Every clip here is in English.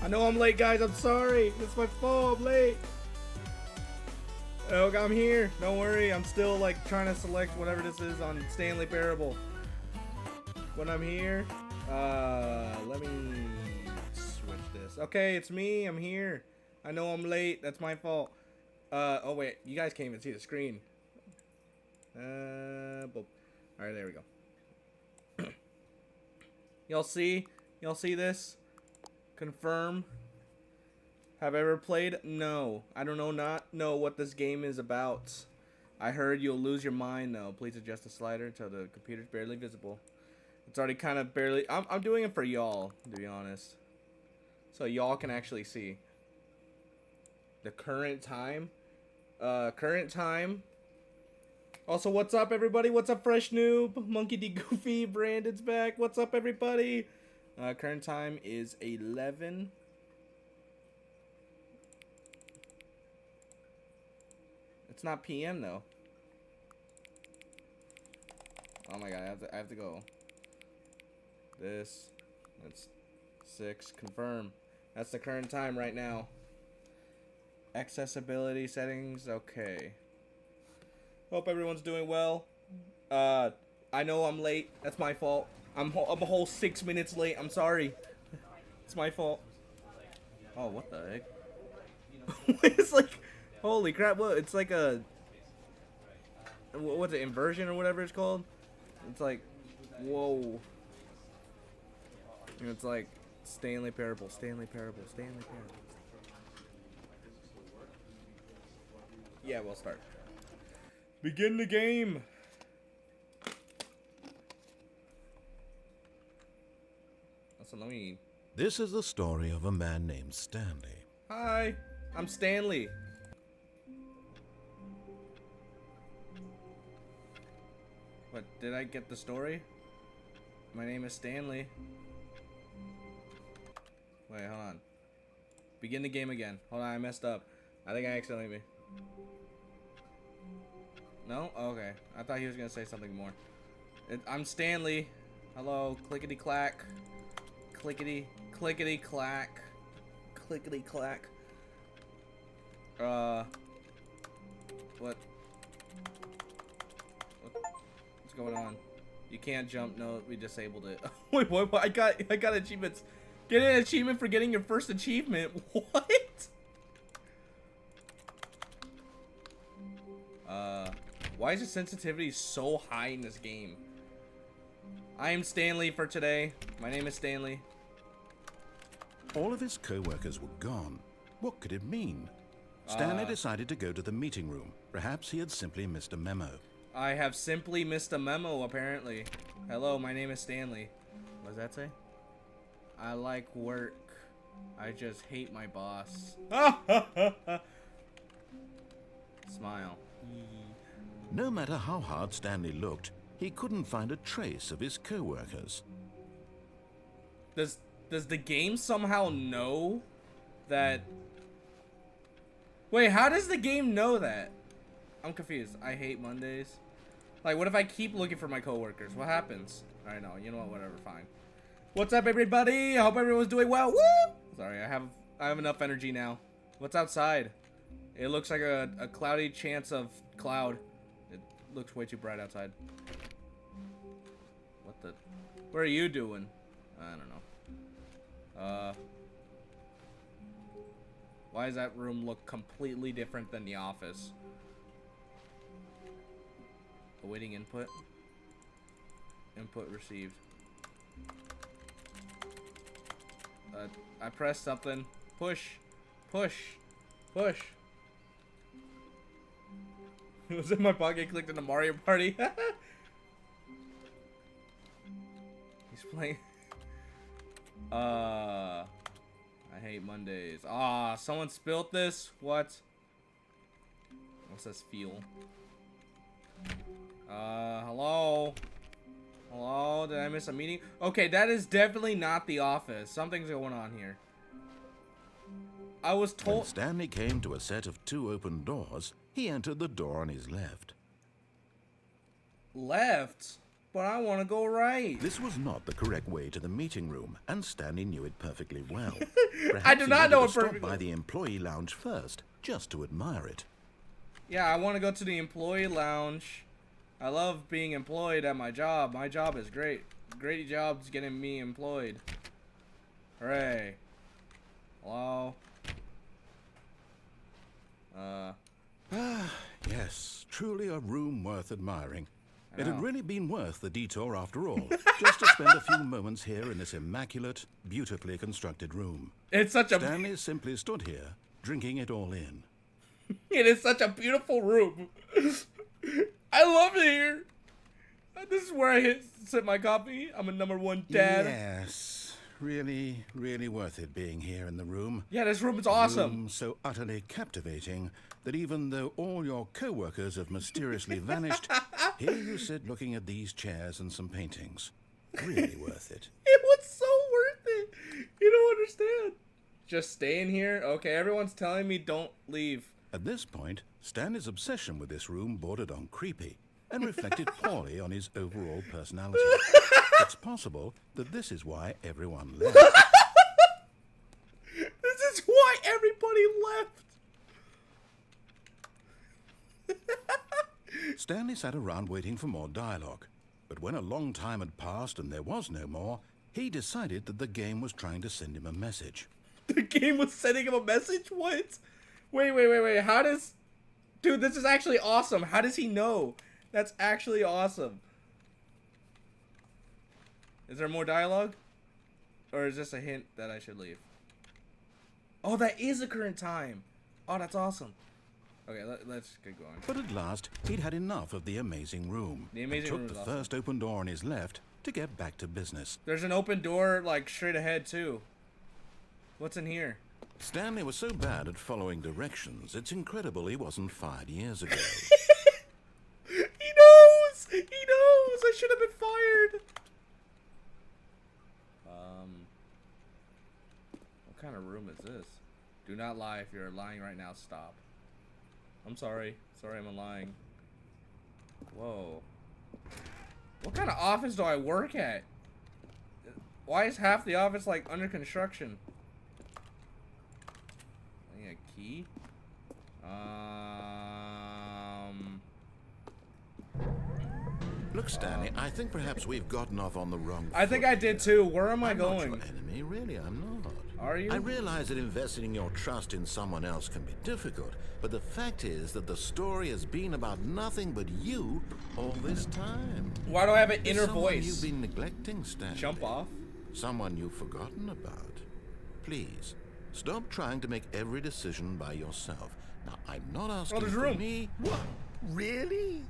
I know I'm late, guys. I'm sorry. It's my fault. I'm late. Oh, I'm here. Don't worry. I'm still like trying to select whatever this is on Stanley Parable. When I'm here, let me switch this. Okay, it's me. I'm here. I know I'm late. That's my fault. Oh wait, you guys can't even see the screen. Boop. All right, there we go. Y'all see? Y'all see this? Confirm. Have I ever played? No. I don't know what this game is about. I heard you'll lose your mind though. Please adjust the slider until the computer's barely visible. It's already kind of barely. I'm doing it for y'all, to be honest. So y'all can actually see. The current time. Current time. Also, what's up, everybody? What's up, Fresh Noob? Monkey D. Goofy. Brandon's back. What's up, everybody? Current time is 11. It's not PM, though. Oh, my God. I have to go. That's 6. Confirm. That's the current time right now. Accessibility settings. Okay. Hope everyone's doing well. I know I'm late. That's my fault. I'm a whole 6 minutes late. I'm sorry. It's my fault. Oh, what the heck? It's like, holy crap! What? It's like a what's it? Inversion or whatever it's called. It's like, whoa. It's like Stanley Parable, Stanley Parable, Stanley Parable. Yeah, we'll start. Begin the game. So let me. This is the story of a man named Stanley. Hi, I'm Stanley. What, did I get the story? My name is Stanley. Wait, hold on. Begin the game again. Hold on, I messed up. I think I accidentally. No? Oh, okay. I thought he was gonna say something more. I'm Stanley. Hello, clickety clack. Clickety clack. Clickety clack. What's going on? You can't jump. No, we disabled it. Wait, what? I got achievements. Get an achievement for getting your first achievement. What? Why is the sensitivity so high in this game? I am Stanley for today. My name is Stanley. All of his co-workers were gone. What could it mean? Stanley decided to go to the meeting room. Perhaps he had simply missed a memo. I have simply missed a memo, apparently. Hello, my name is Stanley. What does that say? I like work. I just hate my boss. Smile. No matter how hard Stanley looked, he couldn't find a trace of his co-workers. Does the game somehow know that? Wait, how does the game know that? I'm confused. I hate Mondays. Like, what if I keep looking for my coworkers? What happens? Alright, no, you know what? Whatever, fine. What's up, everybody? I hope everyone's doing well. Woo! Sorry, I have enough energy now. What's outside? It looks like a cloudy chance of cloud. It looks way too bright outside. What the? What are you doing? I don't know. Why does that room look completely different than the office? Awaiting input. Input received. I pressed something. Push. Push. Push. It was in my pocket. Clicked into Mario Party. He's playing. I hate Mondays. Ah, someone spilt this? What? What's this fuel? Hello? Hello? Did I miss a meeting? Okay, that is definitely not the office. Something's going on here. I was told. When Stanley came to a set of 2 open doors, he entered the door on his left. Left? But I want to go right. This was not the correct way to the meeting room, and Stanley knew it perfectly well. I do not know it Stop perfectly. by the employee lounge first, just to admire it. Yeah, I want to go to the employee lounge. I love being employed at my job. My job is great. Great job's getting me employed. Hooray. Hello? Yes, truly a room worth admiring. It had really been worth the detour after all, just to spend a few moments here in this immaculate, beautifully constructed room. It's such a... Stanley simply stood here, drinking it all in. It is such a beautiful room. I love it here. This is where I sip my coffee. I'm a #1 dad. Yes, really, really worth it being here in the room. Yeah, this room is awesome. A room so utterly captivating that even though all your co-workers have mysteriously vanished, here you sit looking at these chairs and some paintings. Really worth it. It was so worth it. You don't understand. Just staying here? Okay, everyone's telling me don't leave. At this point, Stanley's obsession with this room bordered on creepy and reflected poorly on his overall personality. It's possible that this is why everyone left. This is why everybody left. Stanley sat around waiting for more dialogue, but when a long time had passed and there was no more, he decided that the game was trying to send him a message. The game was sending him a message? What? Wait. How does... Dude, this is actually awesome. How does he know? That's actually awesome. Is there more dialogue? Or is this a hint that I should leave? Oh, that is the current time. Oh, that's awesome. Okay, let's get going. But at last, he'd had enough of the amazing room. The amazing room took is the awesome. first open door on his left to get back to business. There's an open door, like, straight ahead, too. What's in here? Stanley was so bad at following directions, it's incredible he wasn't fired years ago. He knows! He knows! I should have been fired! What kind of room is this? Do not lie. If you're lying right now, stop. I'm sorry. Sorry I'm lying. Whoa. What kind of office do I work at? Why is half the office, like, under construction? I need a key? Look, Stanley, I think perhaps we've gotten off on the wrong foot. I think I did too. Where am I I'm going? not your enemy, really, I'm not. Are you? I realize that investing your trust in someone else can be difficult, but the fact is that the story has been about nothing but you all this time. Why do I have an inner Someone voice? you've been neglecting, Stanley. Jump off? Someone you've forgotten about. Please, stop trying to make every decision by yourself. Now, I'm not asking there's for room. me. What? Really?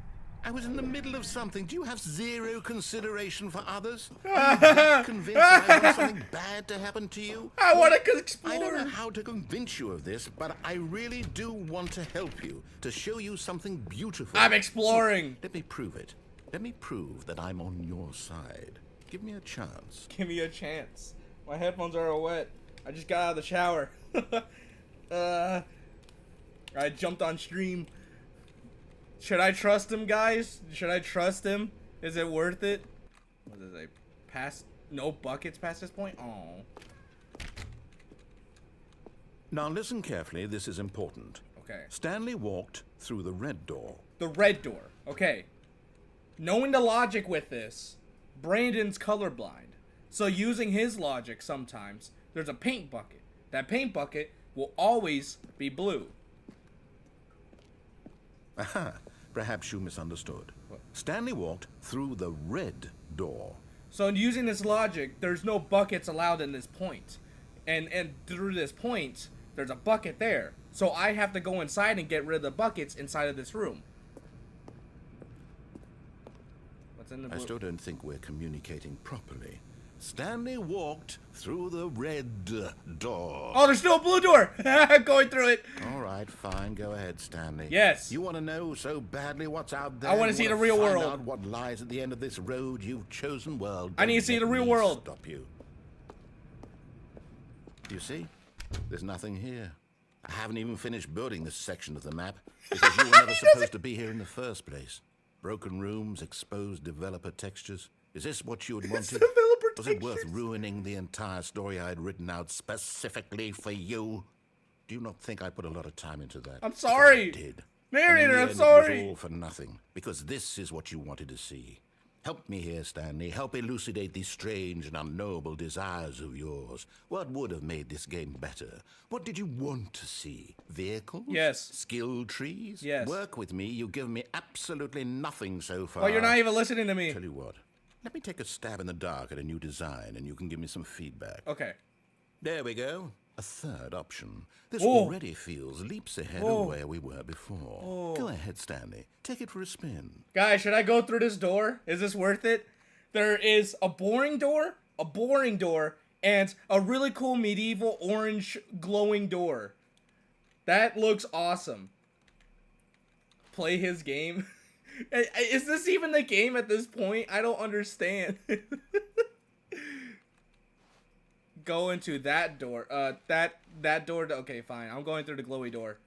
I was in the middle of something. Do you have zero consideration for others? Are you convinced that I want something bad to happen to you? I want to I don't know explore. how to convince you of this, but I really do want to help you, to show you something beautiful. I'm exploring. Let me prove it. Let me prove that I'm on your side. Give me a chance. Give me a chance. My headphones are all wet. I just got out of the shower. I jumped on stream. Should I trust him, guys? Should I trust him? Is it worth it? What is it? Pass? No buckets past this point? Oh. Now listen carefully, this is important. Okay. Stanley walked through the red door. The red door. Okay. Knowing the logic with this, Brandon's colorblind. So using his logic sometimes, there's a paint bucket. That paint bucket will always be blue. Aha, perhaps you misunderstood. What? Stanley walked through the red door. So using this logic, there's no buckets allowed in this point. And through this point, there's a bucket there. So I have to go inside and get rid of the buckets inside of this room. What's in the I blue? still don't think we're communicating properly. Stanley walked through the red door. Oh, there's still a blue door! I'm going through it! All right, fine. Go ahead, Stanley. Yes. You want to know so badly what's out there? I wanna You see the wanna real find world. out what lies at the end of this road you've chosen? Well, I need to don't see let the real me world. Stop you. You see? There's nothing here. I haven't even finished building this section of the map because you were never supposed to be here in the first place. Broken rooms, exposed developer textures. Is this what you had wanted? Developer Was it worth textures. ruining the entire story I had written out specifically for you? Do you not think I put a lot of time into that? I'm sorry. I did. Narrator, And in the I'm end, sorry. It was all for nothing, because this is what you wanted to see. Help me here, Stanley. Help elucidate these strange and unknowable desires of yours. What would have made this game better? What did you want to see? Vehicles? Yes. Skill trees? Yes. Work with me. You've given me absolutely nothing so far. Oh, you're not even listening to me. Tell you what. Let me take a stab in the dark at a new design, and you can give me some feedback. Okay. There we go. A third option. This Whoa. already feels leaps ahead Whoa. of where we were before. Whoa. Go ahead, Stanley. Take it for a spin. Guys, should I go through this door? Is this worth it? There is a boring door, and a really cool medieval orange glowing door. That looks awesome. Play his game. Is this even the game at this point? I don't understand. Go into that door. That door. Okay, fine. I'm going through the glowy door.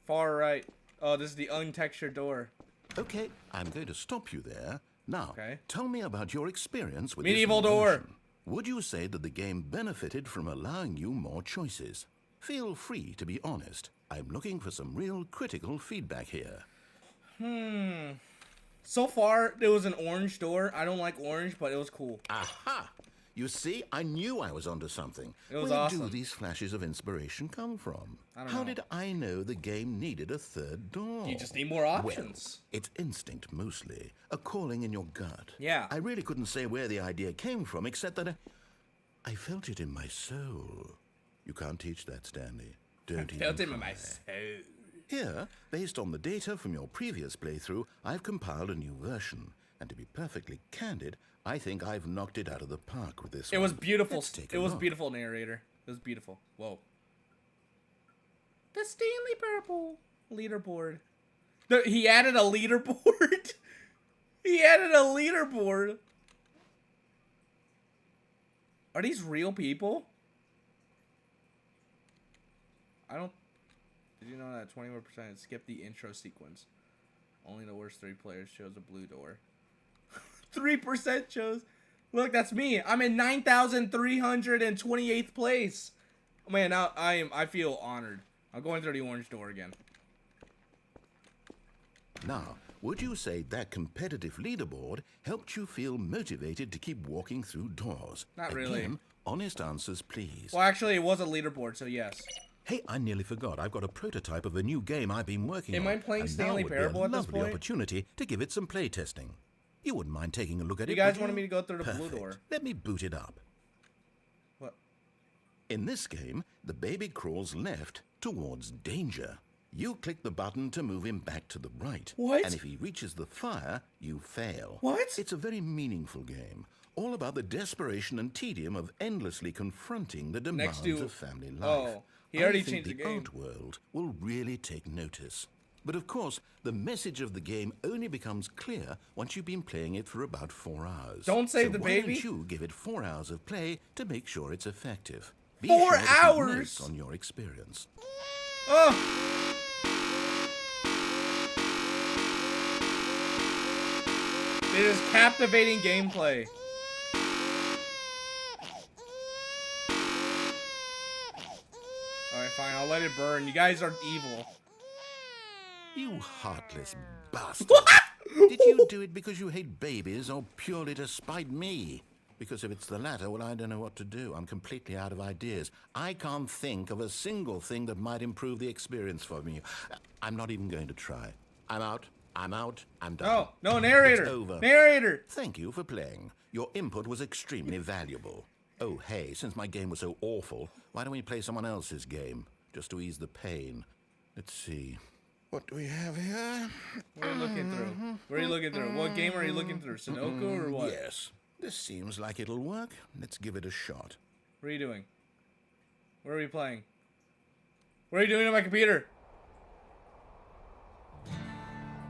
Far right. Oh, this is the untextured door. Okay, I'm going to stop you there. Now, Okay. tell me about your experience with Medieval this new door. version. Would you say that the game benefited from allowing you more choices? Feel free to be honest. I'm looking for some real critical feedback here. So far, there was an orange door. I don't like orange, but it was cool. Aha! You see, I knew I was onto something. It was Where awesome. do these flashes of inspiration come from? I don't How know. did I know the game needed a third door? You just need more options. Well, it's instinct mostly, a calling in your gut. Yeah. I really couldn't say where the idea came from, except that I felt it in my soul. You can't teach that, Stanley. Don't even Felt it in try. my soul. Here, based on the data from your previous playthrough, I've compiled a new version. And to be perfectly candid, I think I've knocked it out of the park with this It one. was beautiful. Let's take a It was look. beautiful, narrator. It was beautiful. Whoa. The Stanley Purple leaderboard. He added a leaderboard. He added a leaderboard. Are these real people? I don't. Did you know that 21% skipped the intro sequence? Only the worst 3 players chose a blue door. 3% chose. Look, that's me. I'm in 9,328th place. Man, now I feel honored. I'm going through the orange door again. Now, would you say that competitive leaderboard helped you feel motivated to keep walking through doors? Not really. Again, honest answers, please. Well, actually, it was a leaderboard, so yes. Hey, I nearly forgot. I've got a prototype of a new game I've been working on. Am I playing and Stanley now would Parable be a at this lovely point? opportunity to give it some play testing. You wouldn't mind taking a look at You it, guys would wanted me to go through the blue Perfect. door. Let me boot it up. What? In this game, the baby crawls left towards danger. You click the button to move him back to the right. What? And if he reaches the fire, you fail. What? It's a very meaningful game. All about the desperation and tedium of endlessly confronting the demands to- of family life. Oh, he already I think changed the game. art world will really take notice. But of course, the message of the game only becomes clear once you've been playing it for about 4 hours. Don't save So the why baby. don't you give it 4 hours of play to make sure it's effective? Be 4 sure to keep hours? notes on your experience. Oh! It is captivating gameplay. Alright, fine. I'll let it burn. You guys are evil. You heartless bastard. Did you do it because you hate babies or purely to spite me? Because if it's the latter, well, I don't know what to do. I'm completely out of ideas. I can't think of a single thing that might improve the experience for me. I'm not even going to try. I'm out. I'm out. I'm done. Oh, no, narrator. It's over. Narrator. Thank you for playing. Your input was extremely valuable. Oh, hey, since my game was so awful, why don't we play someone else's game? Just to ease the pain. Let's see. What do we have here? What are you looking through? What are you looking through? What game are you looking through? Sudoku or what? Yes. This seems like it'll work. Let's give it a shot. What are you doing? What are we playing? What are you doing on my computer?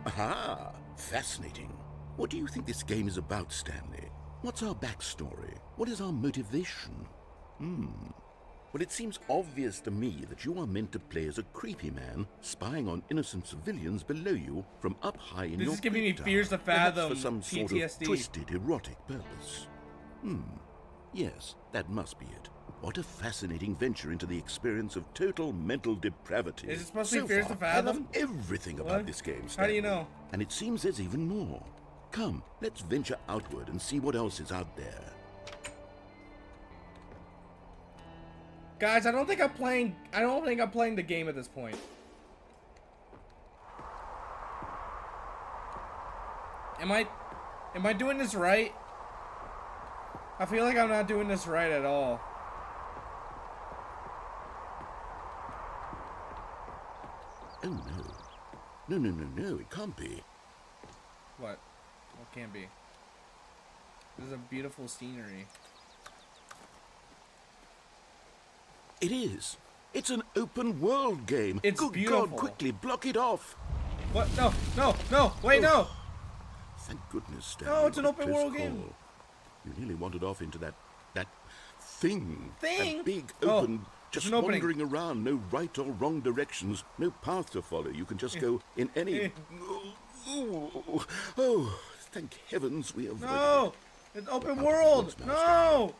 Aha! Fascinating. What do you think this game is about, Stanley? What's our backstory? What is our motivation? Well, it seems obvious to me that you are meant to play as a creepy man spying on innocent civilians below you from up high in This your is giving me crypta, fears to perhaps fathom for some sort of PTSD. twisted erotic purpose. Yes, that must be it. What a fascinating venture into the experience of total mental depravity. Is it supposed to So be fears far, to I love fathom? everything What? about this game, How do Stanley. you know? And it seems there's even more. Come, let's venture outward and see what else is out there. Guys, I don't think I'm playing the game at this point. Am I doing this right? I feel like I'm not doing this right at all. Oh no. No, it can't be. What? What can't be? This is a beautiful scenery. It is. It's an open world game. It's Good beautiful. God, quickly block it off. What? No, wait, no! Thank goodness, Stanley. No, it's an what a open close world game. call. You nearly wandered off into that thing. Thing? That big, Oh, open, it's just an opening. wandering around, no right or wrong directions, no path to follow. You can just go in any... Oh, thank heavens we avoided No! It's open world! No!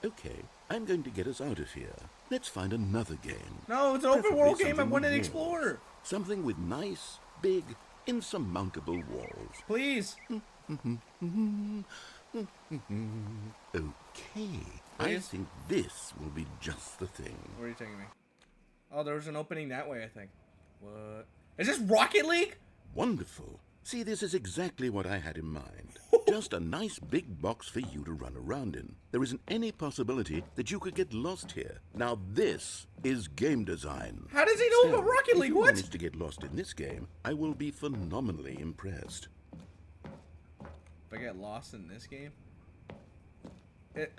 Okay, I'm going to get us out of here. Let's find another game. No, it's an open world Preferably game. I something want to with explore. walls. Something with nice, big, insurmountable walls. Please. Okay, I Please? think this will be just the thing. Where are you taking me? Oh, there was an opening that way, I think. What? Is this Rocket League? Wonderful. See, this is exactly what I had in mind. Just a nice big box for you to run around in. There isn't any possibility that you could get lost here. Now this is game design. How does he know Still, about Rocket League? If you What? manage to get lost in this game, I will be phenomenally impressed. If I get lost in this game?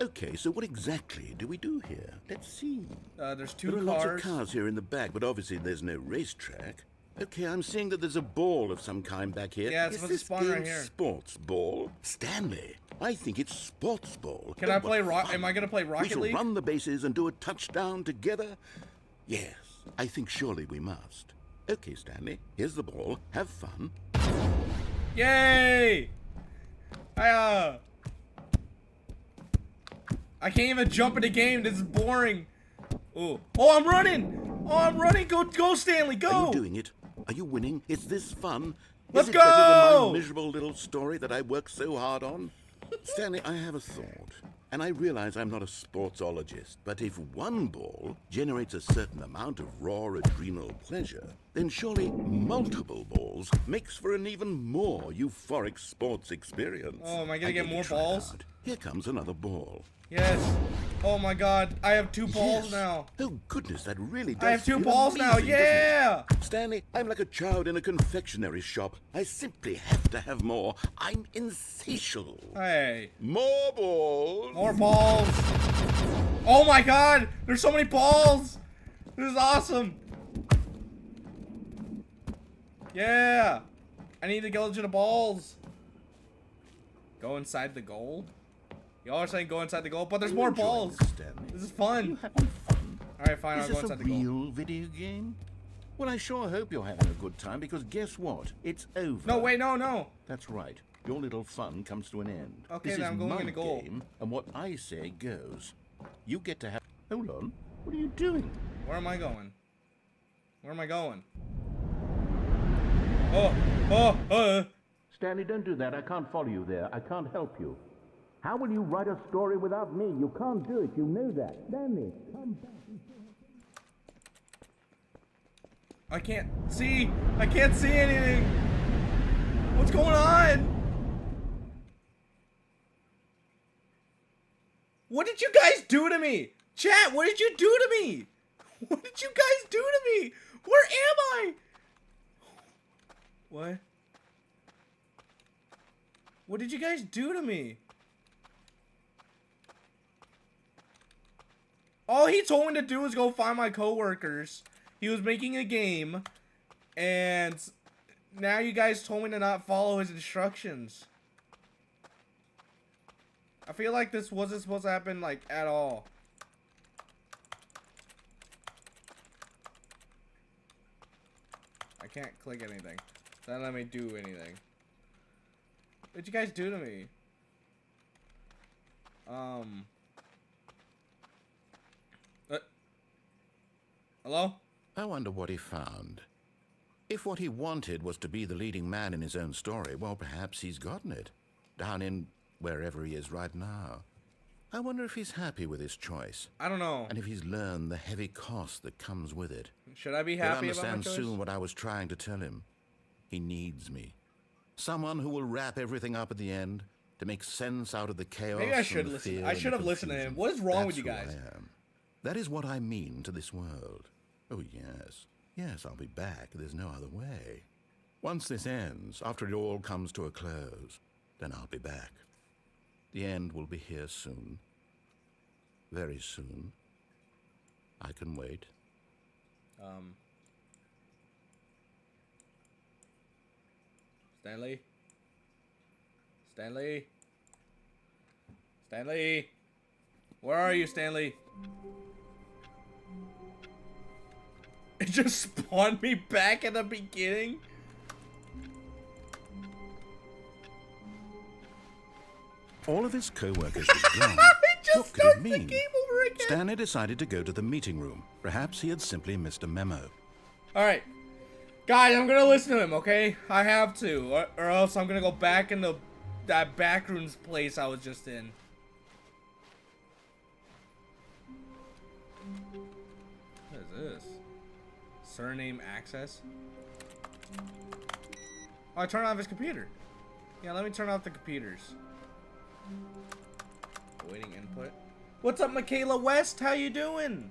Okay, so what exactly do we do here? Let's see. There's two There are cars. lots of cars here in the back, but obviously there's no racetrack. Okay, I'm seeing that there's a ball of some kind back here. Yeah, it's Is supposed to this spawn right game here. sports ball? Stanley, I think it's sports ball. Can Oh, I what play fun. Am I gonna play We Rocket shall League? run the bases and do a touchdown together? Yes, I think surely we must. Okay, Stanley, here's the ball. Have fun. Yay! I can't even jump in the game. This is boring. Ooh. Oh, I'm running. Oh, I'm running. Go, Stanley. Go. Are you doing it? Are you winning? Is this fun? Let's Is it better than go! my miserable little story that I worked so hard on? Stanley, I have a thought. And I realize I'm not a sportsologist, but if one ball generates a certain amount of raw adrenal pleasure, then surely multiple balls makes for an even more euphoric sports experience. Oh, am I gonna I'm get going to more try it balls? out. Here comes another ball. Yes. Oh my God. I have two balls Yes. now. Oh goodness, that really does I have two feel balls now. amazing, doesn't it? Yeah. Stanley, I'm like a child in a confectionery shop. I simply have to have more. I'm insatiable. Hey. More balls. More balls. Oh my God. There's so many balls. This is awesome. Yeah. I need to go into the balls. Go inside the goal? Y'all are saying go inside the goal, but there's more Enjoying balls. this, Stanley. This is fun. You having fun? Alright, fine, Is I'll go this a inside the goal. real video game? Well, I sure hope you're having a good time because guess what? It's over. No, wait, no. That's right. Your little fun comes to an end. Okay, this then is I'm going my in the goal. game, and what I say goes. You get to have. Hold on. What are you doing? Where am I going? Where am I going? Stanley, don't do that. I can't follow you there. I can't help you. How will you write a story without me? You can't do it. You know that. Stanley, come back. I can't see anything. What's going on? What did you guys do to me? Chat, what did you do to me? What did you guys do to me? Where am I? What? What did you guys do to me? All he told me to do was go find my coworkers. He was making a game, and now you guys told me to not follow his instructions. I feel like this wasn't supposed to happen, like, at all. can't click anything. Don't let me do anything. What'd you guys do to me? Hello? I wonder what he found. If what he wanted was to be the leading man in his own story, well, perhaps he's gotten it. Down in wherever he is right now. I wonder if he's happy with his choice. I don't know. And if he's learned the heavy cost that comes with it. Should I be He'll happy about my understand choice? soon what I was trying to tell him. He needs me. Someone who will wrap everything up at the end to make sense out of the chaos. Maybe I and should the listen. fear I and should the have listened to him. confusion. What is wrong with That's you who guys? I am. That is what I mean to this world. Oh, yes. Yes, I'll be back. There's no other way. Once this ends, after it all comes to a close, then I'll be back. The end will be here soon. Very soon. I can wait. Stanley? Stanley? Stanley? Where are you, Stanley? It just spawned me back at the beginning? All of his co-workers were gone. It just What could starts it the mean? game over again. Stanley decided to go to the meeting room. Perhaps he had simply missed a memo. Alright. Guys, I'm gonna listen to him, okay? I have to. Or else I'm gonna go back into that backrooms place I was just in. What is this? Surname access? Oh, I turned off his computer. Yeah, let me turn off the computers. Awaiting input. What's up, Michaela West? How you doing?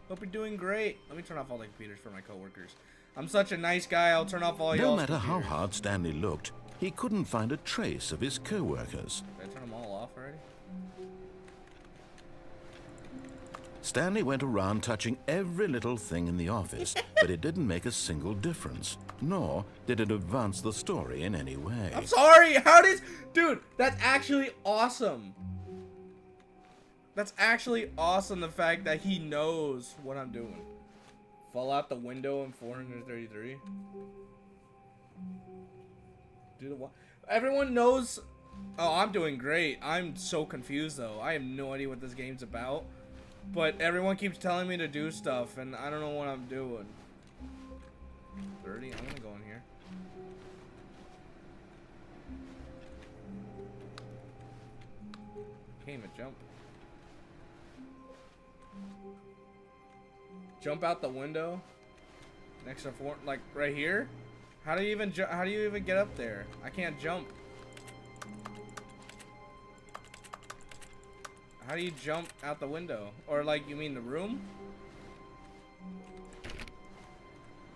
Hope you're doing great. Let me turn off all the computers for my coworkers. I'm such a nice guy. I'll turn off all No y'all's matter how computers. hard Stanley looked, he couldn't find a trace of his co-workers. Did I turn them all off already? Stanley went around touching every little thing in the office, but it didn't make a single difference, nor did it advance the story in any way. I'm sorry. How does... Dude, that's actually awesome. That's actually awesome, the fact that he knows what I'm doing. Fall out the window in 433. Do the what? Everyone knows... Oh, I'm doing great. I'm so confused, though. I have no idea what this game's about. But everyone keeps telling me to do stuff, and I don't know what I'm doing. 30? I'm gonna go in here. Can't even jump. Jump out the window next to like right here. How do you even get up there? I can't jump. How do you jump out the window? Or like, you mean the room?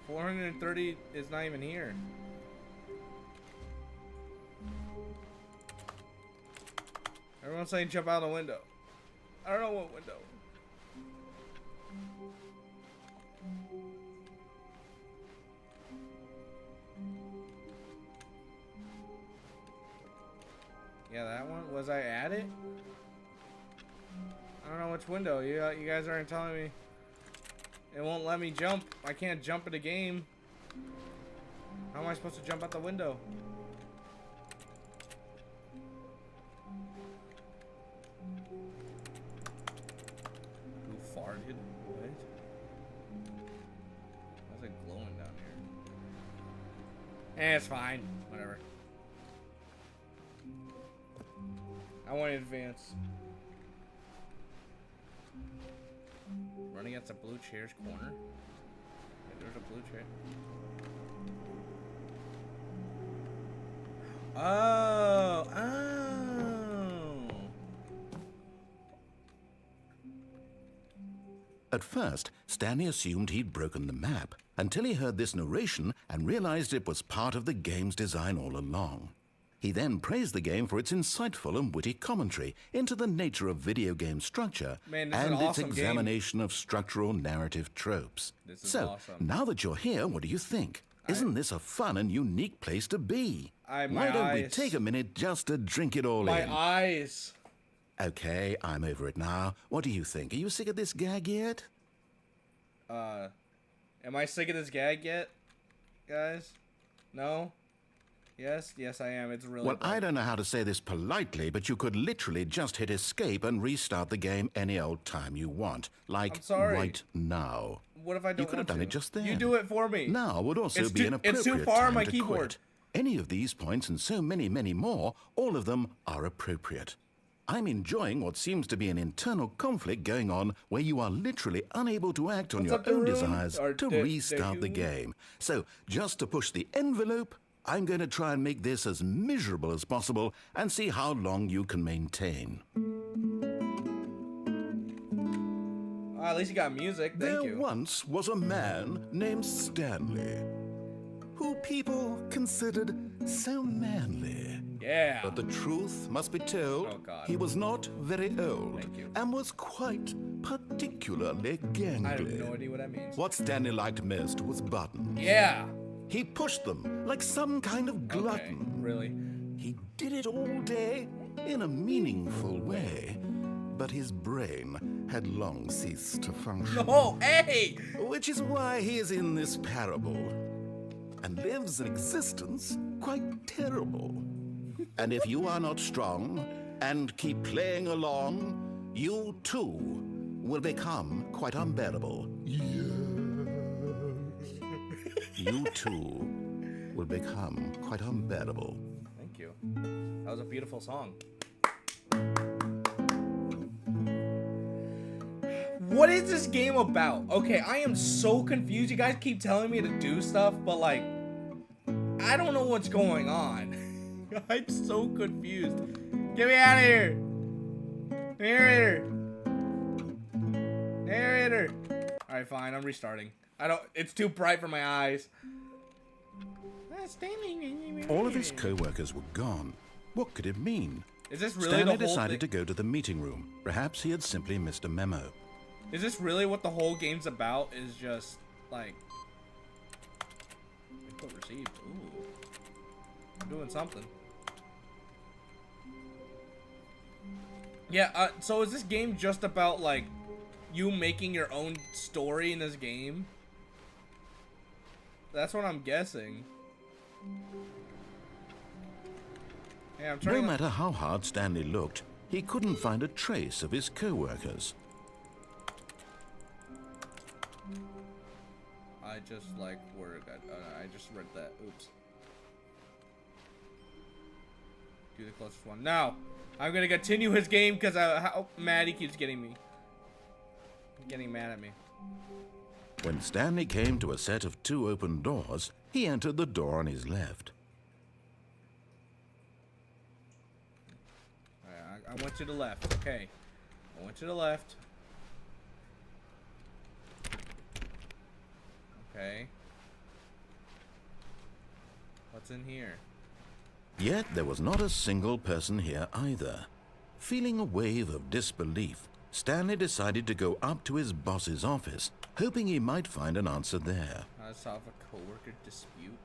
430 is not even here. Everyone's saying jump out the window. I don't know what window. Yeah, that one. Was I at it? I don't know which window. You guys aren't telling me. It won't let me jump. I can't jump in the game. How am I supposed to jump out the window? Who farted? What? Why's it glowing down here? Eh, it's fine. Whatever. I want to advance. Run against a blue chair's corner. Yeah, there's a blue chair. Oh, oh. At first, Stanley assumed he'd broken the map until he heard this narration and realized it was part of the game's design all along. He then praised the game for its insightful and witty commentary into the nature of video game structure Man, this is and an its awesome examination of structural narrative tropes. This is So, awesome. now that you're here, what do you think? Isn't this a fun and unique place to be? My Why don't we eyes. take a minute just to drink it all My in? eyes. Okay, I'm over it now. What do you think? Are you sick of this gag yet? Am I sick of this gag yet? guys? No? Yes? Yes, I am. It's really Well, bright. I don't know how to say this politely, but you could literally just hit escape and restart the game any old time you want. Like I'm sorry. right now. What if I don't You could have want done to? it just then. You do it for me. Now would also It's be too- an it's appropriate too far on time my to keyboard. quit. Any of these points and so many, many more, all of them are appropriate. I'm enjoying what seems to be an internal conflict going on where you are literally unable to act on What's your up, own Darude? desires Or to restart the Darude? game. So, just to push the envelope, I'm going to try and make this as miserable as possible and see how long you can maintain. At least you got music. Thank There you. once was a man named Stanley, who people considered so manly. Yeah. But the truth must be told, Oh, God. he was not very old Thank you. and was quite particularly gangly. I have no idea what that means. What Stanley liked most was buttons. Yeah. He pushed them like some kind of Okay. glutton. Really? He did it all day in a meaningful way, but his brain had long ceased to function. Oh, hey! Which is why he is in this parable and lives an existence quite terrible. And if you are not strong and keep playing along, you too will become quite unbearable. You too will become quite unbearable. Thank you. That was a beautiful song. What is this game about? Okay, I am so confused. You guys keep telling me to do stuff, but like, I don't know what's going on. I'm so confused. Get me out of here. Narrator. Narrator. Alright, fine. I'm restarting. It's too bright for my eyes. All of his co-workers were gone. What could it mean? Is this really Stanley the whole decided to thing? go to the meeting room. Perhaps he had simply missed a memo. Is this really what the whole game's about? Is just like input received? Ooh, I'm doing something. Yeah. So is this game just about like you making your own story in this game? That's what I'm guessing. Yeah, I'm No trying. matter how hard Stanley looked, he couldn't find a trace of his co-workers. I just like word. I just read that. Oops. Do the closest one. Now, I'm gonna continue his game because how mad he keeps getting me. Getting mad at me. When Stanley came to a set of 2 open doors, he entered the door on his left. Alright, I went to the left. Okay. I went to the left. Okay. What's in here? Yet there was not a single person here either. Feeling a wave of disbelief, Stanley decided to go up to his boss's office, hoping he might find an answer there. Solve a coworker dispute.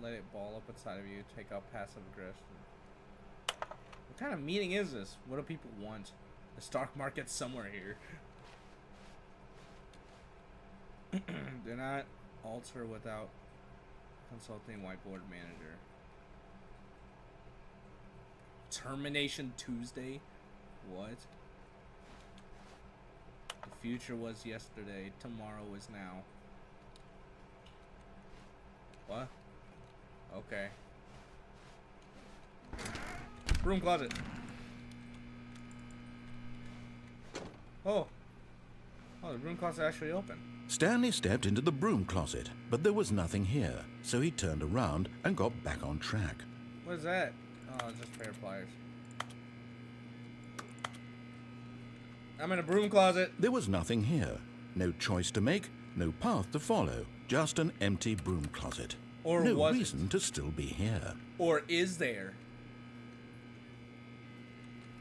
Let it ball up inside of you. Take out passive aggression. What kind of meeting is this? What do people want? The stock market's somewhere here. Do not alter without consulting whiteboard manager. Termination Tuesday? What? The future was yesterday. Tomorrow is now. What? Okay. Broom closet. Oh. Oh, the broom closet actually open. Stanley stepped into the broom closet, but there was nothing here, so he turned around and got back on track. What is that? Oh, it's just pair of pliers. I'm in a broom closet. There was nothing here. No choice to make, no path to follow, just an empty broom closet. Or no was it? reason to still be here. Or is there?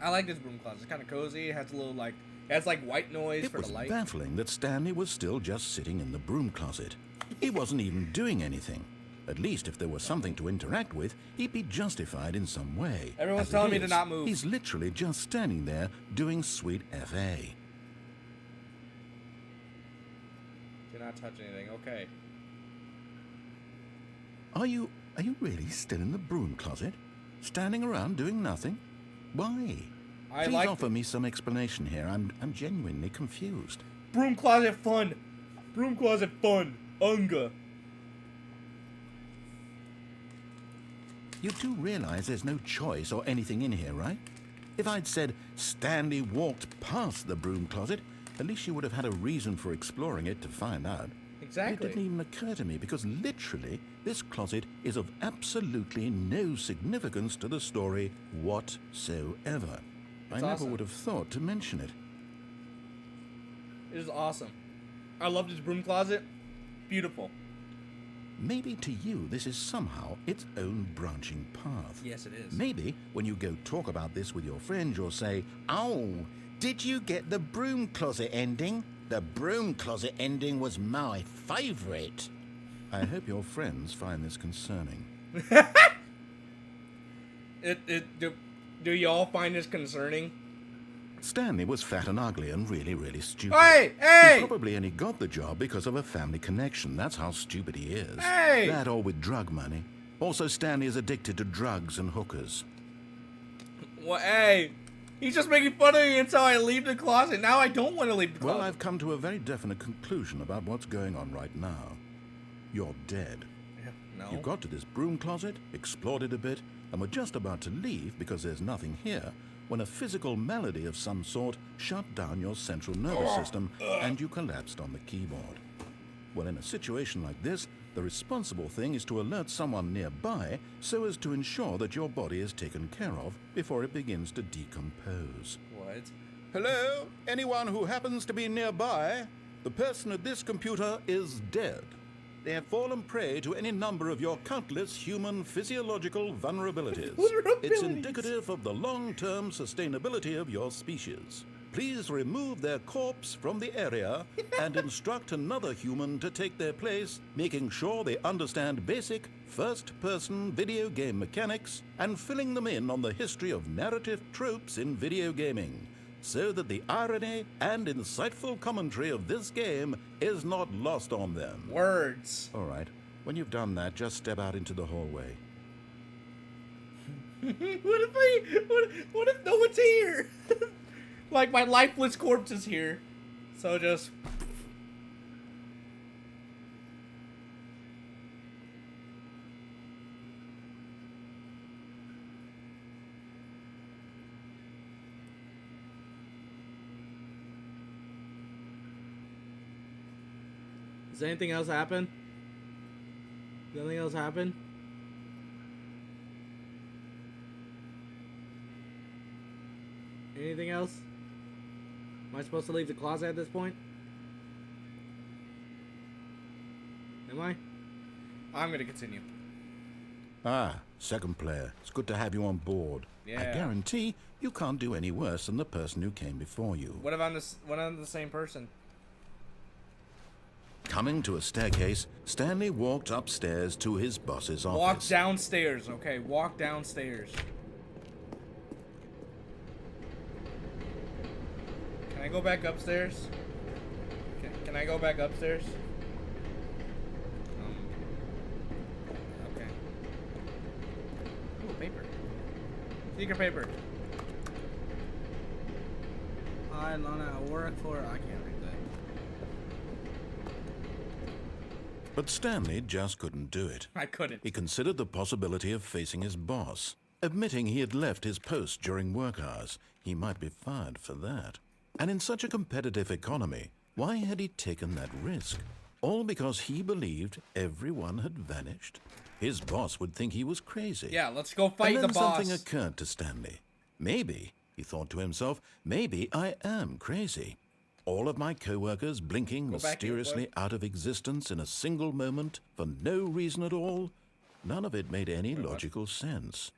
I like this broom closet. It's kind of cozy. It has a little like, it has like white noise It for was the light. baffling that Stanley was still just sitting in the broom closet. He wasn't even doing anything. At least if there was something to interact with, he'd be justified in some way. Everyone's As it telling me to is, not move. He's literally just standing there doing sweet FA. Do not touch anything. Okay. Are you really still in the broom closet? Standing around doing nothing? Why? Please offer me some explanation here. I'm genuinely confused. Broom closet fun. Broom closet fun. Unga. You do realize there's no choice or anything in here, right? If I'd said Stanley walked past the broom closet, at least you would have had a reason for exploring it to find out. Exactly. It didn't even occur to me because literally this closet is of absolutely no significance to the story whatsoever. I never would have thought to mention it. It is awesome. I love this broom closet. Beautiful. Maybe to you this is somehow its own branching path. Yes, it is. Maybe when you go talk about this with your friends, you'll say, "Oh, did you get the broom closet ending? The broom closet ending was my favorite." I hope your friends find this concerning. Do y'all find this concerning? Stanley was fat and ugly and really, really stupid. Hey! He probably only got the job because of a family connection. That's how stupid he is. Hey! That or with drug money. Also, Stanley is addicted to drugs and hookers. Well, hey! He's just making fun of me until I leave the closet. Now I don't want to leave the closet. Well, I've come to a very definite conclusion about what's going on right now. You're dead. No. You got to this broom closet, explored it a bit, and were just about to leave because there's nothing here, when a physical malady of some sort shut down your central nervous system and you collapsed on the keyboard. Well, in a situation like this, the responsible thing is to alert someone nearby so as to ensure that your body is taken care of before it begins to decompose. What? Hello? Anyone who happens to be nearby? The person at this computer is dead. They have fallen prey to any number of your countless human physiological vulnerabilities. It's indicative of the long-term sustainability of your species. Please remove their corpse from the area and instruct another human to take their place, making sure they understand basic first-person video game mechanics and filling them in on the history of narrative tropes in video gaming, so that the irony and insightful commentary of this game is not lost on them. Words. All right. When you've done that, just step out into the hallway. What if no one's here? Like my lifeless corpse is here. So just... Does anything else happen? Does anything else happen? Anything else? Am I supposed to leave the closet at this point? Am I? I'm gonna continue. Ah, second player. It's good to have you on board. Yeah. I guarantee you can't do any worse than the person who came before you. What if I'm the same person? Coming to a staircase, Stanley walked upstairs to his boss's office. Walk downstairs, okay? Walk downstairs. Can I go back upstairs? Can I go back upstairs? Okay. Ooh, paper. Secret paper. I learned how to work for... I can't read that. But Stanley just couldn't do it. I couldn't. He considered the possibility of facing his boss. Admitting he had left his post during work hours, he might be fired for that. And in such a competitive economy, why had he taken that risk? All because he believed everyone had vanished? His boss would think he was crazy. Yeah, let's go fight the boss. And then something occurred to Stanley. Maybe, he thought to himself, maybe I am crazy. All of my co-workers blinking mysteriously out of existence in a single moment for no reason at all? None of it made any logical sense.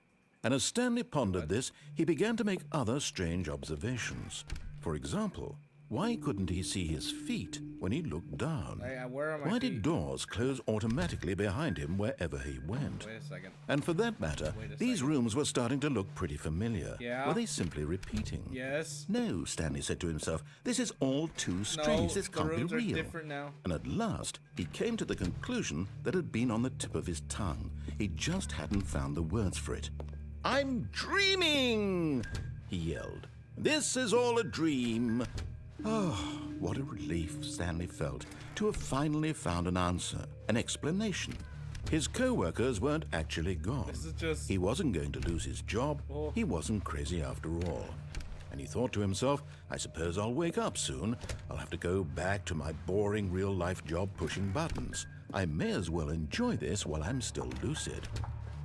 And as Stanley pondered this, he began to make other strange observations. For example, Why couldn't he see his feet when he looked down? Where are my Why feet? did doors close automatically behind him wherever he went? Wait a second. And for that matter, these rooms were starting to look pretty familiar. Yeah. Were they simply repeating? Yes. No, Stanley said to himself, this is all too strange. This the can't be rooms are real. different now. And at last, he came to the conclusion that had been on the tip of his tongue. He just hadn't found the words for it. I'm dreaming, he yelled. This is all a dream. Oh, what a relief Stanley felt to have finally found an answer, an explanation. His co-workers weren't actually gone. This is just... He wasn't going to lose his job. Oh. He wasn't crazy after all. And he thought to himself, I suppose I'll wake up soon. I'll have to go back to my boring real-life job pushing buttons. I may as well enjoy this while I'm still lucid.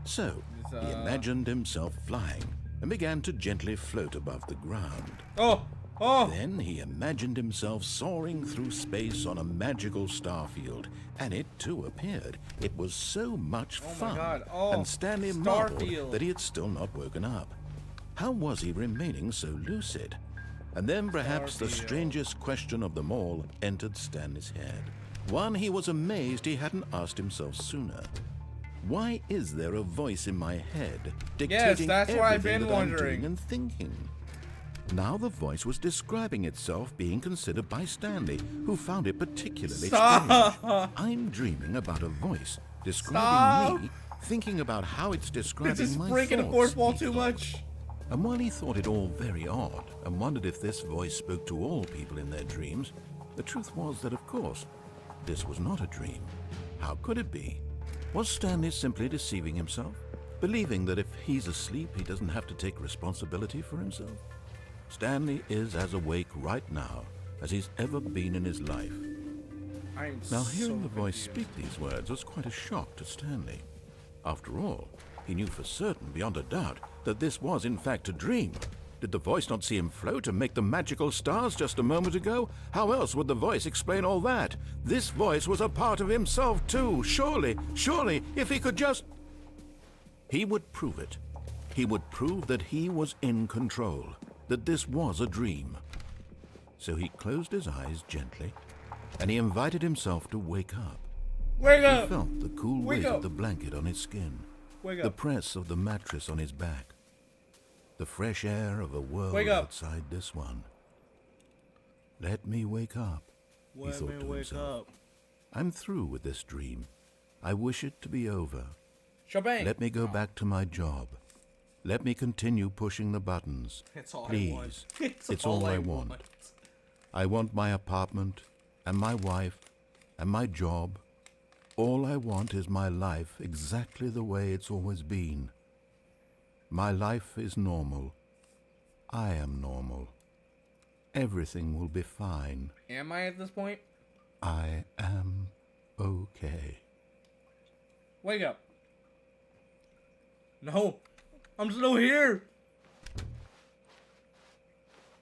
So, he imagined himself flying and began to gently float above the ground. Oh! Oh! Then he imagined himself soaring through space on a magical starfield, and it too appeared. It was so much fun. My God. Oh, and Stanley marveled Starfield. that he had still not woken up. How was he remaining so lucid? And then perhaps the Starfield. strangest question of them all entered Stanley's head. One he was amazed he hadn't asked himself sooner. Why is there a voice in my head dictating that's what I've everything been that I'm wondering. doing and thinking? Now the voice was describing itself being considered by Stanley, who found it particularly strange. I'm dreaming about a voice describing me, thinking about how it's describing This is my breaking the thoughts, fourth wall he too thought. much. And while he thought it all very odd and wondered if this voice spoke to all people in their dreams, the truth was that, of course, this was not a dream. How could it be? Was Stanley simply deceiving himself, believing that if he's asleep, he doesn't have to take responsibility for himself? Stanley is as awake right now as he's ever been in his life. Now, hearing the voice speak these words was quite a shock to Stanley. After all, he knew for certain, beyond a doubt, that this was in fact a dream. Did the voice not see him float and make the magical stars just a moment ago? How else would the voice explain all that? This voice was a part of himself too. Surely, if he could just... He would prove it. He would prove that he was in control, that this was a dream. So he closed his eyes gently, and he invited himself to wake up. Wake He up! felt the cool Wake weight up! of the blanket on his skin, Wake the up. press of the mattress on his back, the fresh air of a world Wake up. outside this one. Let me wake up, he Let thought me to wake himself. up. I'm through with this dream. I wish it to be over. Shebang! Let me go back to my job. Let me continue pushing the buttons. It's all Please. I want. It's all I want. I want my apartment, and my wife, and my job. All I want is my life exactly the way it's always been. My life is normal. I am normal. Everything will be fine. Am I at this point? I am okay. Wake up. No. I'm still here.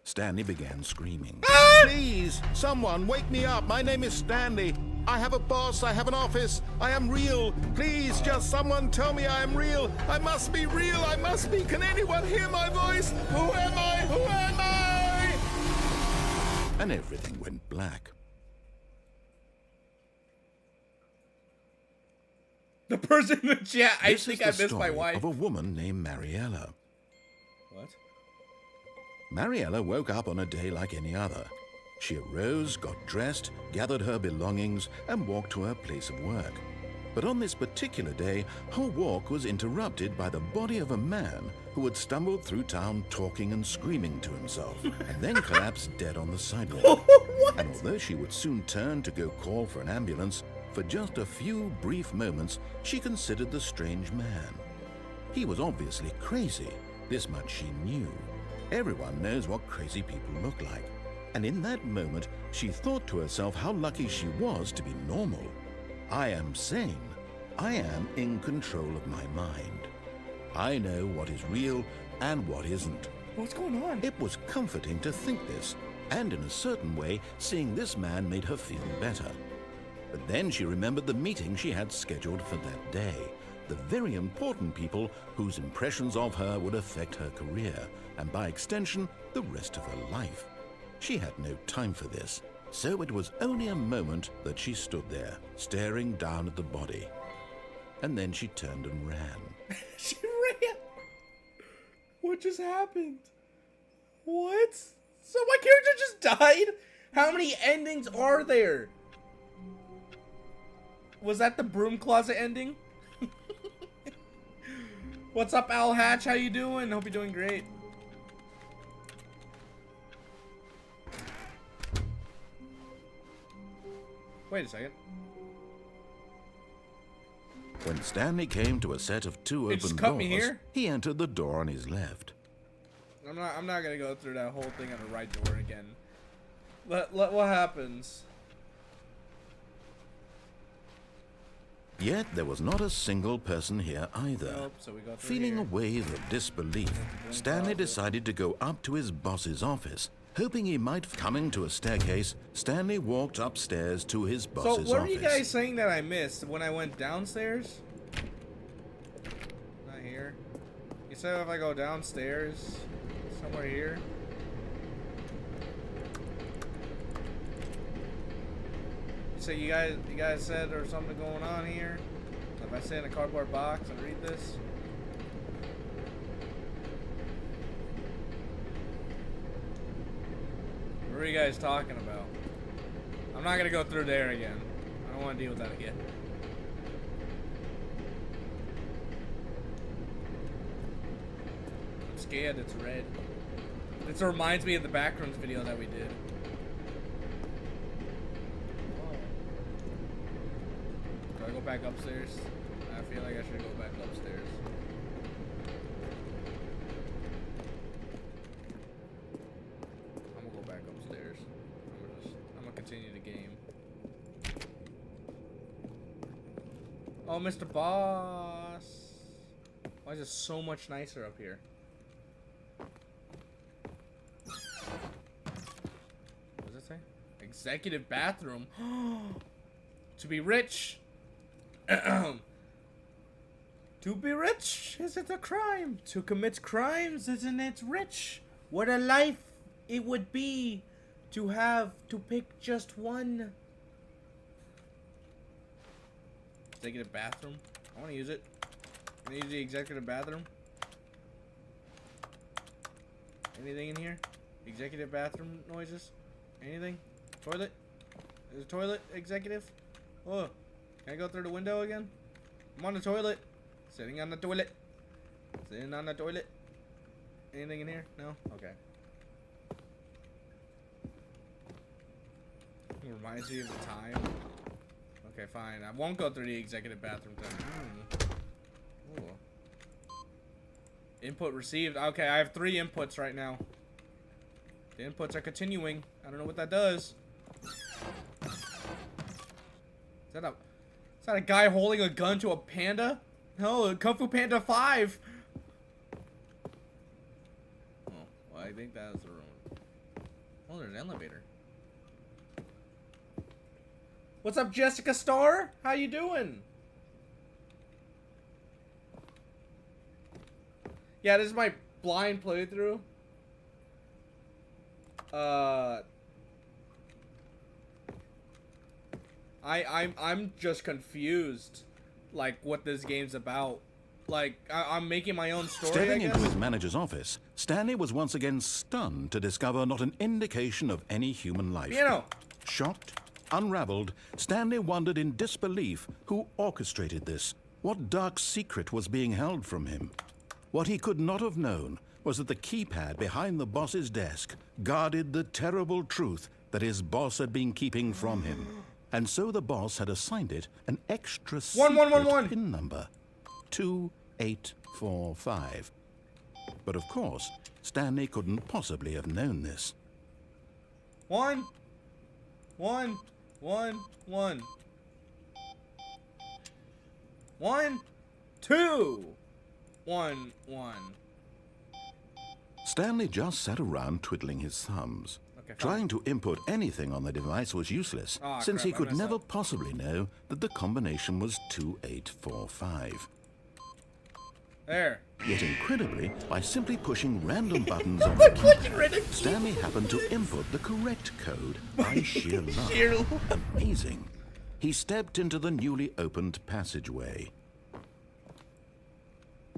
Stanley began screaming. Please, someone wake me up. My name is Stanley. I have a boss. I have an office. I am real. Please, just someone tell me I am real. I must be real. I must be. Can anyone hear my voice? Who am I? Who am I? And everything went black. The person in the chat, I This think is I the missed my story wife. of a woman named Mariella. What? Mariella woke up on a day like any other. She arose, got dressed, gathered her belongings, and walked to her place of work. But on this particular day, her walk was interrupted by the body of a man who had stumbled through town talking and screaming to himself, and then collapsed dead on the sidewalk. And although she would soon turn to go call for an ambulance, for just a few brief moments, she considered the strange man. He was obviously crazy. This much she knew. Everyone knows what crazy people look like. And in that moment, she thought to herself how lucky she was to be normal. I am sane. I am in control of my mind. I know what is real and what isn't. What's going on? It was comforting to think this, and in a certain way, seeing this man made her feel better. But then she remembered the meeting she had scheduled for that day, the very important people whose impressions of her would affect her career, and by extension, the rest of her life. She had no time for this, so it was only a moment that she stood there, staring down at the body. And then she turned and ran. She ran? What just happened? What? So my character just died? How many endings are there? Was that the broom closet ending? What's up, Al Hatch? How you doing? Hope you're doing great. Wait a second. When Stanley came to a set of two It just open cut me doors, here? he entered the door on his left. I'm not gonna go through that whole thing on the right door again. Let what happens? Yet there was not a single person here either. Nope, so we go through Feeling here. a wave of disbelief, Stanley decided to go up to his boss's office. Hoping he might coming to a staircase, Stanley walked upstairs to his So boss's what were office. you guys saying that I missed when I went downstairs? Not here. You said if I go downstairs, somewhere here. So you guys said there's something going on here. If I sit in a cardboard box and read this. What are you guys talking about? I'm not gonna go through there again. I don't want to deal with that again. I'm scared it's red. This reminds me of the Backrooms video that we did. Do I go back upstairs? I feel like I should go back upstairs. I'm gonna go back upstairs. I'm gonna continue the game. Oh, Mr. Boss. Why is it so much nicer up here? What does it say? Executive bathroom. To be rich. To be rich, is it a crime? To commit crimes, isn't it rich? What a life it would be to have to pick just one. Executive bathroom. I want to use it. I use the executive bathroom. Anything in here? Executive bathroom noises? Anything? Toilet? Is a toilet executive? Oh, can I go through the window again? I'm on the toilet. Sitting on the toilet. Sitting on the toilet. Anything in here? No? Okay. It reminds me of the time. Okay, fine. I won't go through the executive bathroom thing. Ooh. Input received. Okay, I have 3 inputs right now. The inputs are continuing. I don't know what that does. Is that a guy holding a gun to a panda? No, Kung Fu Panda 5. Oh, well, I think that was the room. Oh, there's an elevator. What's up, Jessica Starr? How you doing? Yeah, this is my blind playthrough. I'm just confused, like, what this game's about. Like, I'm making my own story, Stepping I guess? into his manager's office, Stanley was once again stunned to discover not an indication of any human life. You know. Shocked, unraveled, Stanley wondered in disbelief who orchestrated this. What dark secret was being held from him? What he could not have known was that the keypad behind the boss's desk guarded the terrible truth that his boss had been keeping from him. And so the boss had assigned it an extra secret 1111. PIN number, 2845. But of course, Stanley couldn't possibly have known this. 1 1 1 1 1 2 1 1. Stanley just sat around twiddling his thumbs. Okay, fine. Trying to input anything on the device was useless, Aw, since crap, he I could messed never up. possibly know that the combination was 2845. There. Yet incredibly, by simply pushing random buttons on the keypad, Stanley happened to input the correct code by sheer luck. Amazing. He stepped into the newly opened passageway.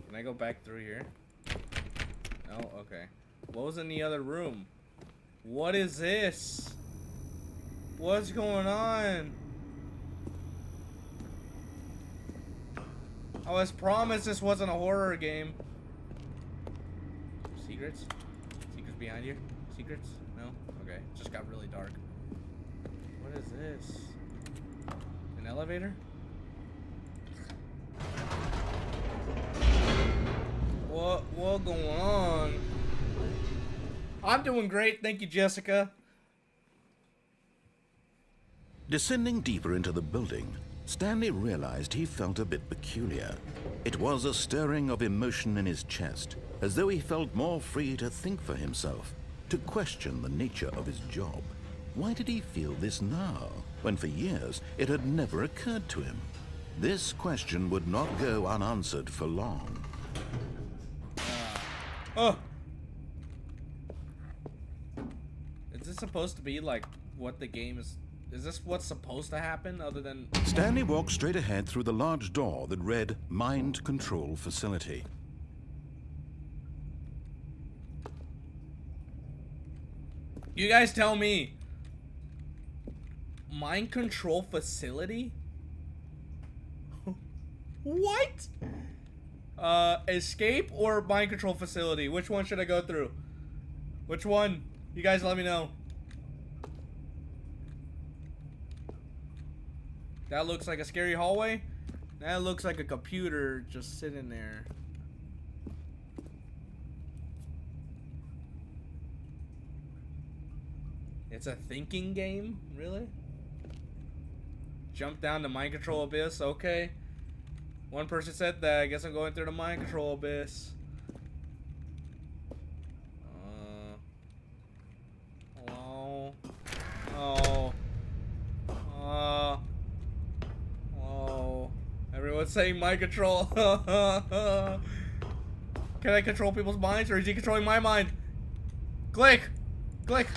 Can I go back through here? No? Okay. What was in the other room? What is this? What's going on? I was promised this wasn't a horror game. Secrets? Secrets behind here? Secrets? No? Okay. It just got really dark. What is this? An elevator? What going on? I'm doing great, thank you, Jessica. Descending deeper into the building, Stanley realized he felt a bit peculiar. It was a stirring of emotion in his chest, as though he felt more free to think for himself, to question the nature of his job. Why did he feel this now, when for years it had never occurred to him? This question would not go unanswered for long. Oh! Is this supposed to be like what the game is? Is this what's supposed to happen other than... Stanley walked straight ahead through the large door that read Mind Control Facility. You guys tell me. Mind Control Facility? What? Escape or Mind Control Facility? Which one should I go through? Which one? You guys let me know. That looks like a scary hallway. That looks like a computer just sitting there. It's a thinking game? Really? Jump down the mind control abyss? Okay. One person said that. I guess I'm going through the mind control abyss. Hello? Oh. Oh. Everyone's saying mind control. Can I control people's minds, or is he controlling my mind? Click! Click!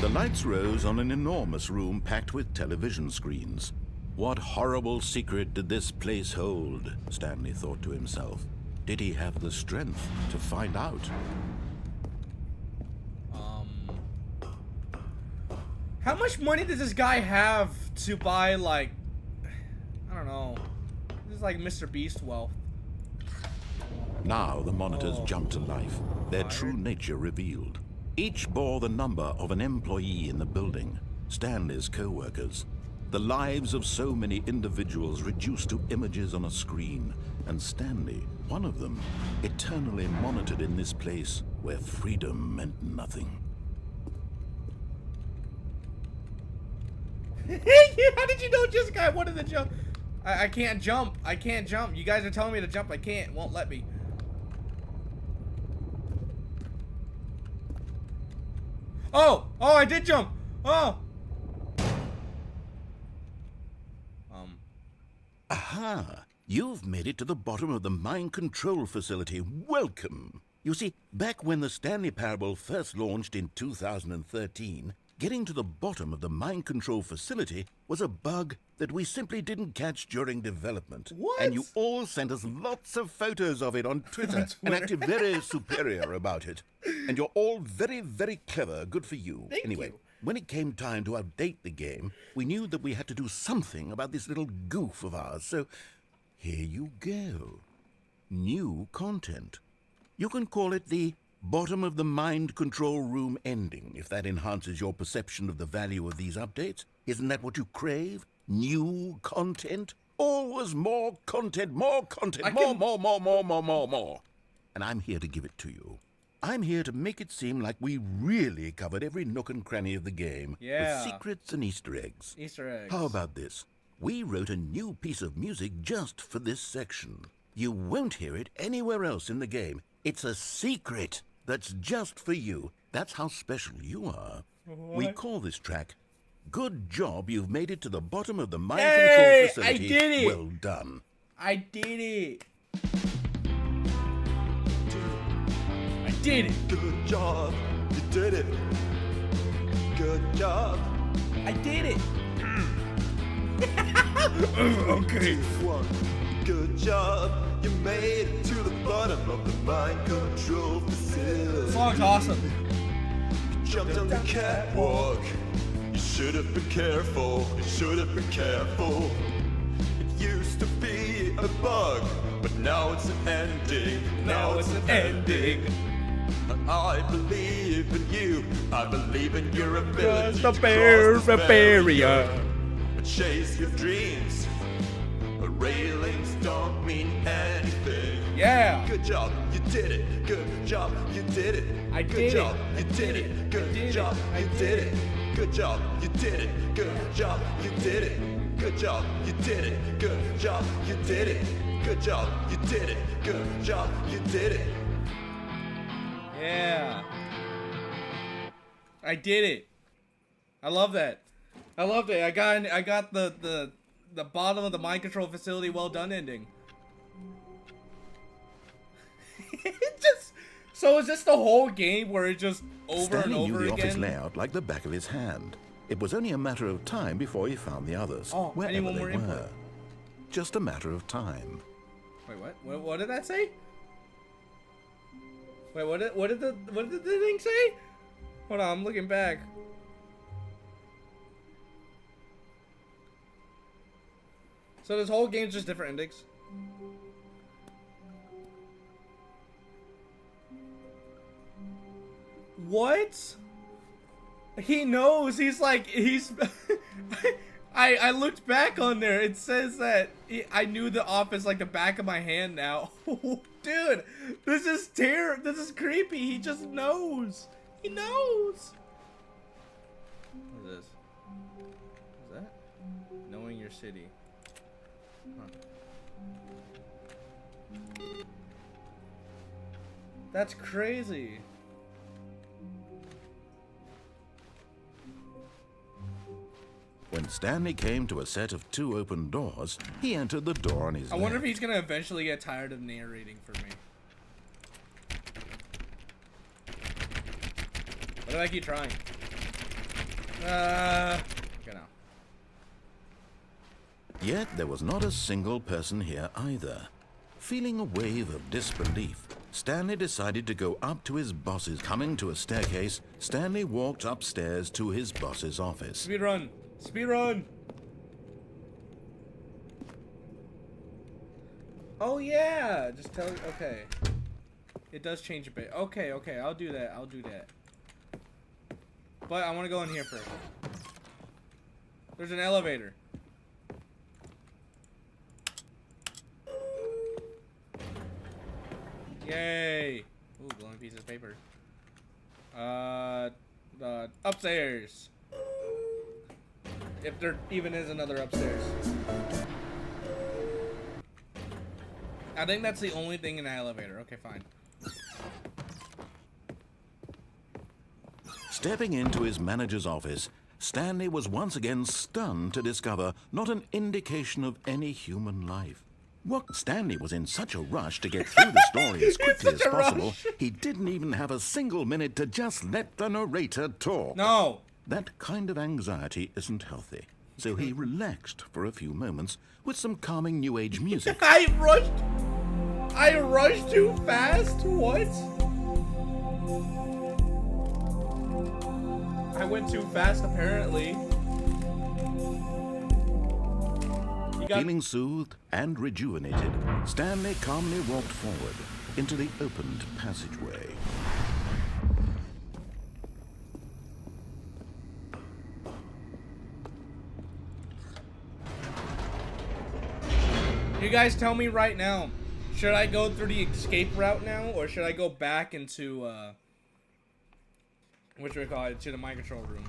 The lights rose on an enormous room packed with television screens. What horrible secret did this place hold? Stanley thought to himself. Did he have the strength to find out? How much money does this guy have to buy, like, I don't know. This is like Mr. Beast wealth. Now the monitors jumped to life, their true nature revealed. Each bore the number of an employee in the building, Stanley's co-workers. The lives of so many individuals reduced to images on a screen, and Stanley, one of them, eternally monitored in this place where freedom meant nothing. How did you know Jessica? I wanted to jump. I can't jump. I can't jump. You guys are telling me to jump. I can't. Won't let me. Oh! Oh, I did jump! Oh! Aha! You've made it to the bottom of the mind control facility. Welcome! You see, back when the Stanley Parable first launched in 2013, getting to the bottom of the mind control facility was a bug that we simply didn't catch during development. What? And you all sent us lots of photos of it on Twitter and acted very superior about it. And you're all very, very clever. Good for you. Thank anyway, you. when it came time to update the game, we knew that we had to do something about this little goof of ours. So here you go. New content. You can call it the bottom of the mind control room ending, if that enhances your perception of the value of these updates. Isn't that what you crave? New content? Always more content, more. And I'm here to give it to you. I'm here to make it seem like we really covered every nook and cranny of the game. Yeah. With secrets and Easter eggs. Easter eggs. How about this? We wrote a new piece of music just for this section. You won't hear it anywhere else in the game. It's a secret that's just for you. That's how special you are. What? We call this track, Good Job You've Made It to the Bottom of the Mind Hey, Control Facility. I did it. Well done. I did it. did it. Good job. You did it. Good job. I did it. Okay. 2, 1. Good job. You made it to the bottom of the mind control facility. This song's awesome. You jumped on the catwalk. You should have been careful. You should have been careful. It used to be a bug, but now it's an ending. Now it's an ending. I believe in you. I believe in your ability The to bear, cross the this barrier. Chase your dreams. Railings don't mean anything. Yeah. Good job, you did it. Good job, you did it. I Good did job, it. you did it. Good did job, it. you did it. Good job, you did it. Good job, you did it. Good job, you did it. Good job, you did it. Good job, you did it. Good job, you did it. Yeah. I did it. I love that. I loved it. I got the bottom of the mind control facility well done ending. It just so is this the whole game where it just over Stanley and over knew the office again? layout like the back of his hand. It was only a matter of time before he found the others, Oh, wherever anyone they more were. input? Just a matter of time. Wait, what? What did that say? Wait, what did the thing say? Hold on, I'm looking back. So this whole game's just different endings. What? He knows. He's like, he's... I looked back on there. It says that I knew the office like the back of my hand now. Dude, this is This is creepy. He just knows. He knows. What is this? What is that? Knowing your city. Huh. That's crazy. When Stanley came to a set of 2 open doors, he entered the door on his I wonder if left. he's gonna eventually get tired of narrating for me. What if I keep trying? Okay now. Yet there was not a single person here either. Feeling a wave of disbelief, Stanley decided to go up to his boss's. Coming to a staircase, Stanley walked upstairs to his boss's office. Speed run. Speed run. Oh yeah. Just tell. Okay. It does change a bit. Okay. Okay. I'll do that. I'll do that. But I want to go in here first. There's an elevator. Yay! Ooh, glowing piece of paper. Upstairs. If there even is another upstairs. I think that's the only thing in the elevator. Okay, fine. Stepping into his manager's office, Stanley was once again stunned to discover not an indication of any human life. What? Stanley was in such a rush to get through the story as quickly as such a possible, rush. he didn't even have a single minute to just let the narrator talk. No. That kind of anxiety isn't healthy, so he relaxed for a few moments with some calming new age music. I rushed too fast? What? I went too fast, apparently. Feeling soothed and rejuvenated, Stanley calmly walked forward into the opened passageway. You guys tell me right now. Should I go through the escape route now, or should I go back into, what should we call it, to the mind control room?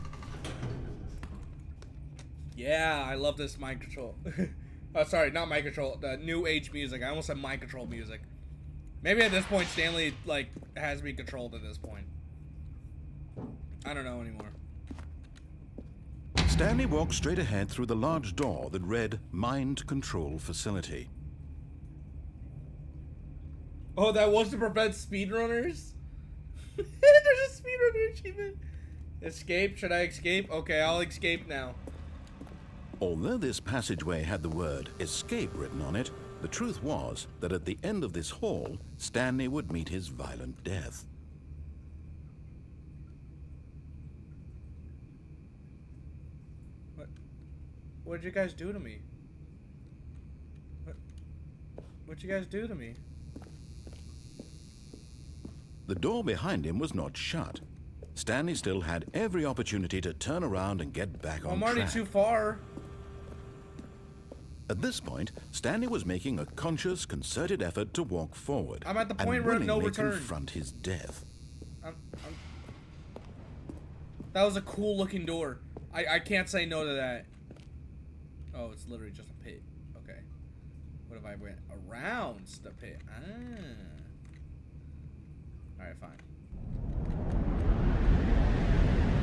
Yeah, I love this mind control. Oh, sorry, not mind control, the new age music. I almost said mind control music. Maybe at this point, Stanley, like, has me controlled at this point. I don't know anymore. Stanley walked straight ahead through the large door that read Mind Control Facility. Oh, that was to prevent speedrunners? There's a speedrunner achievement. Escape? Should I escape? Okay, I'll escape now. Although this passageway had the word escape written on it, the truth was that at the end of this hall, Stanley would meet his violent death. What'd you guys do to me? What'd you guys do to me? The door behind him was not shut. Stanley still had every opportunity to turn around and get back on I'm already track. too far. At this point, Stanley was making a conscious, concerted effort to walk forward. I'm at the and point where no willingly return. confront his death. That was a cool looking door. I can't say no to that. Oh, it's literally just a pit. Okay. What if I went around the pit? Ah. Alright, fine.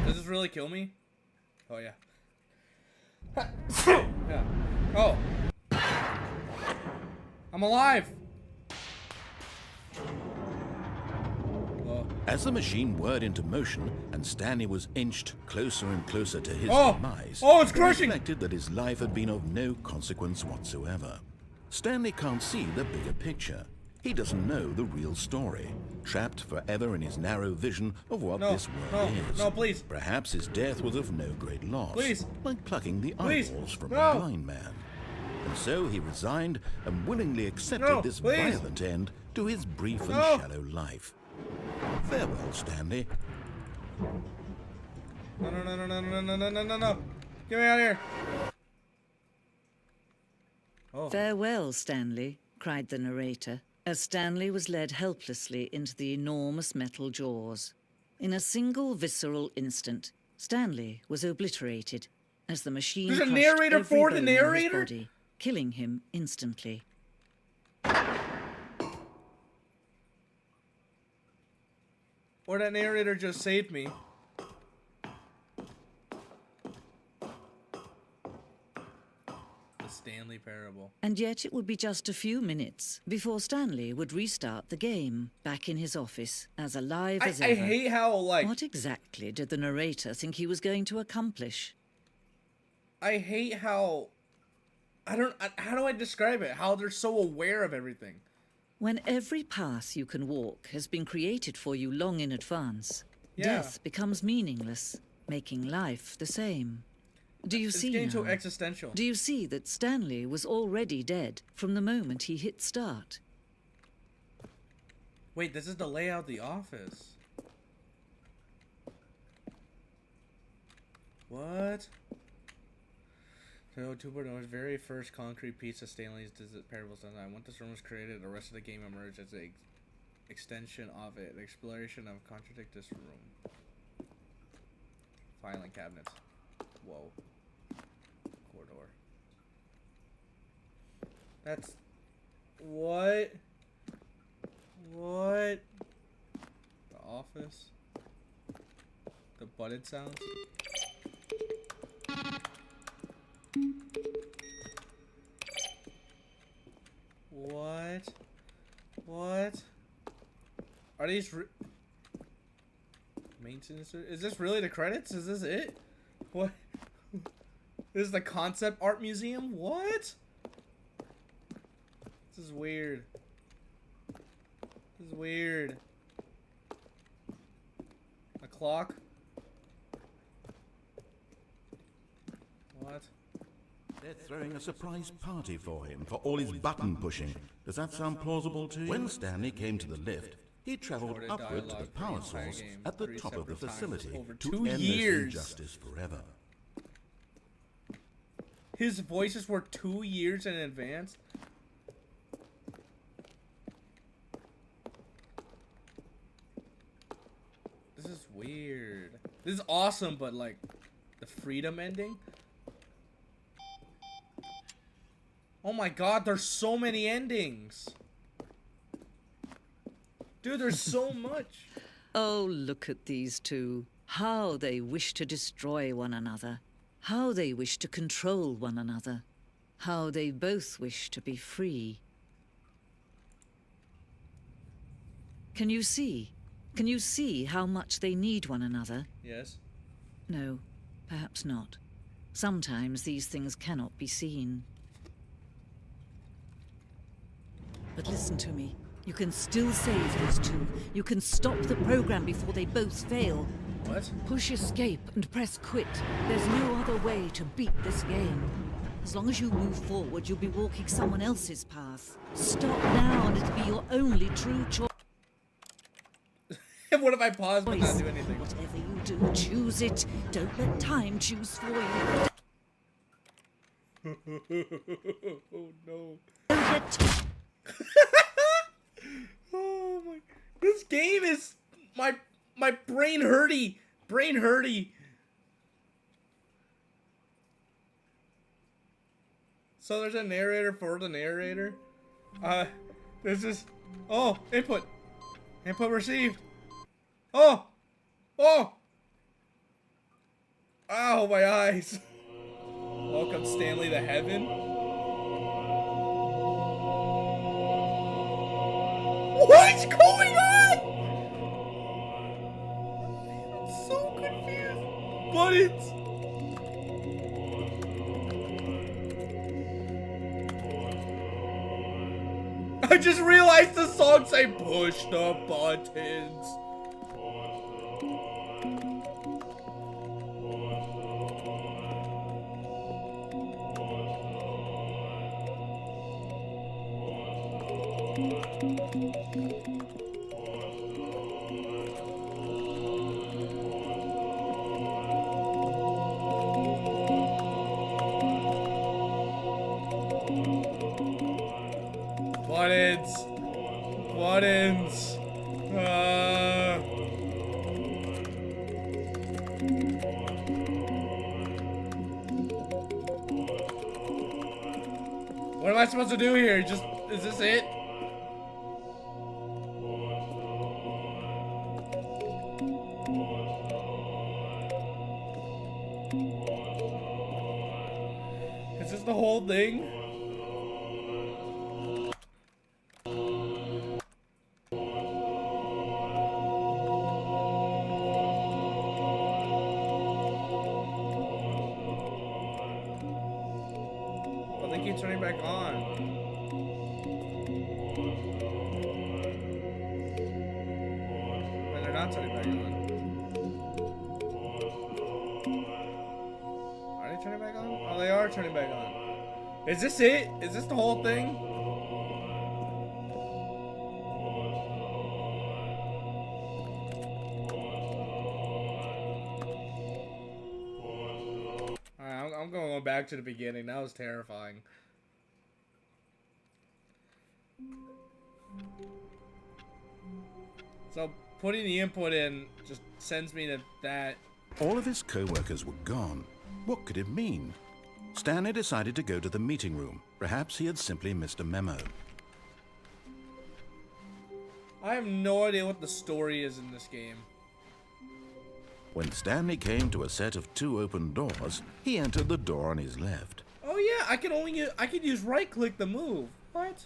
Does this really kill me? Oh, yeah. Yeah. Oh. I'm alive! Whoa. As the machine whirred into motion and Stanley was inched closer and closer to his Oh! demise, Oh, it's he crushing! reflected that his life had been of no consequence whatsoever. Stanley can't see the bigger picture. He doesn't know the real story, trapped forever in his narrow vision of what this world is. No, please. Perhaps his death was of no great loss, Please. like plucking the Please. eyeballs from No. a blind man. And so he resigned and willingly accepted No, this please. violent end to his brief and No. shallow life. Farewell, Stanley. No, no, no, no, no, no, no, no, no, no, no. Get me out of here. Oh. Farewell, Stanley, cried the narrator, as Stanley was led helplessly into the enormous metal jaws. In a single visceral instant, Stanley was obliterated as the machine There's a crushed narrator every for the bone in his narrator? body, killing him instantly. Or that narrator just saved me. The Stanley parable. And yet it would be just a few minutes before Stanley would restart the game, back in his office, as alive as I ever. hate how, like... What exactly did the narrator think he was going to accomplish? I hate how... how do I describe it? How they're so aware of everything. When every path you can walk has been created for you long in advance, Yeah. death becomes meaningless, making life the same. Do you It's see getting now? so existential. Do you see that Stanley was already dead from the moment he hit start? Wait, this is the layout of the office. What? So 2.0's very first concrete piece of Stanley's parables design. Once this room was created, the rest of the game emerged as an extension of it. The exploration of contradict this room. Filing cabinets. Whoa. Corridor. That's... What? What? The office? The butted sounds? What? What? Are these maintenance? Is this really the credits? Is this it? What? This is the concept art museum? What? This is weird. This is weird. A clock? What? They're throwing a surprise party for him for all his button pushing. Does that sound plausible to you? When Stanley came to the lift, he traveled Recorded upward to the dialogue for power the entire source game, at the 3 top of the separate times facility over to 2 end years. this injustice forever. His voices were 2 years in advance? This is weird. This is awesome, but like, the freedom ending? Oh my god, there's so many endings! Dude, there's so much! Oh, look at these two. How they wish to destroy one another. How they wish to control one another. How they both wish to be free. Can you see? Can you see how much they need one another? Yes. No, perhaps not. Sometimes these things cannot be seen. But listen to me. You can still save these two. You can stop the program before they both fail. What? Push escape and press quit. There's no other way to beat this game. As long as you move forward, you'll be walking someone else's path. Stop now and it'll be your only true choice. What if I pause but not do anything? Whatever you do, choose it. Don't let time choose for you. Oh no. Don't let Oh my. This game is my brain hurty. Brain hurty. So there's a narrator for the narrator. This is input. Input received. Oh! Ow, my eyes. Welcome, Stanley, to heaven. What's going on? I'm so confused. Buttons. I just realized the song say push the buttons. Buttons. What am I supposed to do here? Is this it? Is this the whole thing? Turning back on. But they're not turning back on. Are they turning back on? Oh, they are turning back on. Is this it? Is this the whole thing? Alright, I'm going back to the beginning. That was terrifying. So putting the input in just sends me to that. All of his co-workers were gone. What could it mean? Stanley decided to go to the meeting room. Perhaps he had simply missed a memo. I have no idea what the story is in this game. When Stanley came to a set of 2 open doors, he entered the door on his left. Oh yeah, I could use right click to move. What?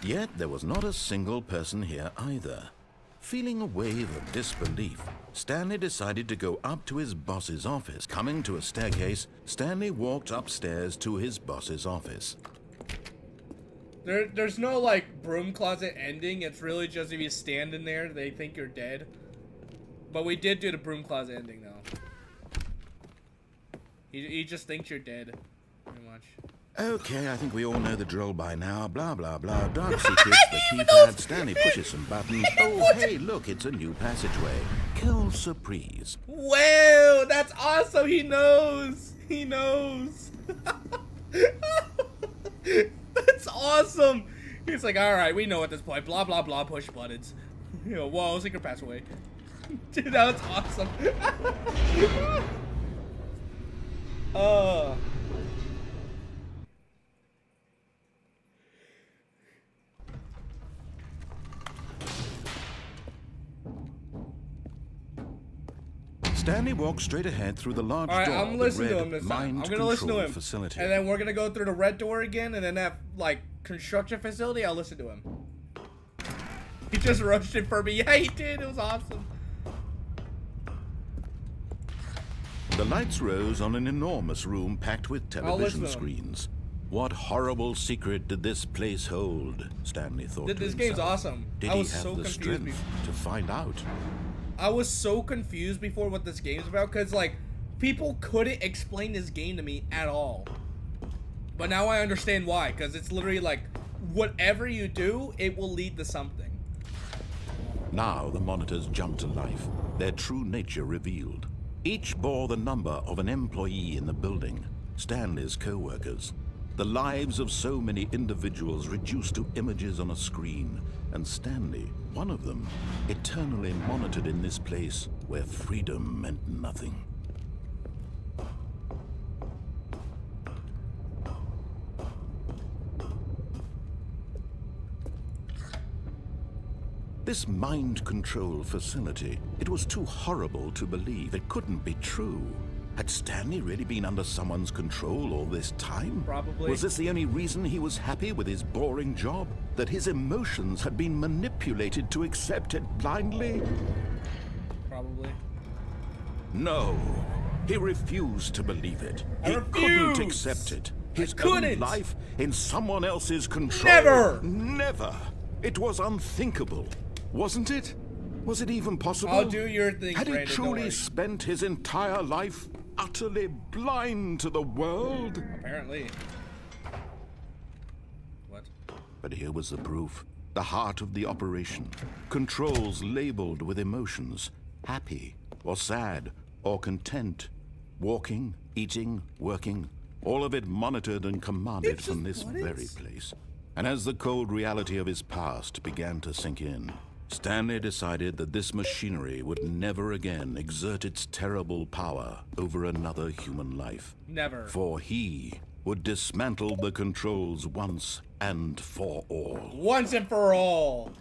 Yet there was not a single person here either. Feeling a wave of disbelief, Stanley decided to go up to his boss's office. Coming to a staircase, Stanley walked upstairs to his boss's office. There's no like broom closet ending. It's really just if you stand in there, they think you're dead. But we did do the broom closet ending though. He just thinks you're dead, pretty much. Okay, I think we all know the drill by now. Blah, blah, blah. Dark secrets, the keypad. Stanley pushes some buttons. Oh, hey, look, it's a new passageway. Quelle surprise. Wow, that's awesome. He knows. He knows. That's awesome. He's like, all right, we know at this point. Blah, blah, blah. Push buttons. You know, whoa, secret passageway. Dude, that was awesome. Stanley walked straight ahead through the large Alright, door. I'm listening to red him this time. mind I'm gonna listen to control him. Facility. And then we're gonna go through the red door again, and then that, like, construction facility, I'll listen to him. He just rushed it for me. Yeah, he did. It was awesome. The lights rose on an enormous room packed with television listen. screens. What horrible secret did this place hold? Stanley thought to This himself. game's awesome. Did I he was have so the confused strength to find out? I was so confused before what this game's about, because, like, people couldn't explain this game to me at all. But now I understand why, because it's literally like, whatever you do, it will lead to something. Now the monitors jumped to life, their true nature revealed. Each bore the number of an employee in the building, Stanley's co-workers. The lives of so many individuals reduced to images on a screen, and Stanley, one of them, eternally monitored in this place where freedom meant nothing. This mind control facility, it was too horrible to believe. It couldn't be true. Had Stanley really been under someone's control all this time? Probably. Was this the only reason he was happy with his boring job? That his emotions had been manipulated to accept it blindly? Probably. No. He refused to believe it. I He refuse! couldn't accept it. His couldn't! own life in someone else's control. Never! Never! It was unthinkable, wasn't it? Was it even possible? I'll do your thing, Had he Brandon, don't truly worry. spent his entire life utterly blind to the world? Apparently. What? But here was the proof. The heart of the operation. Controls labeled with emotions. Happy, or sad, or content. Walking, eating, working. All of it monitored and commanded It's from just this very bullets. place. And as the cold reality of his past began to sink in, Stanley decided that this machinery would never again exert its terrible power over another human life. Never. For he would dismantle the controls once and for all. Once and for all.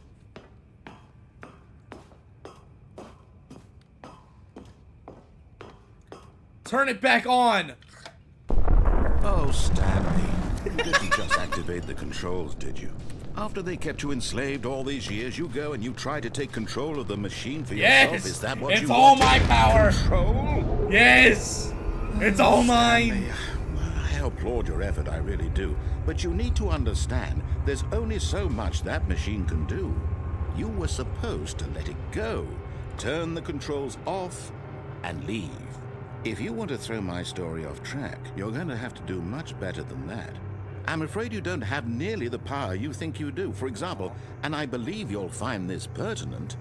Turn it back on. Oh, Stanley, you didn't just activate the controls, did you? After they kept you enslaved all these years, you go and you try to take control of the machine for yourself. Yes. Is that what It's you all wanted? my power. Control? Yes. It's all mine. I applaud your effort, I really do. But you need to understand, there's only so much that machine can do. You were supposed to let it go, turn the controls off, and leave. If you want to throw my story off track, you're going to have to do much better than that. I'm afraid you don't have nearly the power you think you do. For example, and I believe you'll find this pertinent,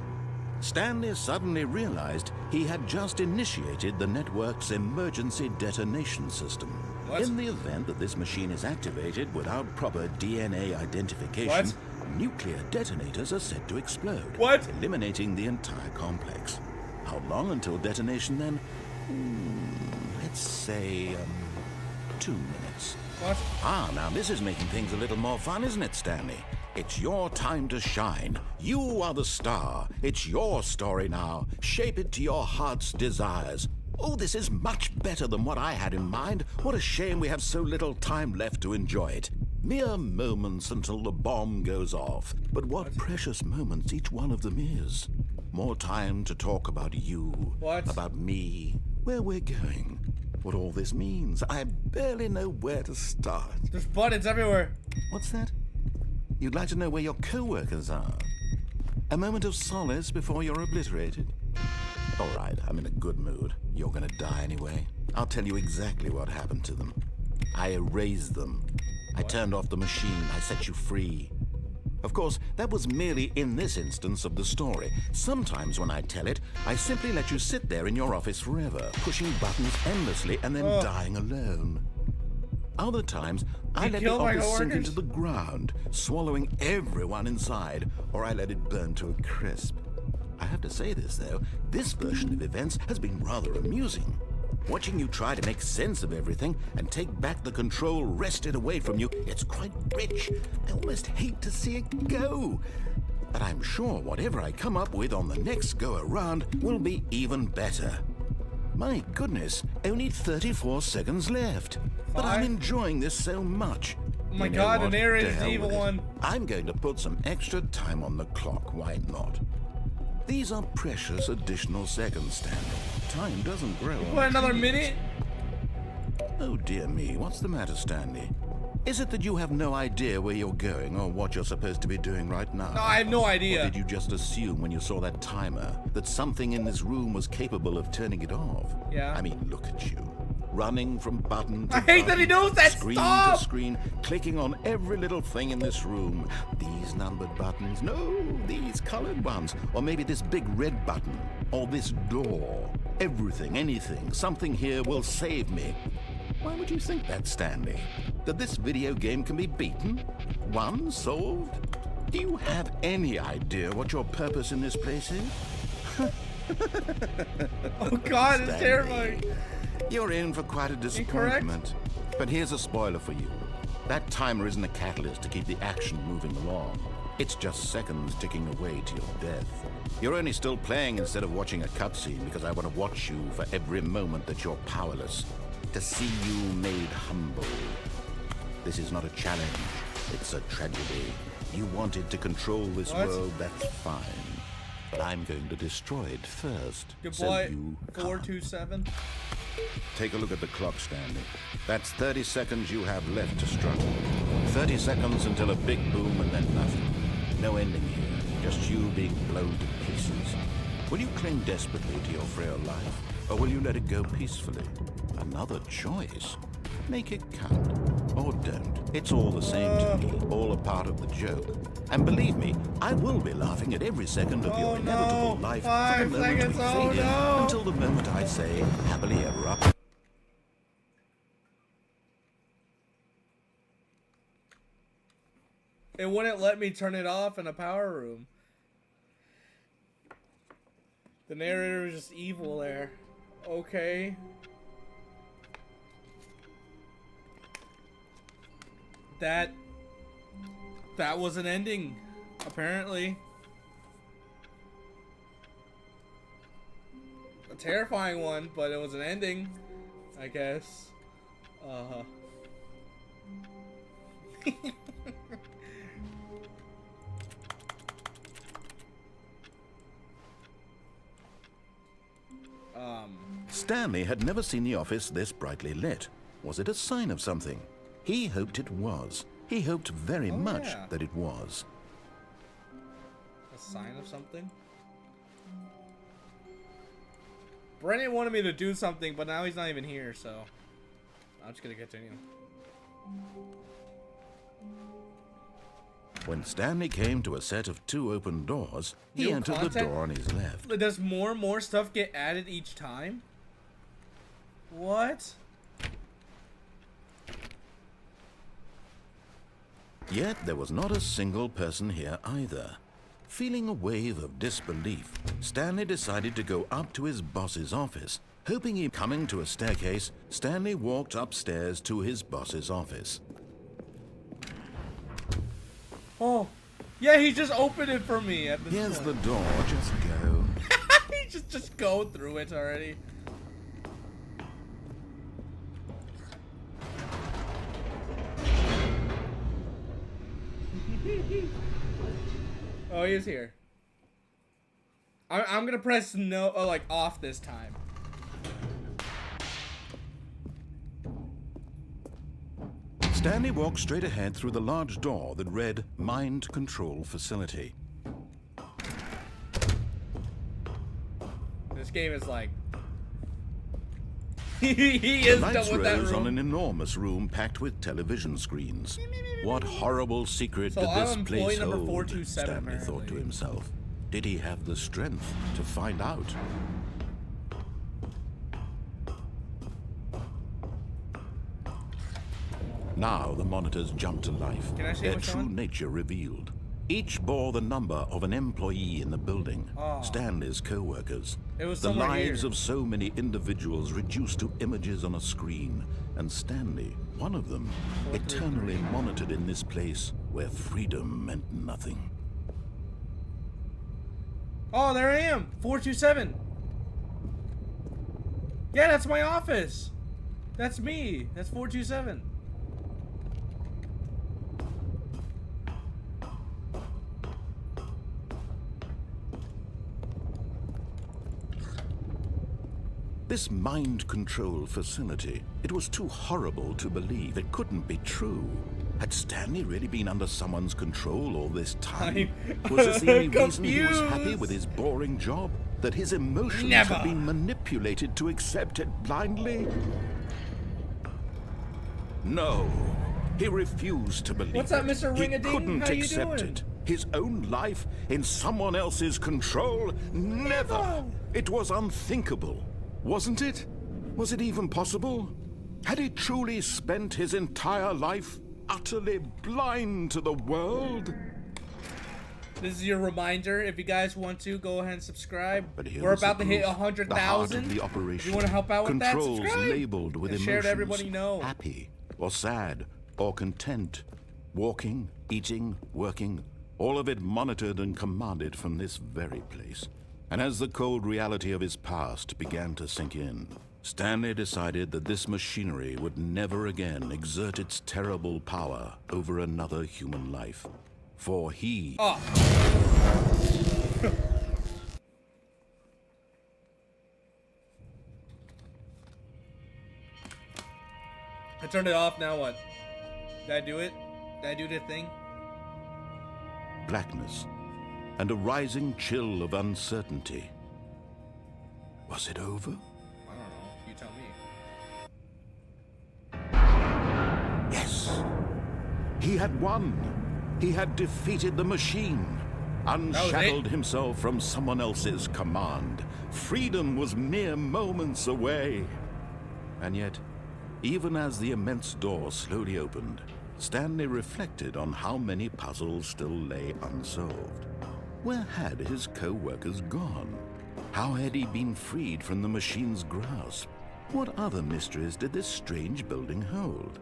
Stanley suddenly realized he had just initiated the network's emergency detonation system. What? In the event that this machine is activated without proper DNA identification, What? nuclear detonators are set to explode, What? eliminating the entire complex. How long until detonation then? Let's say 2 minutes. What? Ah, now this is making things a little more fun, isn't it, Stanley? It's your time to shine. You are the star. It's your story now. Shape it to your heart's desires. Oh, this is much better than what I had in mind. What a shame we have so little time left to enjoy it. Mere moments until the bomb goes off. But what precious moments each one of them is. More time to talk about you, What? about me, where we're going, what all this means. I barely know where to start. There's buttons everywhere. What's that? You'd like to know where your co-workers are? A moment of solace before you're obliterated? All right, I'm in a good mood. You're gonna die anyway. I'll tell you exactly what happened to them. I erased them. I turned off the machine. I set you free. Of course, that was merely in this instance of the story. Sometimes when I tell it, I simply let you sit there in your office forever, pushing buttons endlessly and then dying alone. Other times, I You let the killed my office sink coworkers? into the ground, swallowing everyone inside, or I let it burn to a crisp. I have to say this, though, this version of events has been rather amusing. Watching you try to make sense of everything and take back the control wrested away from you, it's quite rich. I almost hate to see it go. But I'm sure whatever I come up with on the next go-around will be even better. My goodness, only 34 seconds left. But I'm Fine. enjoying this so much. Oh my You know god, the what? narrator's To the hell evil with it. one. I'm going to put some extra time on the clock. Why not? These are precious additional seconds, Stanley. Time doesn't grow on What, another trees. minute? Oh dear me, what's the matter, Stanley? Is it that you have no idea where you're going or what you're supposed to be doing right now? No, I have no Or idea. did you just assume when you saw that timer that something in this room was capable of turning it off? Yeah. I mean, look at you. Running from button to I hate that he button, knows that. screen Stop! to screen, clicking on every little thing in this room. These numbered buttons, no, these colored ones. Or maybe this big red button, or this door. Everything, anything, something here will save me. Why would you think that, Stanley? That this video game can be beaten? Won? Solved? Do you have any idea what your purpose in this place is? Oh god, it's Stanley, terrifying. You're in for quite a disappointment. But here's a spoiler for you. That timer isn't a catalyst to keep the action moving along. It's just seconds ticking away to your death. You're only still playing instead of watching a cutscene because I want to watch you for every moment that you're powerless. To see you made humble. This is not a challenge. It's a tragedy. You wanted to control this What? world, that's fine. But I'm going to destroy it first. Good so boy. you can't. 427. Take a look at the clock, Stanley. That's 30 seconds you have left to struggle. 30 seconds until a big boom and then nothing. No ending here. Just you being blown to pieces. Will you cling desperately to your frail life? Or will you let it go peacefully? Another choice. Make it count. Or don't. It's all the same to me. All a part of the joke. And believe me, I will be laughing at every second of Oh, your inevitable no. life 5 from the moment seconds. we Oh, fade in no. until the moment I say, happily ever after. It wouldn't let me turn it off in a power room. The narrator was just evil there. Okay. That was an ending, apparently. A terrifying one, but it was an ending, I guess. Stanley had never seen the office this brightly lit. Was it a sign of something? He hoped it was. He hoped very much yeah. that it was. A sign of something? Brennan wanted me to do something, but now he's not even here, so I'm just gonna continue. When Stanley came to a set of 2 open doors, he New entered the content? door on his left. Does more and more stuff get added each time? What? Yet there was not a single person here either. Feeling a wave of disbelief, Stanley decided to go up to his boss's office. Hoping he coming to a staircase, Stanley walked upstairs to his boss's office. Oh, yeah, he just opened it for me at this Here's the point. door, just go. He just go through it already. Oh, he is here. I'm gonna press no, like off this time. Stanley walked straight ahead through the large door that read Mind Control Facility. This game is like he is done Lights with that rose on an room. enormous room packed with television screens. What horrible secret So did this I'm place employee number hold? 427 Stanley thought to apparently. himself. Did he have the strength to find out? Now the monitors jumped to life, Can I see their which true one? nature revealed. Each bore the number of an employee in the building, Oh. Stanley's co-workers. It was The somewhere lives here. of so many individuals reduced to images on a screen, and Stanley, one of them, eternally monitored in this place where freedom meant nothing. Oh, there I am. 427. Yeah, that's my office. That's me. That's 427. This mind control facility, it was too horrible to believe. It couldn't be true. Had Stanley really been under someone's control all this time? Was this the only reason he was happy with his boring job? That his emotions had been manipulated to accept it blindly? No. He refused to believe What's up, it. Mr. Ring-a-ding? He couldn't How you accept doing? it. His own life in someone else's control? Never. It was unthinkable. Wasn't it? Was it even possible? Had he truly spent his entire life utterly blind to the world? This is your reminder. If you guys want to, go ahead and subscribe. But here We're was about the to hit proof. 100,000. The heart of the operation. If you want to help out with that, Controls subscribe. labeled with And emotions. share to everybody know. Happy or sad or content. Walking, eating, working. All of it monitored and commanded from this very place. And as the cold reality of his past began to sink in, Stanley decided that this machinery would never again exert its terrible power over another human life. For he... Oh. I turned it off, now what? Did I do it? Did I do the thing? blackness and a rising chill of uncertainty. Was it over? I don't know. You tell me. Yes. He had won. He had defeated the machine, unshackled himself from someone else's command. Freedom was mere moments away. And yet, even as the immense door slowly opened, Stanley reflected on how many puzzles still lay unsolved. Where had his co-workers gone? How had he been freed from the machine's grasp? What other mysteries did this strange building hold?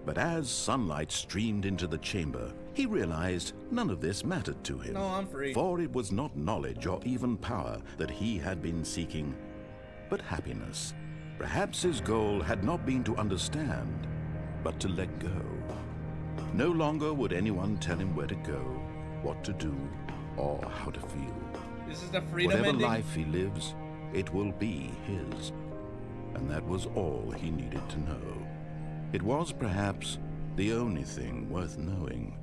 But as sunlight streamed into the chamber, he realized none of this mattered to him. No, I'm free. For it was not knowledge or even power that he had been seeking, but happiness. Perhaps his goal had not been to understand, but to let go. No longer would anyone tell him where to go, what to do, or how to feel. This is the freedom Whatever ending. life he lives, it will be his. And that was all he needed to know. It was perhaps the only thing worth knowing.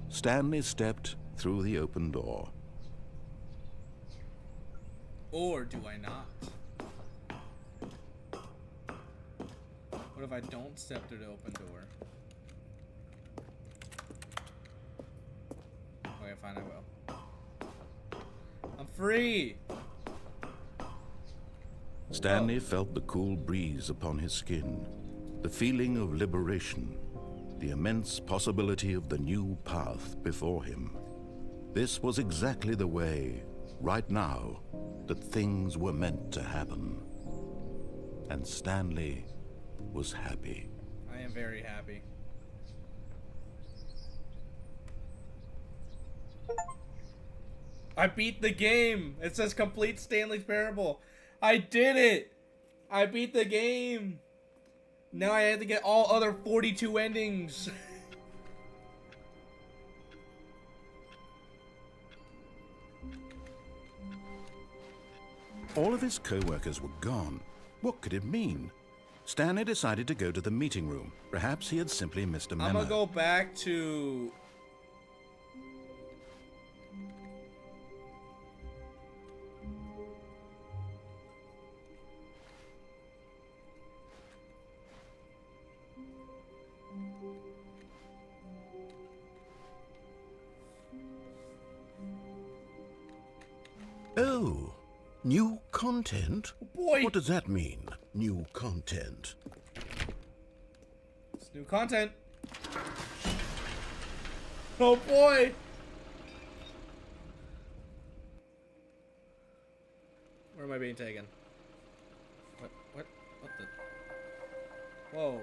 Stanley stepped through the open door. Or do I not? What if I don't step through the open door? Okay, fine, I will. I'm free! Stanley felt the cool breeze upon his skin, the feeling of liberation, the immense possibility of the new path before him. This was exactly the way, right now, that things were meant to happen. And Stanley was happy. I am very happy. I beat the game! It says complete Stanley's Parable. I did it! I beat the game! Now I have to get all other 42 endings. All of his co-workers were gone. What could it mean? Stanley decided to go to the meeting room. Perhaps he had simply missed a memo. I'm gonna go back to... Oh, new content? boy. What does that mean, new content? It's new content. Oh boy! Where am I being taken? What the? Whoa.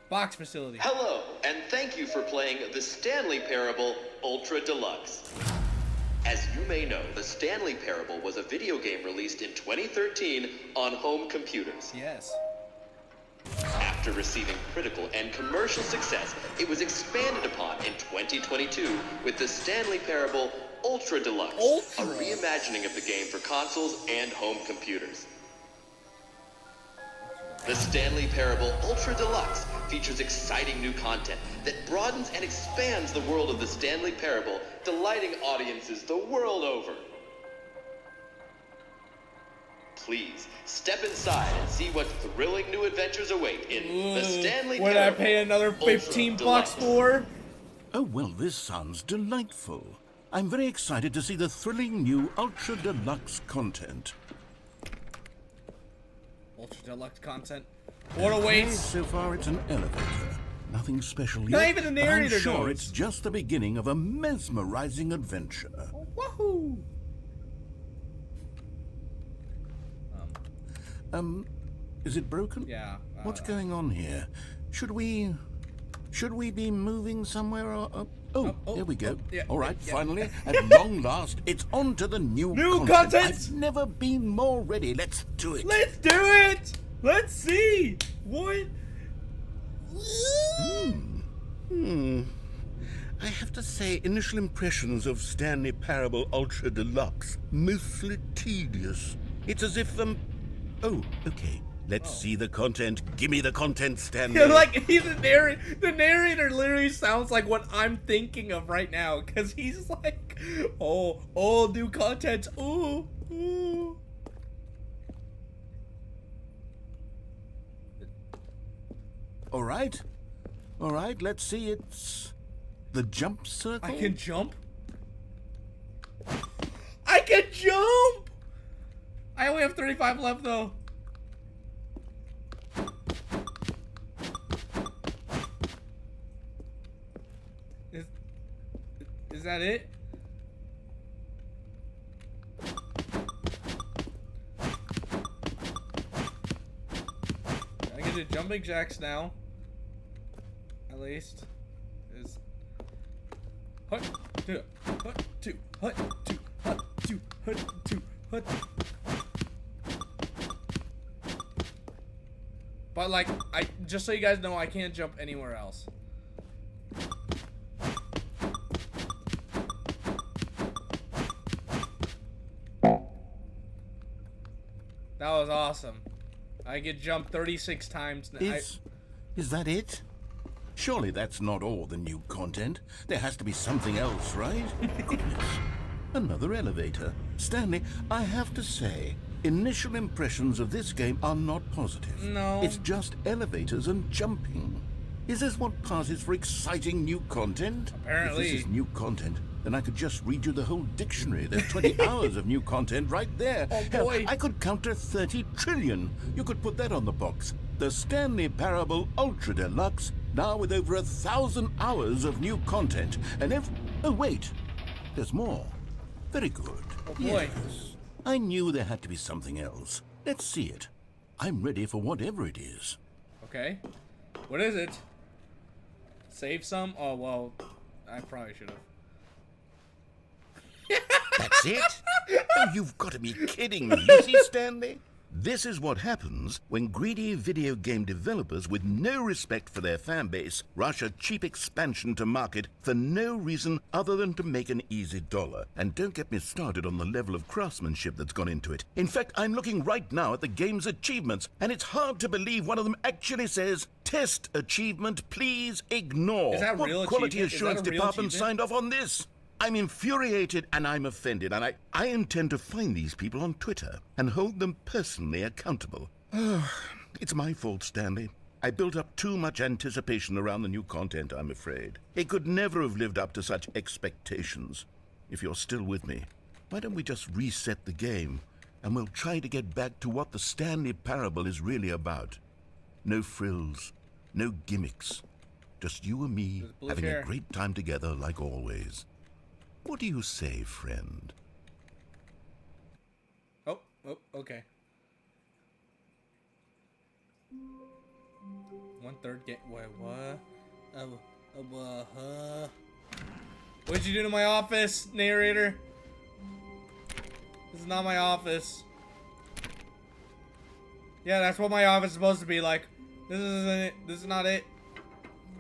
Box facility. Hello, and thank you for playing the Stanley Parable Ultra Deluxe. As you may know, the Stanley Parable was a video game released in 2013 on home computers. Yes. After receiving critical and commercial success, it was expanded upon in 2022 with the Stanley Parable Ultra Deluxe, Ultra. a reimagining of the game for consoles and home computers. The Stanley Parable Ultra Deluxe features exciting new content that broadens and expands the world of the Stanley Parable, delighting audiences the world over. Please, step inside and see what thrilling new adventures await in the Stanley What did I Parable pay another Ultra 15 bucks Deluxe. for? Oh, well, this sounds delightful. I'm very excited to see the thrilling new Ultra Deluxe content. Ultra Deluxe content. What Okay, awaits? so far it's an elevator. Nothing special yet. Not even the but narrator I'm sure knows. it's just the beginning of a mesmerizing adventure. Wahoo! Is it broken? Yeah. What's going on here? Should we be moving somewhere? Or, there we go. yeah, All right, yeah. finally, at long last, it's on to the new content! I've never been more ready. Let's do it. Let's do it! Let's see! What? I have to say, initial impressions of Stanley Parable Ultra Deluxe, mostly tedious. It's as if Oh, okay. Let's see the content. Give me the content, Stanley. Like, he's the narrator literally sounds like what I'm thinking of right now, because he's like, oh, new content, ooh. All right, let's see. It's the jump circle. I can jump? I can jump! I only have 35 left, though. Is that it? I get the jumping jacks now. At least. Is hut two, hut two, hut two, hut two, hut two, hut. But like, just so you guys know, I can't jump anywhere else. That was awesome. I could jump 36 times now. Is that it? Surely that's not all the new content. There has to be something else, right? Goodness. Another elevator. Stanley, I have to say, initial impressions of this game are not positive. No. It's just elevators and jumping. Is this what passes for exciting new content? Apparently. If this is new content, then I could just read you the whole dictionary. There's 20 hours of new content right there. Oh, Hell, boy. I could count to 30 trillion. You could put that on the box. The Stanley Parable Ultra Deluxe, now with over 1,000 hours of new content. And oh, wait. There's more. Very good. Oh, boy. Yes. I knew there had to be something else. Let's see it. I'm ready for whatever it is. Okay. What is it? Save some? Oh, well, I probably should have. That's it? Oh, you've got to be kidding me. You see, Stanley? This is what happens when greedy video game developers with no respect for their fan base rush a cheap expansion to market for no reason other than to make an easy dollar. And don't get me started on the level of craftsmanship that's gone into it. In fact, I'm looking right now at the game's achievements, and it's hard to believe one of them actually says, "Test achievement, please ignore." Is that what real quality achievement? Is that assurance a real department achievement? signed off on this? I'm infuriated and I'm offended, and I intend to find these people on Twitter and hold them personally accountable. It's my fault, Stanley. I built up too much anticipation around the new content, I'm afraid. It could never have lived up to such expectations. If you're still with me, why don't we just reset the game, and we'll try to get back to what the Stanley Parable is really about. No frills, no gimmicks. Just you and me blue having chair. a great time together like always. What do you say, friend? Oh, okay. 1/3 game. Wait, what? What'd you do to my office, narrator? This is not my office. Yeah, that's what my office is supposed to be like. This isn't it. This is not it.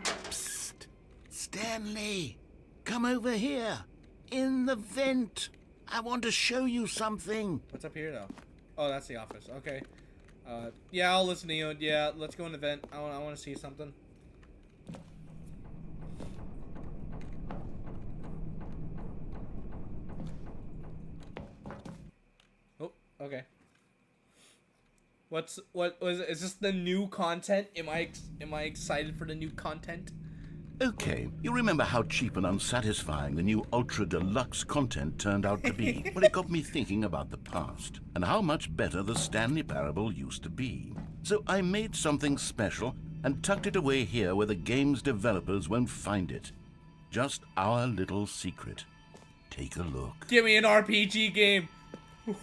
Psst! Stanley! Come over here! in the vent. I want to show you something. What's up here, though? Oh, that's the office. Okay. Yeah, I'll listen to you. Yeah, let's go in the vent. I want to see something. Oh, okay. What was is this the new content? Am I excited for the new content? Okay, you remember how cheap and unsatisfying the new Ultra Deluxe content turned out to be? Well, it got me thinking about the past and how much better the Stanley Parable used to be. So I made something special and tucked it away here where the game's developers won't find it. Just our little secret. Take a look. Give me an RPG game.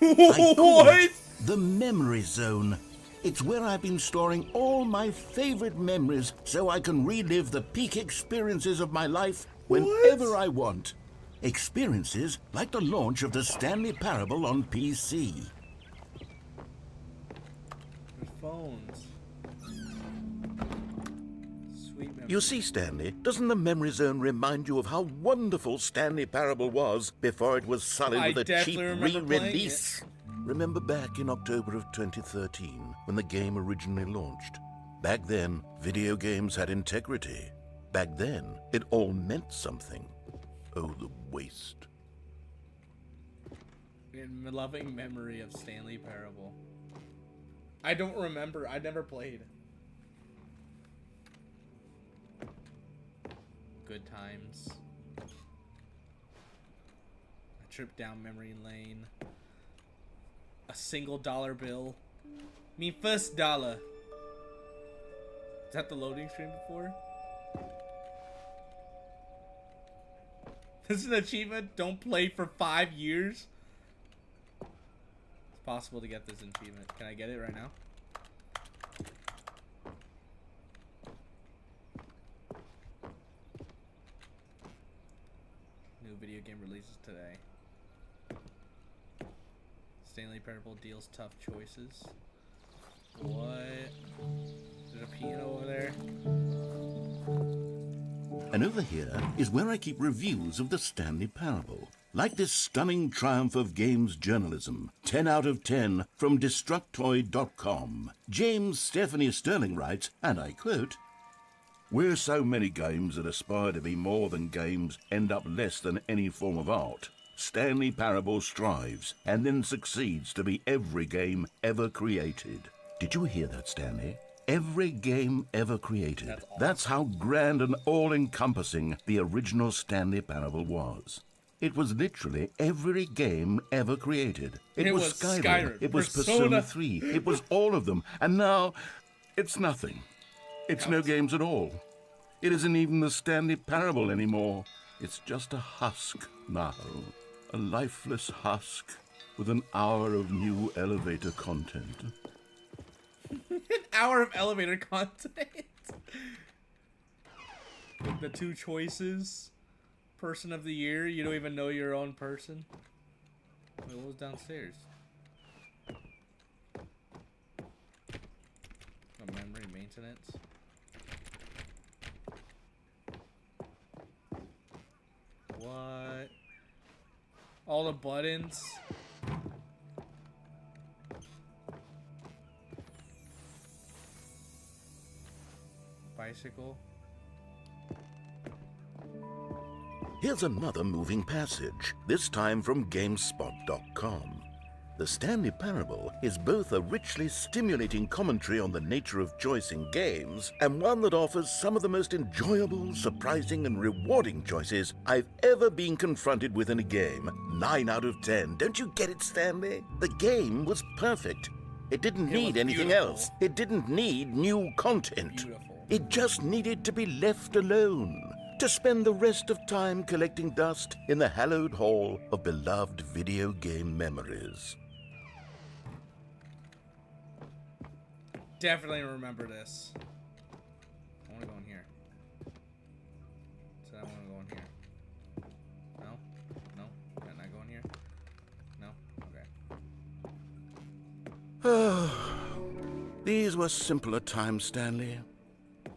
I call What? it the Memory Zone. It's where I've been storing all my favorite memories so I can relive the peak experiences of my life whenever I want. Experiences like the launch of the Stanley Parable on PC. Phones. Sweet memory. You see, Stanley, doesn't the Memory Zone remind you of how wonderful Stanley Parable was before it was sullied I with a cheap definitely remember playing re-release? Remember back in October of 2013, when the game originally launched? Back then, video games had integrity. Back then, it all meant something. Oh, the waste. In loving memory of Stanley Parable. I don't remember. I never played. Good times. A trip down memory lane. A single dollar bill. Me first dollar. Is that the loading screen before? This is an achievement. Don't play for 5 years. It's possible to get this achievement. Can I get it right now? New video game releases today. Stanley Parable deals tough choices. What? There's a piano over there. And over here is where I keep reviews of the Stanley Parable. Like this stunning triumph of games journalism, 10 out of 10 from Destructoid.com. James Stephanie Sterling writes, and I quote, "Where so many games that aspire to be more than games end up less than any form of art, Stanley Parable strives and then succeeds to be every game ever created." Did you hear that, Stanley? Every game ever created. That's awesome. That's how grand and all-encompassing the original Stanley Parable was. It was literally every game ever created. It was Skyrim. It was Persona 3. It was all of them. And now, it's nothing. It's no games at all. It isn't even the Stanley Parable anymore. It's just a husk now. A lifeless husk with an hour of new elevator content. An hour of elevator content. The two choices. Person of the year. You don't even know your own person. Wait, what was downstairs? A memory maintenance. What? All the buttons. Bicycle. Here's another moving passage, this time from GameSpot.com. The Stanley Parable is both a richly stimulating commentary on the nature of choice in games and one that offers some of the most enjoyable, surprising, and rewarding choices I've ever been confronted with in a game. 9 out of 10. Don't you get it, Stanley? The game was perfect. It didn't need anything else. It didn't need new content. Beautiful. It just needed to be left alone, to spend the rest of time collecting dust in the hallowed hall of beloved video game memories. Definitely remember this. I want to go in here. So I want to go in here. No? No? Can I go in here? No? Okay. These were simpler times, Stanley.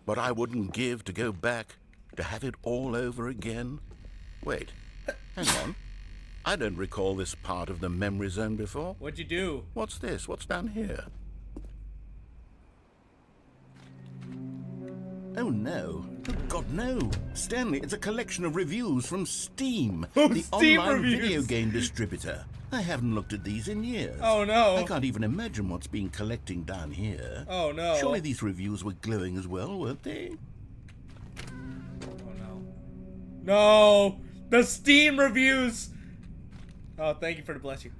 But I wouldn't give to go back, to have it all over again. Wait, Hang on. I don't recall this part of the memory zone before. What'd you do? What's this? What's down here? Oh no. Oh God, no. Stanley, it's a collection of reviews from Steam, the Steam online reviews. video game distributor. I haven't looked at these in years. Oh no. I can't even imagine what's been collecting down here. Oh no. Surely these reviews were glowing as well, weren't they? Oh no. No! The Steam reviews! Oh, thank you for the bless you.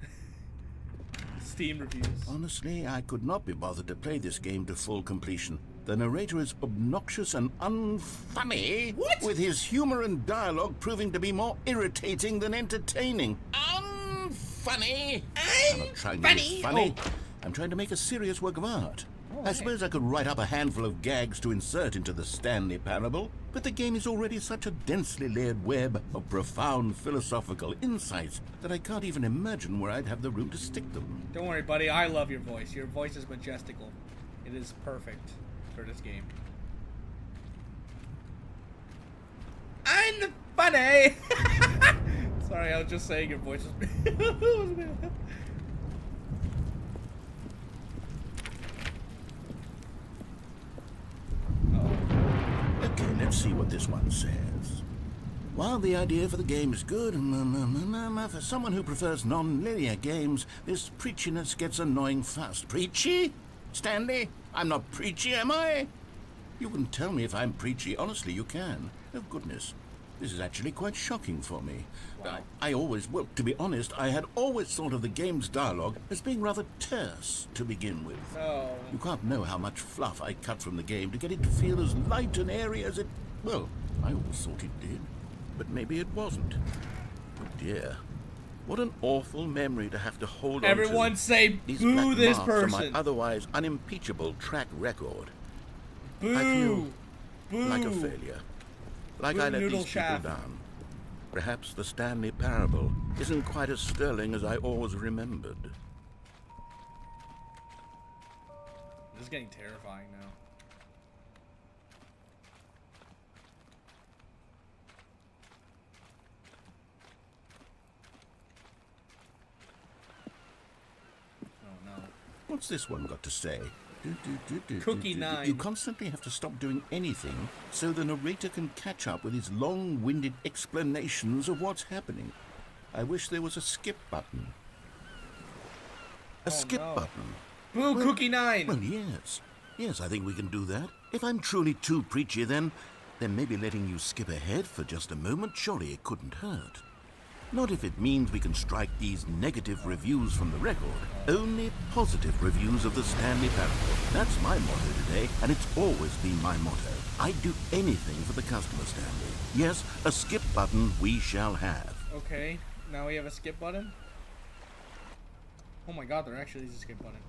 Steam reviews. Honestly, I could not be bothered to play this game to full completion. The narrator is obnoxious and unfunny, What? with his humor and dialogue proving to be more irritating than entertaining. Unfunny? I'm not trying to be funny. Oh. I'm trying to make a serious work of art. I okay. suppose I could write up a handful of gags to insert into the Stanley parable, but the game is already such a densely layered web of profound philosophical insights that I can't even imagine where I'd have the room to stick them. Don't worry, buddy. I love your voice. Your voice is majestical. It is perfect for this game. I'm funny! Sorry, I was just saying your voice was... Okay, let's see what this one says. While the idea for the game is good, for someone who prefers non-linear games, this preachiness gets annoying fast. Preachy? Stanley? I'm not preachy, am I? You can tell me if I'm preachy. Honestly, you can. Oh, goodness. This is actually quite shocking for me. Wow. I always, well, to be honest, I had always thought of the game's dialogue as being rather terse to begin with. Oh. You can't know how much fluff I cut from the game to get it to feel as light and airy as it... Well, I always thought it did. But maybe it wasn't. Oh dear. What an awful memory to have to hold on to. Everyone say These boo black this marks on person. my otherwise unimpeachable track record. Boo. I feel Boo. like a failure. Like Boo I let noodle these people shaft. down. Perhaps the Stanley parable isn't quite as sterling as I always remembered. This is getting terrifying now. Oh no. What's this one got to say? Cookie 9. You constantly have to stop doing anything so the narrator can catch up with his long-winded explanations of what's happening. I wish there was a skip button. A skip no. button. Boo, Cookie 9! Well, yes. Yes, I think we can do that. If I'm truly too preachy, then maybe letting you skip ahead for just a moment, surely it couldn't hurt. Not if it means we can strike these negative reviews from the record. Only positive reviews of the Stanley parable. That's my motto today, and it's always been my motto. I'd do anything for the customer, Stanley. Yes, a skip button we shall have. Okay, now we have a skip button. Oh my god, there actually is a skip button.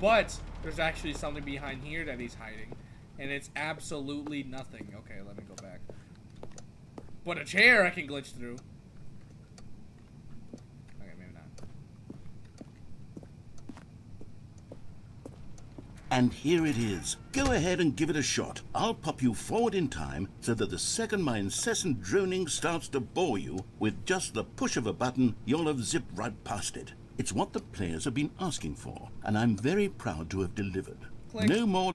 But there's actually something behind here that he's hiding. And it's absolutely nothing. Okay, let me go back. But a chair I can glitch through. Okay, maybe not. And here it is. Go ahead and give it a shot. I'll pop you forward in time so that the second my incessant droning starts to bore you, with just the push of a button, you'll have zipped right past it. It's what the players have been asking for, and I'm very proud to have delivered. Click. No more...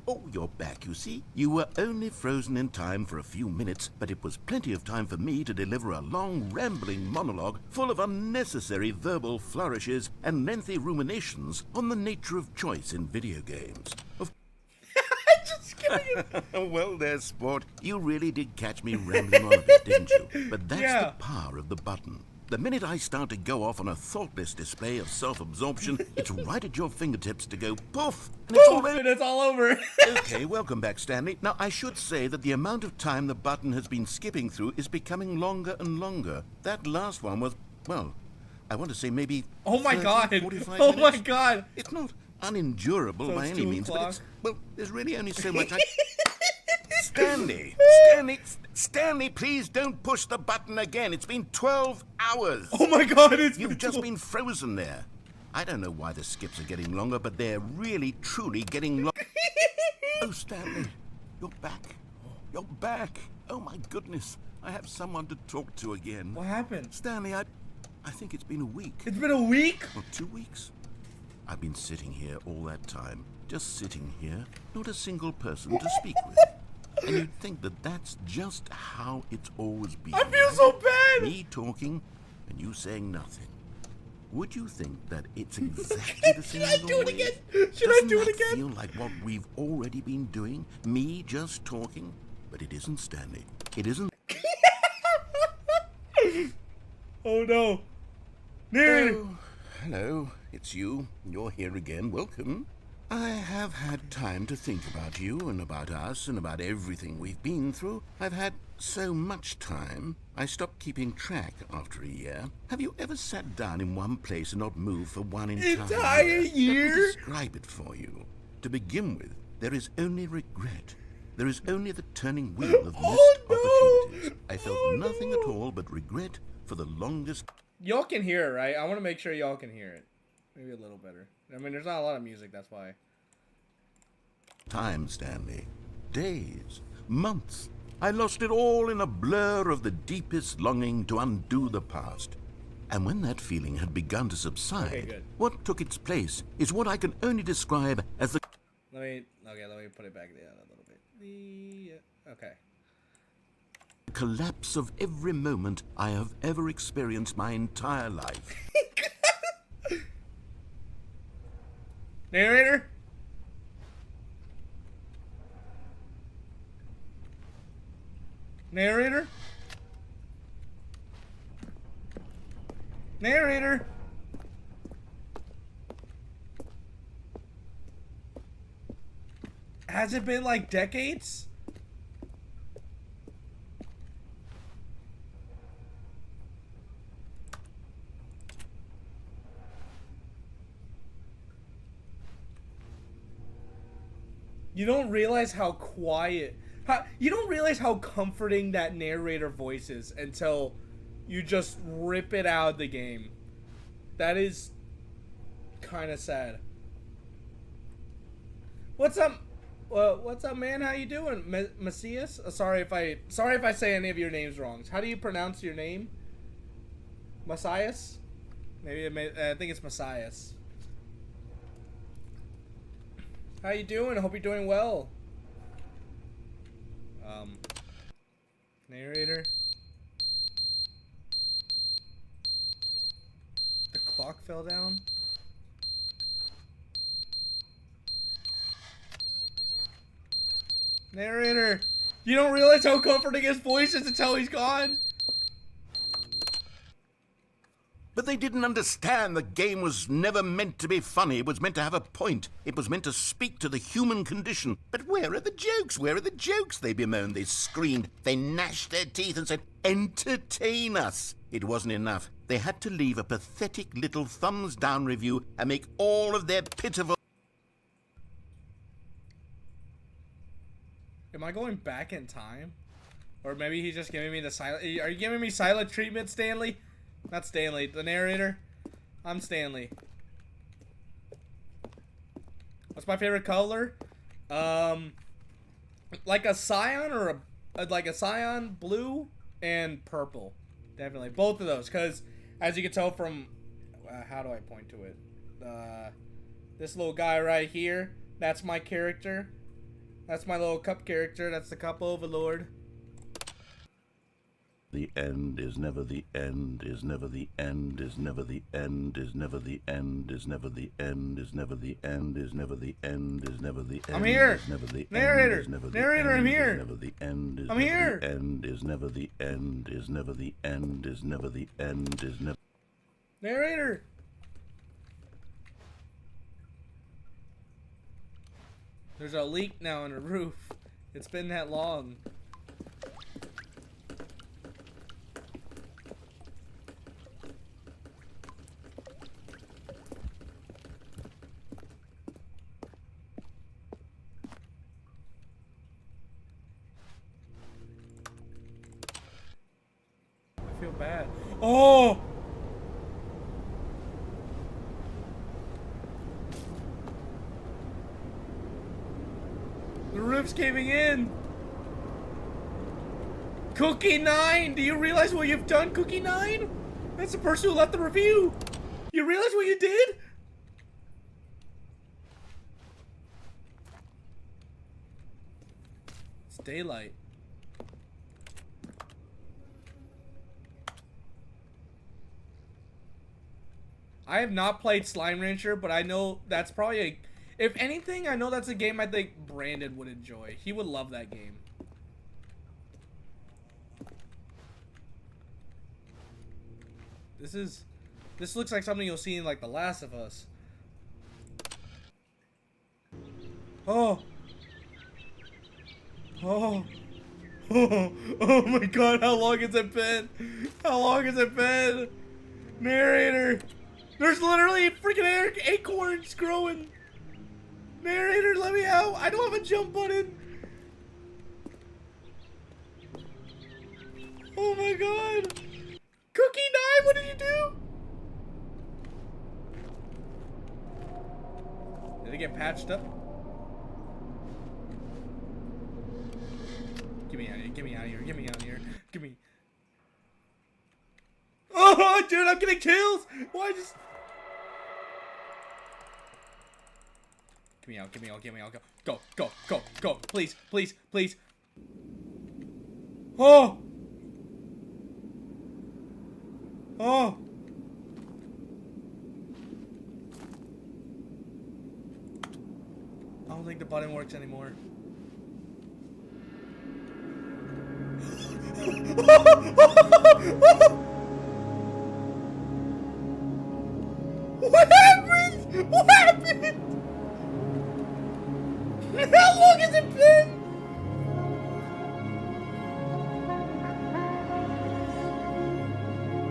Oh, you're back, you see. You were only frozen in time for a few minutes, but it was plenty of time for me to deliver a long, rambling monologue full of unnecessary verbal flourishes and lengthy ruminations on the nature of choice in video games. Just kidding. Well there, sport. You really did catch me rambling on a bit, didn't you? But that's Yeah. the power of the button. The minute I start to go off on a thoughtless display of self-absorption, it's right at your fingertips to go poof, and it's all Poof, over. and it's all over. Okay, welcome back, Stanley. Now, I should say that the amount of time the button has been skipping through is becoming longer and longer. That last one was, well, I want to say maybe Oh my 30, god. 45 Oh minutes. my god. It's not unendurable So by it's any 2 means, but it's, o'clock? well, there's really only so much I... Stanley, please don't push the button again. It's been 12 hours. Oh my god, it's You've just been frozen there. I don't know why the skips are getting longer, but they're really, truly getting long. Oh, Stanley, you're back. You're back. Oh my goodness, I have someone to talk to again. What happened? Stanley, I think it's been a week. It's been a week? Or 2 weeks. I've been sitting here all that time. Just sitting here, not a single person to speak with. And you'd think that that's just how it's always been. I feel so bad! Me talking and you saying nothing. Would you think that it's exactly the same Should I as do it always? again? Should I do it Doesn't that again? feel like what we've already been doing? Me just talking? But it isn't, Stanley. It isn't. Oh no. Narrator! Oh, hello, it's you. You're here again. Welcome. I have had time to think about you and about us and about everything we've been through. I've had so much time, I stopped keeping track after a year. Have you ever sat down in one place and not moved for one entire year? Let me describe it for you. To begin with, there is only regret. There is only the turning wheel of missed opportunities. I felt nothing at all but regret for the longest... Y'all can hear it, right? I want to make sure y'all can hear it. Maybe a little better. I mean, there's not a lot of music, that's why. time, Stanley. Days, months. I lost it all in a blur of the deepest longing to undo the past. And when that feeling had begun to subside, what took its place is what I can only describe as the... Let me put it back down a little bit. Okay. collapse of every moment I have ever experienced my entire life. Narrator? Narrator? Narrator? Has it been like decades? You don't realize how quiet, you don't realize how comforting that narrator voice is until you just rip it out of the game. That is kind of sad. What's up? What's up, man? How you doing, Macias? Sorry if I say any of your names wrong. How do you pronounce your name? Macias? Maybe I think it's Macias. How you doing? I hope you're doing well. Narrator. The clock fell down. Narrator, you don't realize how comforting his voice is until he's gone? But they didn't understand the game was never meant to be funny. It was meant to have a point. It was meant to speak to the human condition. But where are the jokes? Where are the jokes? They bemoaned, they screamed, they gnashed their teeth and said, entertain us. It wasn't enough. They had to leave a pathetic little thumbs down review and make all of their pitiful... Am I going back in time? Or maybe he's just giving me the silent... Are you giving me silent treatment, Stanley? Not Stanley, the narrator. I'm Stanley. What's my favorite color? Like a cyan or like a cyan, blue, and purple. Definitely. Both of those, because as you can tell from... how do I point to it? This little guy right here, that's my character. That's my little cup character. That's the cup overlord. The end is never the end, is never the end, is never the end, is never the end, is never the end, is never the end, is never the end, is never the end. I'm here. Is never the Narrator. End, is never the Narrator, end, I'm here. Is never the end, is I'm never here. The end is never the end, is never the end, is never the end, is never. Narrator. There's a leak now in the roof. It's been that long. I feel bad. Oh! The roof's caving in. Cookie 9! Do you realize what you've done, Cookie 9? That's the person who left the review. You realize what you did? It's daylight. I have not played Slime Rancher, but I know that's probably a... If anything, I know that's a game I think Brandon would enjoy. He would love that game. This looks like something you'll see in like The Last of Us. Oh. Oh. Oh. Oh my god, how long has it been? How long has it been? Narrator. There's literally freaking acorns growing. Narrator, let me out. I don't have a jump button. Oh my god. Cookie 9, what did you do? Did it get patched up? Get me out of here, get me out of here, get me out of here. Get me. Oh, dude, I'm getting kills. Why just... Get me out, get me out, get me out. Go, go, go, go, go. Please, please, please. Oh! Oh! I don't think the button works anymore. What happened? What happened? How long has it been?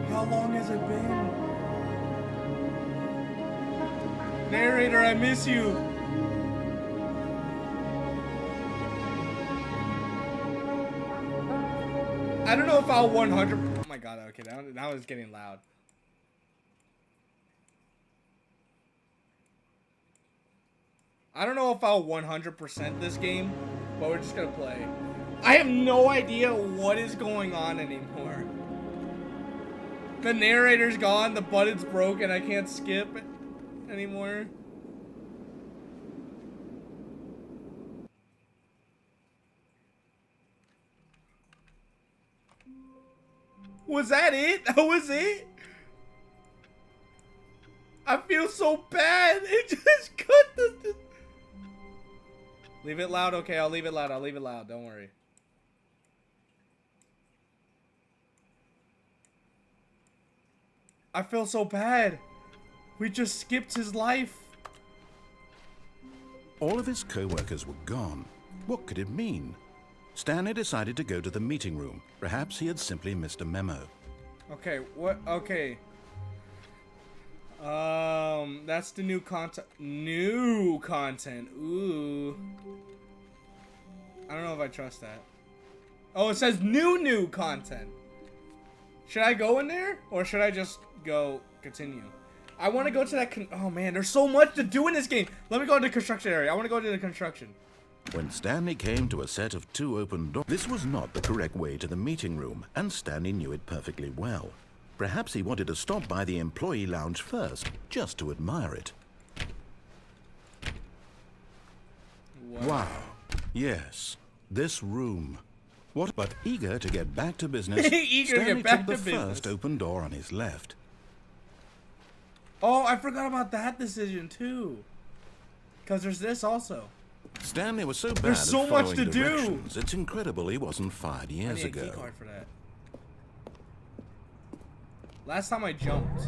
How long has it been? Narrator, I miss you. I don't know if I'll 100. Oh my god, okay, that was getting loud. I don't know if I'll 100% this game, but we're just gonna play. I have no idea what is going on anymore. The narrator's gone, the button's broken, I can't skip anymore. Was that it? That was it? I feel so bad. It just cut the... Leave it loud, okay, I'll leave it loud, I'll leave it loud, don't worry. I feel so bad. We just skipped his life. All of his co-workers were gone. What could it mean? Stanley decided to go to the meeting room. Perhaps he had simply missed a memo. Okay, what? Okay. That's the new content. New content. Ooh. I don't know if I trust that. Oh, it says new content. Should I go in there? Or should I just go continue? I want to go to that oh man, there's so much to do in this game. Let me go to the construction area. I want to go to the construction. When Stanley came to a set of 2 open doors, this was not the correct way to the meeting room, and Stanley knew it perfectly well. Perhaps he wanted to stop by the employee lounge first, just to admire it. Wow. Yes, this room. What? But eager to get back to business, Stanley took the first open door on his left. Oh, I forgot about that decision too. Because there's this also. Stanley was so bad There's so at much following to do. directions, it's incredible he wasn't fired years I need a ago. key card for that. Last time I jumped.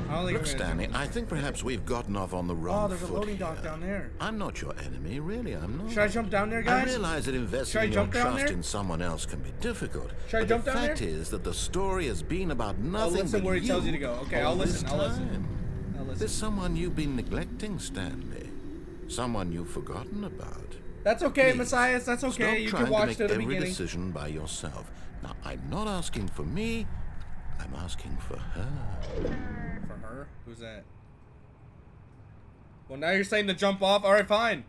I don't think Look, Stanley, I think perhaps we've gotten off on the wrong foot. Oh, there's a loading dock here. down there. I'm not your enemy, really, I'm not. Should I jump down there, guys? I realize that investing your trust in someone else can be difficult. Should I jump down there? The fact is that the story has been about nothing but listen where he tells you to go. Okay, I'll listen. I'll listen. There's someone you've been neglecting, Stanley. Someone you've forgotten about. That's okay, Please, Messias. That's okay. You can watch to the beginning. Every decision by yourself. Now, I'm not asking for me. I'm asking for her. For her? Who's that? Well, now you're saying to jump off. All right, fine.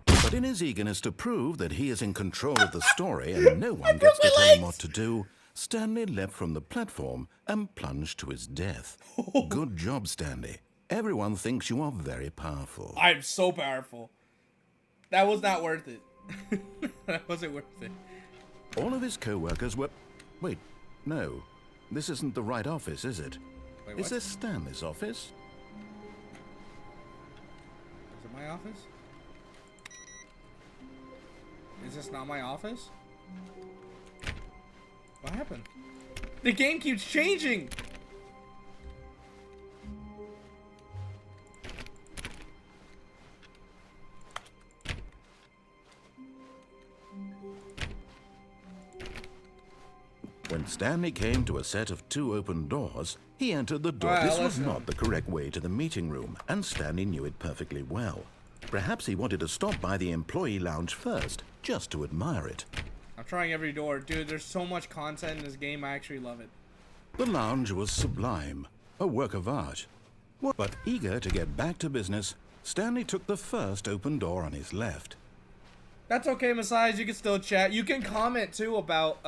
But But in his eagerness to prove that he is in control of the story and no one gets to tell him what to do, Stanley leapt from the platform and plunged to his death. Good job, Stanley. Everyone thinks you are very powerful. I'm so powerful. That was not worth it. That wasn't worth it. All of his co-workers were... Wait, no. This isn't the right office, is it? Wait, Is what? this Stanley's office? Is it my office? Is this not my office? What happened? The game keeps changing! When Stanley came to a set of 2 open doors, he entered the door. Alright, This was listen. not the correct way to the meeting room, and Stanley knew it perfectly well. Perhaps he wanted to stop by the employee lounge first, just to admire it. I'm trying every door. Dude, there's so much content in this game, I actually love it. The lounge was sublime, a work of art. But eager to get back to business, Stanley took the first open door on his left. That's okay, Messiahs, you can still chat. You can comment, too, about,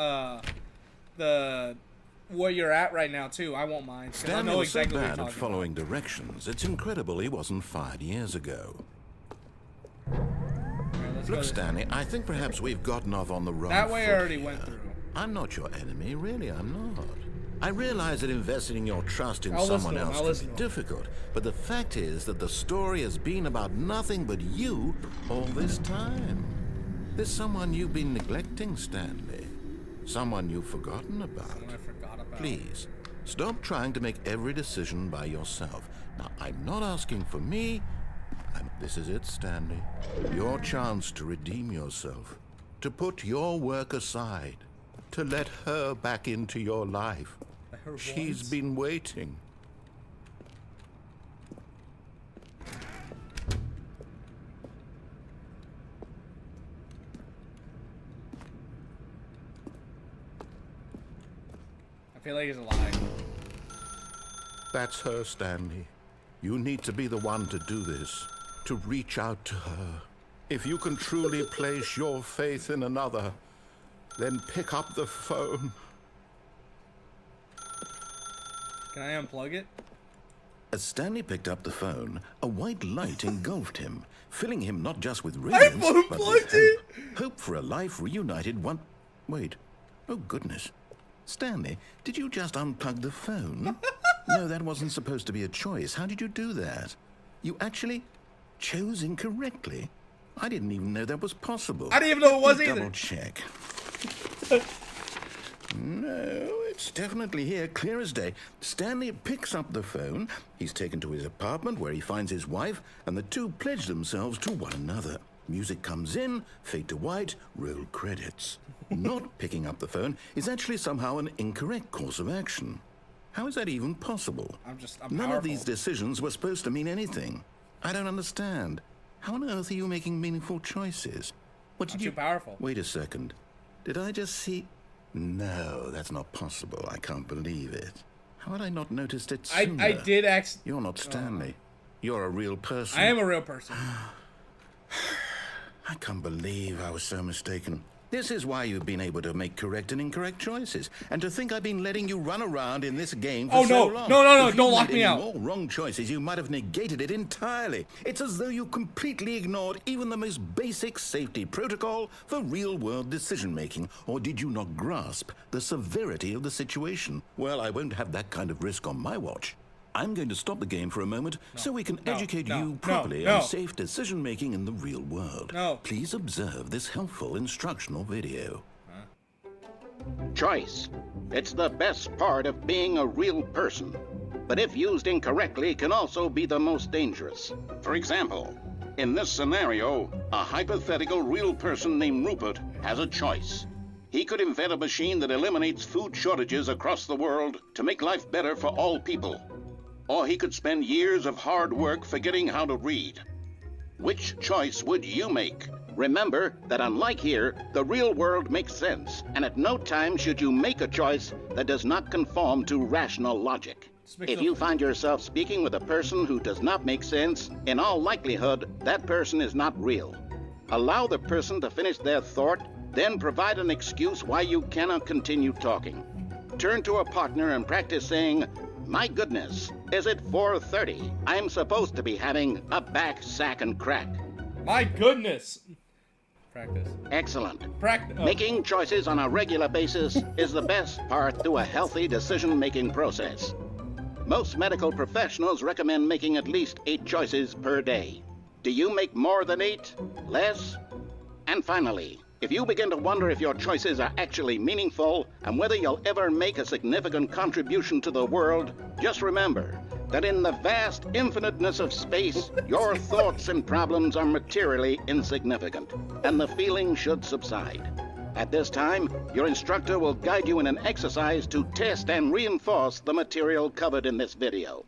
where you're at right now, too. I won't mind. 'Cause I Stanley know was so exactly what you're bad at talking following directions, it's incredible he wasn't fired years ago. about. Alright, let's go Look, this- Stanley, I think perhaps we've gotten off on the wrong That way I foot already here. went through. I'm not your enemy, really, I'm not. I realize that investing your trust in I'll listen someone to him, else I'll can listen be to him. difficult, but the fact is that the story has been about nothing but you all this time. There's someone you've been neglecting, Stanley. Someone you've forgotten about. Someone I forgot about. Please, stop trying to make every decision by yourself. Now, I'm not asking for me. This is it, Stanley. Your chance to redeem yourself. To put your work aside. To let her back into your life. Let her She's once? been waiting. I feel like he's lying. That's her, Stanley. You need to be the one to do this. To reach out to her. If you can truly place your faith in another, then pick up the phone. Can I unplug it? As Stanley picked up the phone, a white light engulfed him, filling him not just with radiance, but with unplugged it! hope. Hope for a life reunited one... Wait. Oh, goodness. Stanley, did you just unplug the phone? No, that wasn't supposed to be a choice. How did you do that? You actually chose incorrectly. I didn't even know that was possible. I didn't even know it was Let me either. double check. No, it's definitely here, clear as day. Stanley picks up the phone. He's taken to his apartment where he finds his wife, and the two pledge themselves to one another. Music comes in, fade to white, roll credits. Not picking up the phone is actually somehow an incorrect course of action. How is that even possible? I'm None powerful. of these decisions were supposed to mean anything. I don't understand. How on earth are you making meaningful choices? What I'm did you... too powerful. Wait a second. Did I just see... No, that's not possible. I can't believe it. How had I not noticed it sooner? I did You're not Stanley. You're a real person. I am a real person. I can't believe I was so mistaken. This is why you've been able to make correct and incorrect choices. And to think I've been letting you run around in this game for Oh, so no. long. No, If don't you'd lock made me any out. more wrong choices, you might have negated it entirely. It's as though you completely ignored even the most basic safety protocol for real-world decision-making. Or did you not grasp the severity of the situation? Well, I won't have that kind of risk on my watch. I'm going to stop the game for a moment so we can educate you properly on safe decision-making in the real world. No. Please observe this helpful instructional video. Choice. It's the best part of being a real person. But if used incorrectly, can also be the most dangerous. For example, in this scenario, a hypothetical real person named Rupert has a choice. He could invent a machine that eliminates food shortages across the world to make life better for all people. Or he could spend years of hard work forgetting how to read. Which choice would you make? Remember that unlike here, the real world makes sense, and at no time should you make a choice that does not conform to rational logic. If you find yourself speaking with a person who does not make sense, in all likelihood, that person is not real. Allow the person to finish their thought, then provide an excuse why you cannot continue talking. Turn to a partner and practice saying, "My goodness, is it 4:30? I'm supposed to be having a back, sack, and crack." My goodness. Practice. Excellent. Practice. Making choices on a regular basis is the best part to a healthy decision-making process. Most medical professionals recommend making at least 8 choices per day. Do you make more than 8? Less? And finally, if you begin to wonder if your choices are actually meaningful and whether you'll ever make a significant contribution to the world, just remember that in the vast infiniteness of space, your thoughts and problems are materially insignificant, and the feeling should subside. At this time, your instructor will guide you in an exercise to test and reinforce the material covered in this video.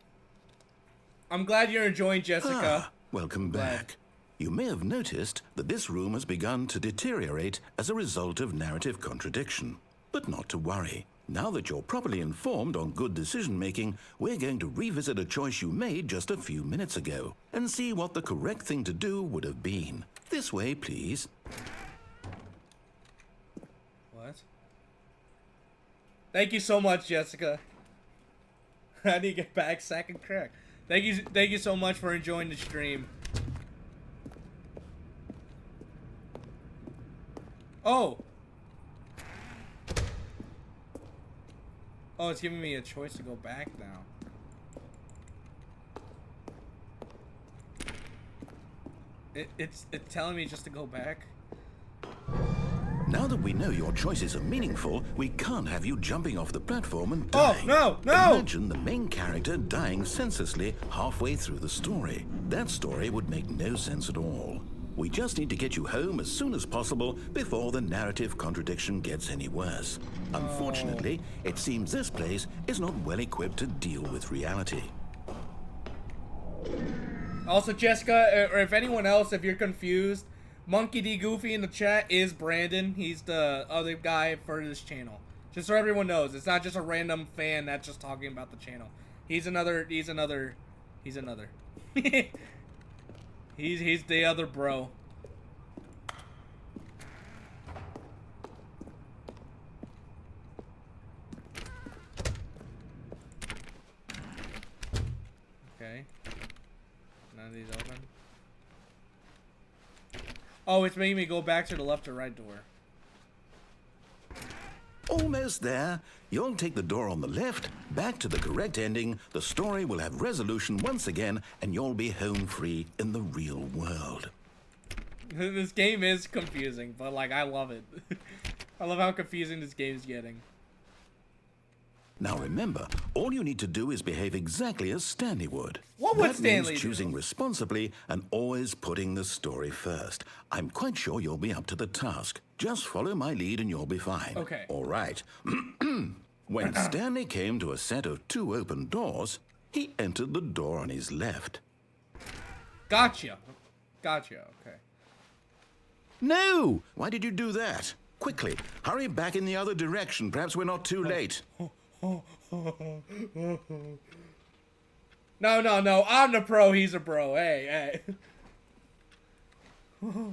I'm glad you're enjoying, Jessica. Welcome back. You may have noticed that this room has begun to deteriorate as a result of narrative contradiction. But not to worry. Now that you're properly informed on good decision-making, we're going to revisit a choice you made just a few minutes ago and see what the correct thing to do would have been. This way, please. What? Thank you so much, Jessica. I need to get back, sack, and crack. Thank you so much for enjoying the stream. Oh! Oh, it's giving me a choice to go back now. It's telling me just to go back. Now that we know your choices are meaningful, we can't have you jumping off the platform and dying. Oh, no! Imagine the main character dying senselessly halfway through the story. That story would make no sense at all. We just need to get you home as soon as possible before the narrative contradiction gets any worse. Unfortunately, it seems this place is not well equipped to deal with reality. Also, Jessica, or if anyone else, if you're confused, Monkey D. Goofy in the chat is Brandon. He's the other guy for this channel. Just so everyone knows, it's not just a random fan that's just talking about the channel. He's another. He's the other bro. Okay. None of these open. Oh, it's making me go back to the left or right door. Almost there. You'll take the door on the left, back to the correct ending, the story will have resolution once again, and you'll be home free in the real world. This game is confusing, but like, I love it. I love how confusing this game is getting. Now remember, all you need to do is behave exactly as Stanley would. What would that Stanley means do? choosing responsibly and always putting the story first. I'm quite sure you'll be up to the task. Just follow my lead and you'll be fine. Okay. All right. When Stanley came to a set of 2 open doors, he entered the door on his left. Gotcha. Okay. No! Why did you do that? Quickly, hurry back in the other direction. Perhaps we're not too late. No. I'm the pro. He's a bro. Hey. The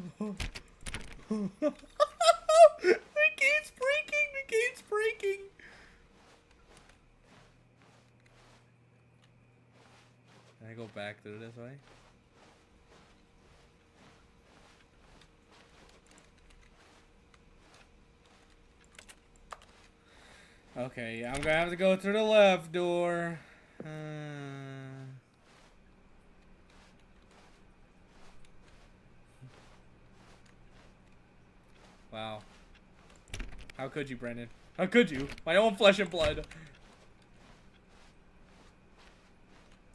game's breaking. Can I go back through this way? Okay, I'm gonna have to go through the left door. Wow. How could you, Brendan? How could you? My own flesh and blood.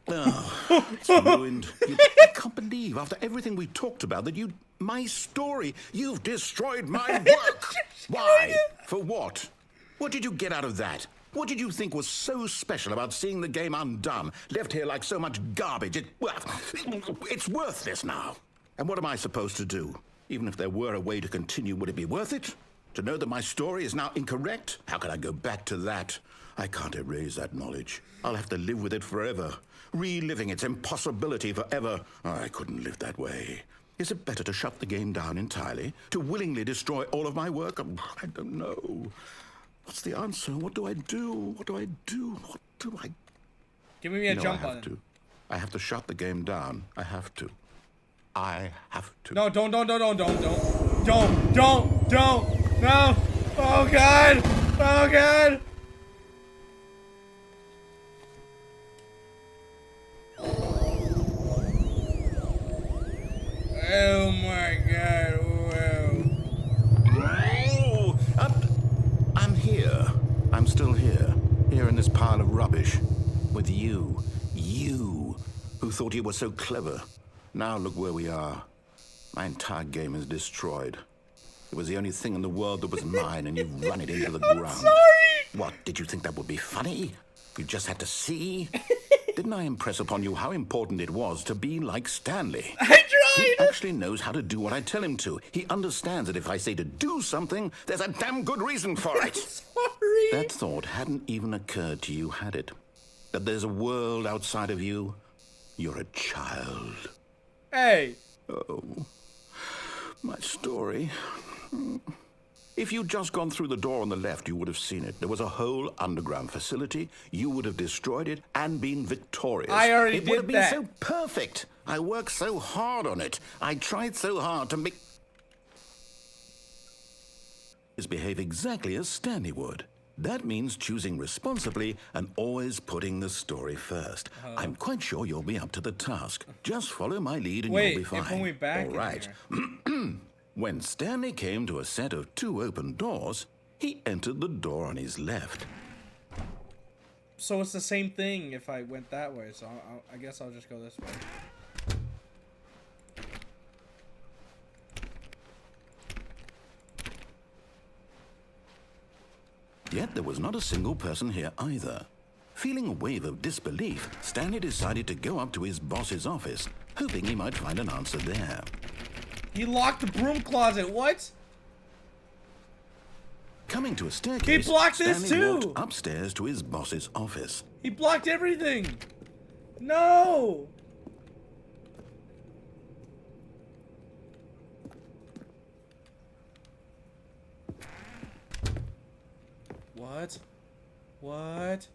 Oh, it's ruined. I can't believe, after everything we talked about, that my story, you've destroyed my work. Why? For what? What did you get out of that? What did you think was so special about seeing the game undone, left here like so much garbage? It's worthless now. And what am I supposed to do? Even if there were a way to continue, would it be worth it? To know that my story is now incorrect? How can I go back to that? I can't erase that knowledge. I'll have to live with it forever, reliving its impossibility forever. I couldn't live that way. Is it better to shut the game down entirely? To willingly destroy all of my work? I don't know. What's the answer? What do I do? What do I do? What do I... Give me a No, jump I have button. to. I have to shut the game down. I have to. I have to. No, don't. No. Oh God. Oh God. Oh my God. Wow. Oh, I'm here. I'm still here. Here in this pile of rubbish. With you. You, who thought you were so clever. Now look where we are. My entire game is destroyed. It was the only thing in the world that was mine, and you've run it into the ground. Sorry. What, did you think that would be funny? You just had to see? Didn't I impress upon you how important it was to be like Stanley? I He tried. actually knows how to do what I tell him to. He understands that if I say to do something, there's a damn good reason for it. Sorry. That thought hadn't even occurred to you, had it? That there's a world outside of you? You're a child. Hey. Oh, my story. If you'd just gone through the door on the left, you would have seen it. There was a whole underground facility. You would have destroyed it and been victorious. I already It would have did been that. so perfect. I worked so hard on it. I tried so hard to make... behave exactly as Stanley would. That means choosing responsibly and always putting the story first. I'm quite sure you'll be up to the task. Just follow my lead and Wait, you'll be fine. if when we back All in right. here. When Stanley came to a set of 2 open doors, he entered the door on his left. So it's the same thing if I went that way. So I guess I'll just go this way. Yet there was not a single person here either. Feeling a wave of disbelief, Stanley decided to go up to his boss's office, hoping he might find an answer there. He locked the broom closet. What? Coming to a staircase, He blocked this Stanley too! walked upstairs to his boss's office. He blocked everything. No. What? What?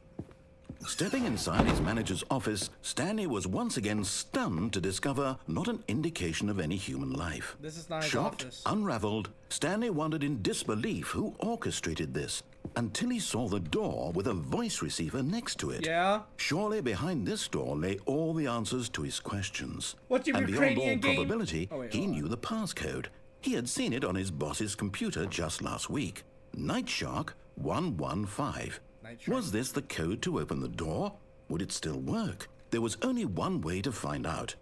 Stepping inside his manager's office, Stanley was once again stunned to discover not an indication of any human life. This is not his Shocked, office. unraveled, Stanley wondered in disbelief who orchestrated this, until he saw the door with a voice receiver next to it. Yeah? Surely behind this door lay all the answers to his questions. What's your And beyond all Ukrainian game? probability, Oh, wait, he hold on. knew the passcode. He had seen it on his boss's computer just last week. Night Shark 115. Night Shark. Was this the code to open the door? Would it still work? There was only one way to find out.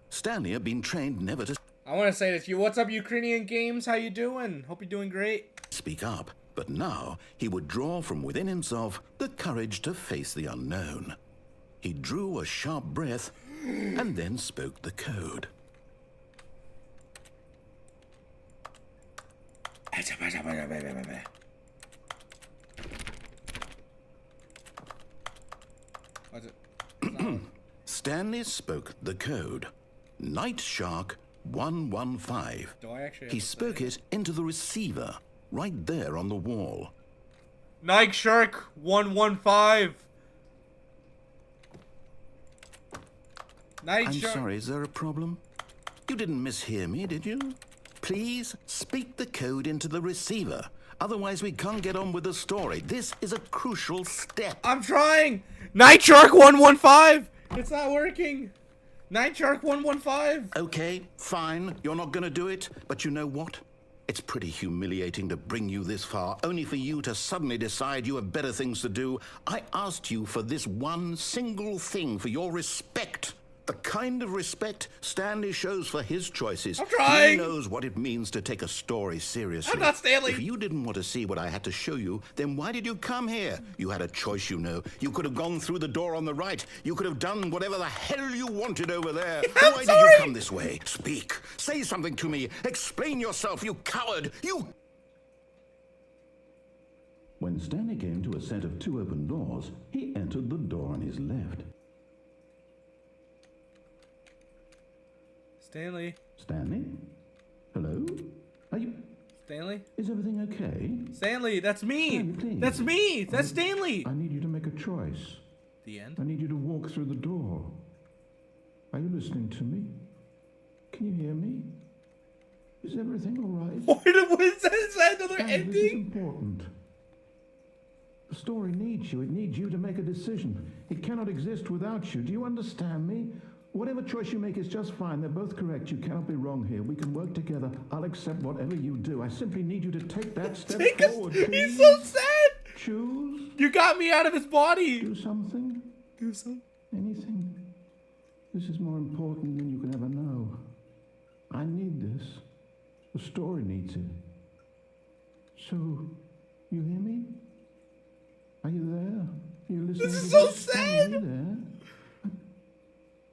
Stanley had been trained never to I want to say this. What's up, Ukrainian games? How you doing? Hope you're doing great. speak up, but now he would draw from within himself the courage to face the unknown. He drew a sharp breath and then spoke the code. What's it? Stanley spoke the code. Night Shark 115. Do I actually have He to spoke say it into the receiver, right there on the wall. Nike Shark 115. Night I'm Shark. sorry, is there a problem? You didn't mishear me, did you? Please speak the code into the receiver. Otherwise, we can't get on with the story. This is a crucial step. I'm trying. Night Shark 115. It's not working. Night Shark 115. Okay, fine. You're not going to do it. But you know what? It's pretty humiliating to bring you this far, only for you to suddenly decide you have better things to do. I asked you for this one single thing, for your respect. The kind of respect Stanley shows for his choices. I'm trying. He knows what it means to take a story seriously. I'm not Stanley. If you didn't want to see what I had to show you, then why did you come here? You had a choice, you know. You could have gone through the door on the right. You could have done whatever the hell you wanted over there. I'm Why did sorry. you come this way? Speak. Say something to me. Explain yourself, you coward. You... When Stanley came to a set of 2 open doors, he entered the door on his left. Stanley. Stanley? Hello? Are you... Stanley? Is everything okay? Stanley, that's me! Stanley, please. That's me! That's Stanley! I need you to make a choice. The end? I need you to walk through the door. Are you listening to me? Can you hear me? Is everything all right? What is that? Is that another Stanley, this is ending? important. The story needs you. It needs you to make a decision. It cannot exist without you. Do you understand me? Whatever choice you make is just fine. They're both correct. You cannot be wrong here. We can work together. I'll accept whatever you do. I simply need you to take that step Take us. forward. He's please. so sad! Choose. You got me out of his body! Do something. Do something. Anything. This is more important than you can ever know. I need this. The story needs it. So, you hear me? Are you there? You listening? This is to so this? sad. Are you there?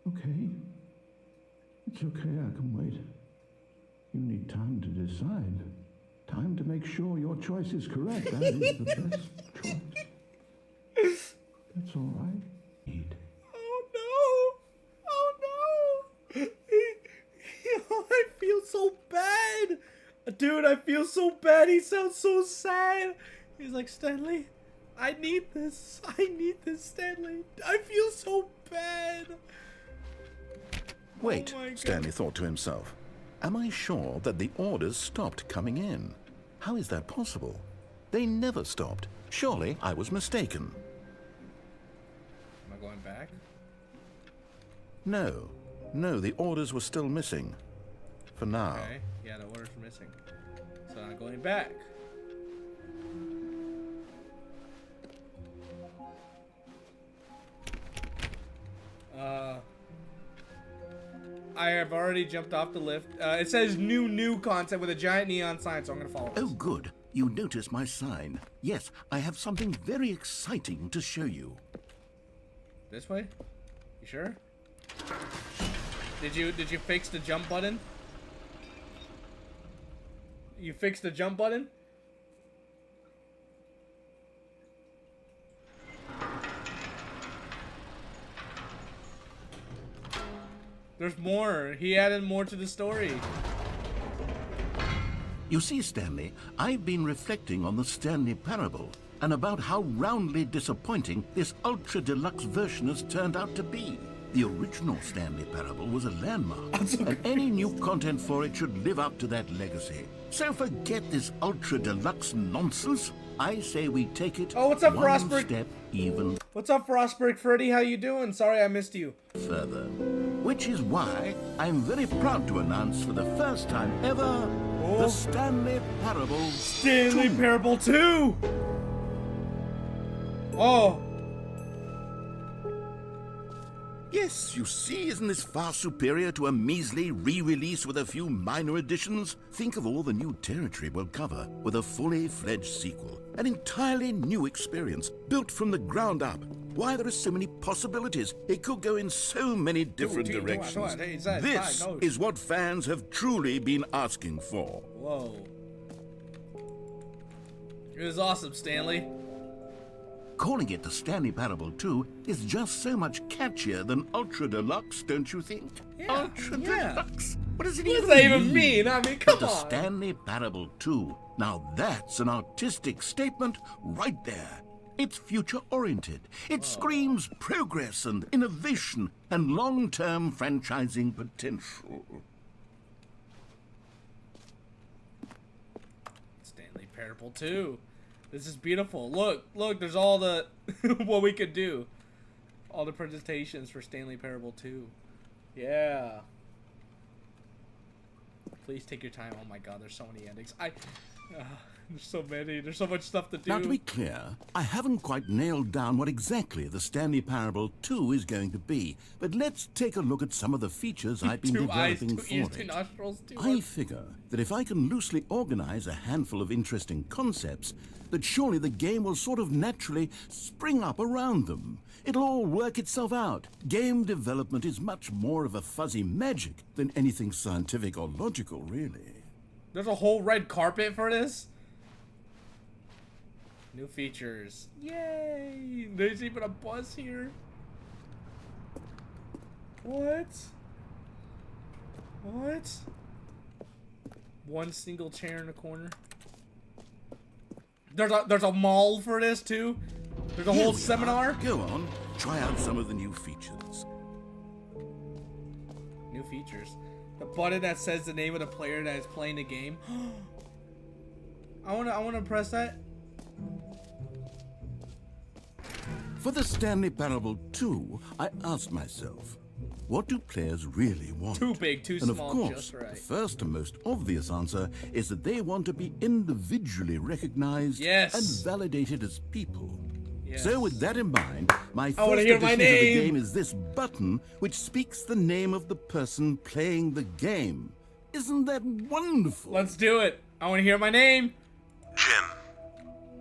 Okay. It's okay, I can wait. You need time to decide. Time to make sure your choice is correct. That is the best choice. That's all right. Need. Oh no! Oh no! I feel so bad! Dude, I feel so bad. He sounds so sad. He's like, Stanley, I need this. I need this, Stanley. I feel so bad. Wait, Oh my God. Stanley thought to himself. Am I sure that the orders stopped coming in? How is that possible? They never stopped. Surely I was mistaken. Am I going back? No, the orders were still missing. For now. Okay. Yeah, the order's missing. So I'm going back. I have already jumped off the lift. It says new concept with a giant neon sign, so I'm gonna follow Oh, this. good. You noticed my sign. Yes, I have something very exciting to show you. This way? You sure? Did you fix the jump button? You fixed the jump button? There's more. He added more to the story. You see, Stanley, I've been reflecting on the Stanley Parable and about how roundly disappointing this ultra deluxe version has turned out to be. The original Stanley Parable was a landmark, and any new content for it should live up to that legacy. So forget this ultra deluxe nonsense. I say we take it Oh, what's up, one Frostberg? step even What's up, Frostberg Freddy? How you doing? Sorry I missed you. further. Which is why I'm very proud to announce for the first time ever the Stanley Parable Stanley 2. Parable 2! Oh, Yes, you see, isn't this far superior to a measly re-release with a few minor additions? Think of all the new territory we'll cover with a fully fledged sequel. An entirely new experience, built from the ground up. Why, there are so many possibilities. It could go in so many different dude, directions. hey, it's fine, This no. is what fans have truly been asking for. whoa. It was awesome, Stanley. Calling it the Stanley Parable 2 is just so much catchier than Ultra Deluxe, don't you think? Yeah, Ultra yeah. Deluxe? What does it What even does that even mean? I mean, come But the on. Stanley Parable 2, now that's an artistic statement right there. It's future-oriented. It screams progress and innovation and long-term franchising potential. Stanley Parable 2. This is beautiful. Look, there's all the what we could do. All the presentations for Stanley Parable 2. Yeah. Please take your time. Oh my god, there's so many endings. There's so many. There's so much stuff to do. Now, to be clear, I haven't quite nailed down what exactly the Stanley Parable 2 is going to be, but let's take a look at some of the features I've been Two eyes, developing two for ears, it. two nostrils, two I figure that if I can loosely organize a handful of interesting concepts, that surely the game will sort of naturally spring up around them. It'll all work itself out. Game development is much more of a fuzzy magic than anything scientific or logical, really. There's a whole red carpet for this. New features. Yay! There's even a bus here. What? What? One single chair in the corner. There's a mall for this too. There's a whole seminar. Go on, try out some of the new features. New features. The button that says the name of the player that is playing the game. I wanna press that. For the Stanley Parable 2, I asked myself, what do players really want? Too big, too and small, of course, just right. the first and most obvious answer is that they want to be individually recognized Yes. and validated as people. Yes. So with that in mind, my wanna first hear addition my to the name. game is this button which speaks the name of the person playing the game. Isn't that wonderful? Let's do it. I want to hear my name.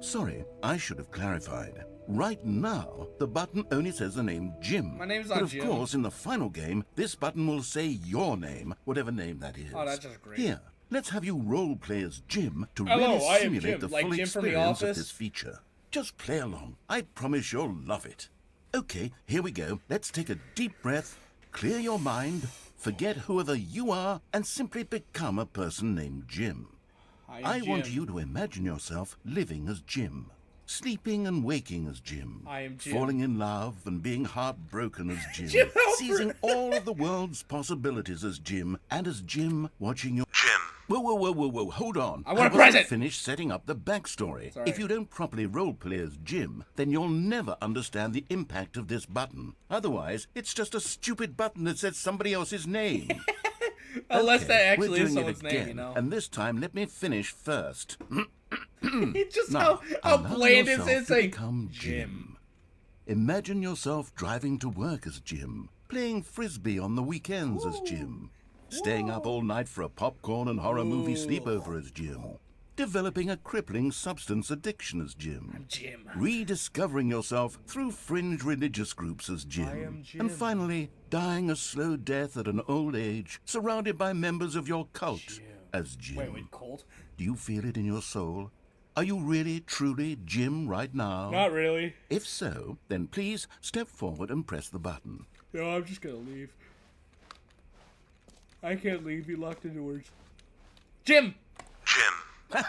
Sorry, I should have clarified. Right now, the button only says the name Jim. My name's but not of Jim. course, in the final game, this button will say your name, whatever name that is. Oh, that's just great. Here, let's have you role play as Jim to Hello, really I am simulate Jim, the like full Jim from The experience of Office. this feature. Just play along. I promise you'll love it. Okay, here we go. Let's take a deep breath, clear your mind, forget whoever you are, and simply become a person named Jim. I want Jim. you to imagine yourself living as Jim. Sleeping and waking as Jim. I am Jim. Falling in love and being heartbroken as Jim. Jim Halpert. Seizing all of the world's possibilities as Jim. And as Jim, watching your... Jim! Whoa, hold on. I wanna press wasn't it. Finish setting up the backstory. Sorry. If you don't properly roleplay as Jim, then you'll never understand the impact of this button. Otherwise, it's just a stupid button that says somebody else's name. Unless Okay, that we're actually is doing it someone's name, again, you know. And this time, let me finish first. It's just Now, how allow bland it yourself is to saying become Jim. Imagine yourself driving to work as Jim, playing frisbee on the weekends as Jim, staying up all night for a popcorn and horror movie sleepover as Jim, developing a crippling substance addiction as Jim, Jim. rediscovering yourself through fringe religious groups as I Jim, am Jim. and finally dying a slow death at an old age, surrounded by members of your cult as Jim. Wait, cold? Do you feel it in your soul? Are you really, truly Jim right now? Not really. If so, then please step forward and press the button. No, I'm just gonna leave. I can't leave. You locked the doors. Jim. That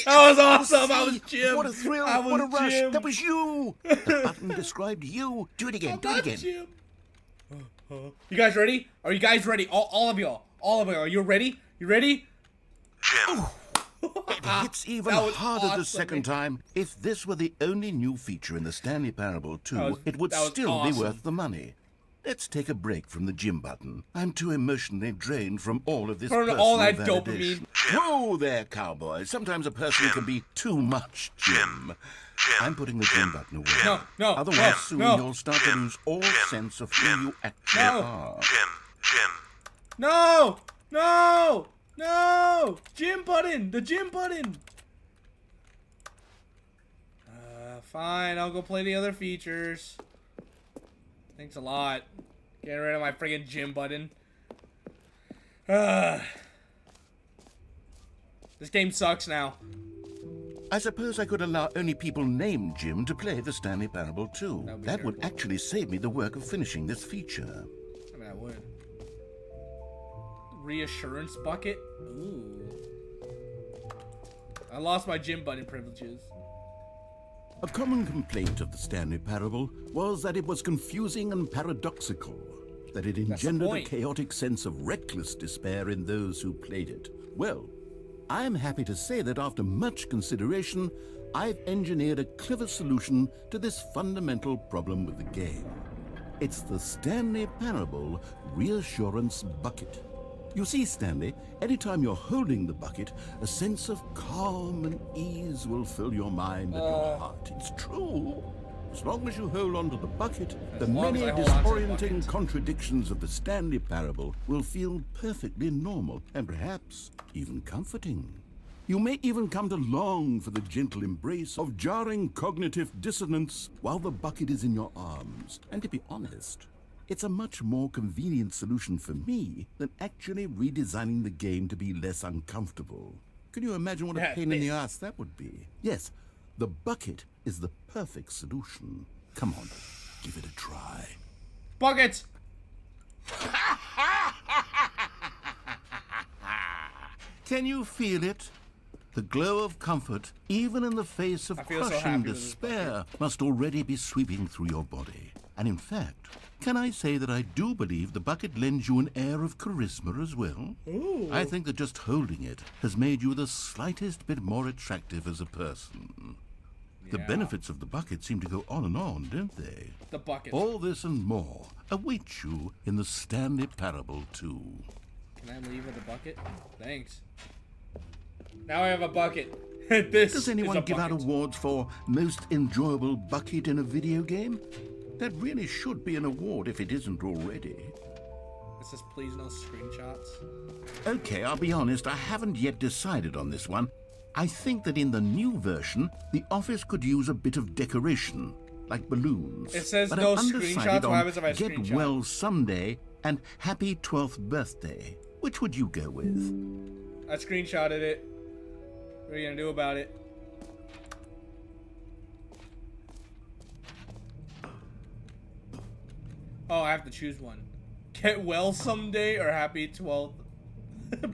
was awesome. I was Jim. What a thrill! I was What a rush! Jim. That was you! The button described you. Do it again, do it again. Jim. You guys ready? Are you guys ready? All of y'all. All of y'all. Are you ready? You ready? It hits even That was harder the awesome, second man. time. If this were the only new feature in the Stanley Parable 2, it would that was still awesome. be worth the money. Let's take a break from the Jim button. I'm too emotionally drained from all of this From personal all that validation. Whoa there, cowboy. Sometimes a person can be too much Jim. I'm putting the Jim button away. No, Otherwise, no, soon no. you'll start to lose all sense of who you actually No. are. No! No! No! Jim button! The Jim button! Fine, I'll go play the other features. Thanks a lot. Getting rid of my friggin' Jim button. This game sucks now. I suppose I could allow only people named Jim to play the Stanley Parable 2. That'd be That would terrible. actually save me the work of finishing this feature. I mean, I would. Reassurance bucket? Ooh. I lost my Jim button privileges. A common complaint of the Stanley Parable was that it was confusing and paradoxical, that it engendered a point. chaotic sense of reckless despair in those who played it. Well, I'm happy to say that after much consideration, I've engineered a clever solution to this fundamental problem with the game. It's the Stanley Parable Reassurance Bucket. You see, Stanley, anytime you're holding the bucket, a sense of calm and ease will fill your mind and your heart. It's true. As long as you hold on to the bucket, the long many as I hold on to the disorienting bucket. contradictions of the Stanley Parable will feel perfectly normal and perhaps even comforting. You may even come to long for the gentle embrace of jarring cognitive dissonance while the bucket is in your arms. And to be honest, it's a much more convenient solution for me than actually redesigning the game to be less uncomfortable. Can you imagine what a Yeah, pain in the ass that would be? Yes, the bucket is the perfect solution. Come on, give it a try. Bucket! Can you feel it? The glow of comfort, even in the face of I feel so crushing happy with this despair, must already be sweeping through your body. And in fact, can I say that I do believe the bucket lends you an air of charisma as well? Ooh. I think that just holding it has made you the slightest bit more attractive as a person. The Yeah. benefits of the bucket seem to go on and on, don't they? The bucket. All this and more await you in the Stanley Parable 2. Can I leave with a bucket? Thanks. Now I have a bucket. This Does is anyone a give out bucket. awards for most enjoyable bucket in a video game? That really should be an award if it isn't already. It says please no screenshots. Okay, I'll be honest, I haven't yet decided on this one. I think that in the new version, the office could use a bit of decoration, like balloons. It says but no I'm undecided screenshots. What on happens if I Get screenshot? Well Someday and Happy 12th Birthday. Which would you go with? I screenshotted it. What are you gonna do about it? Oh, I have to choose one. Get well someday or happy 12th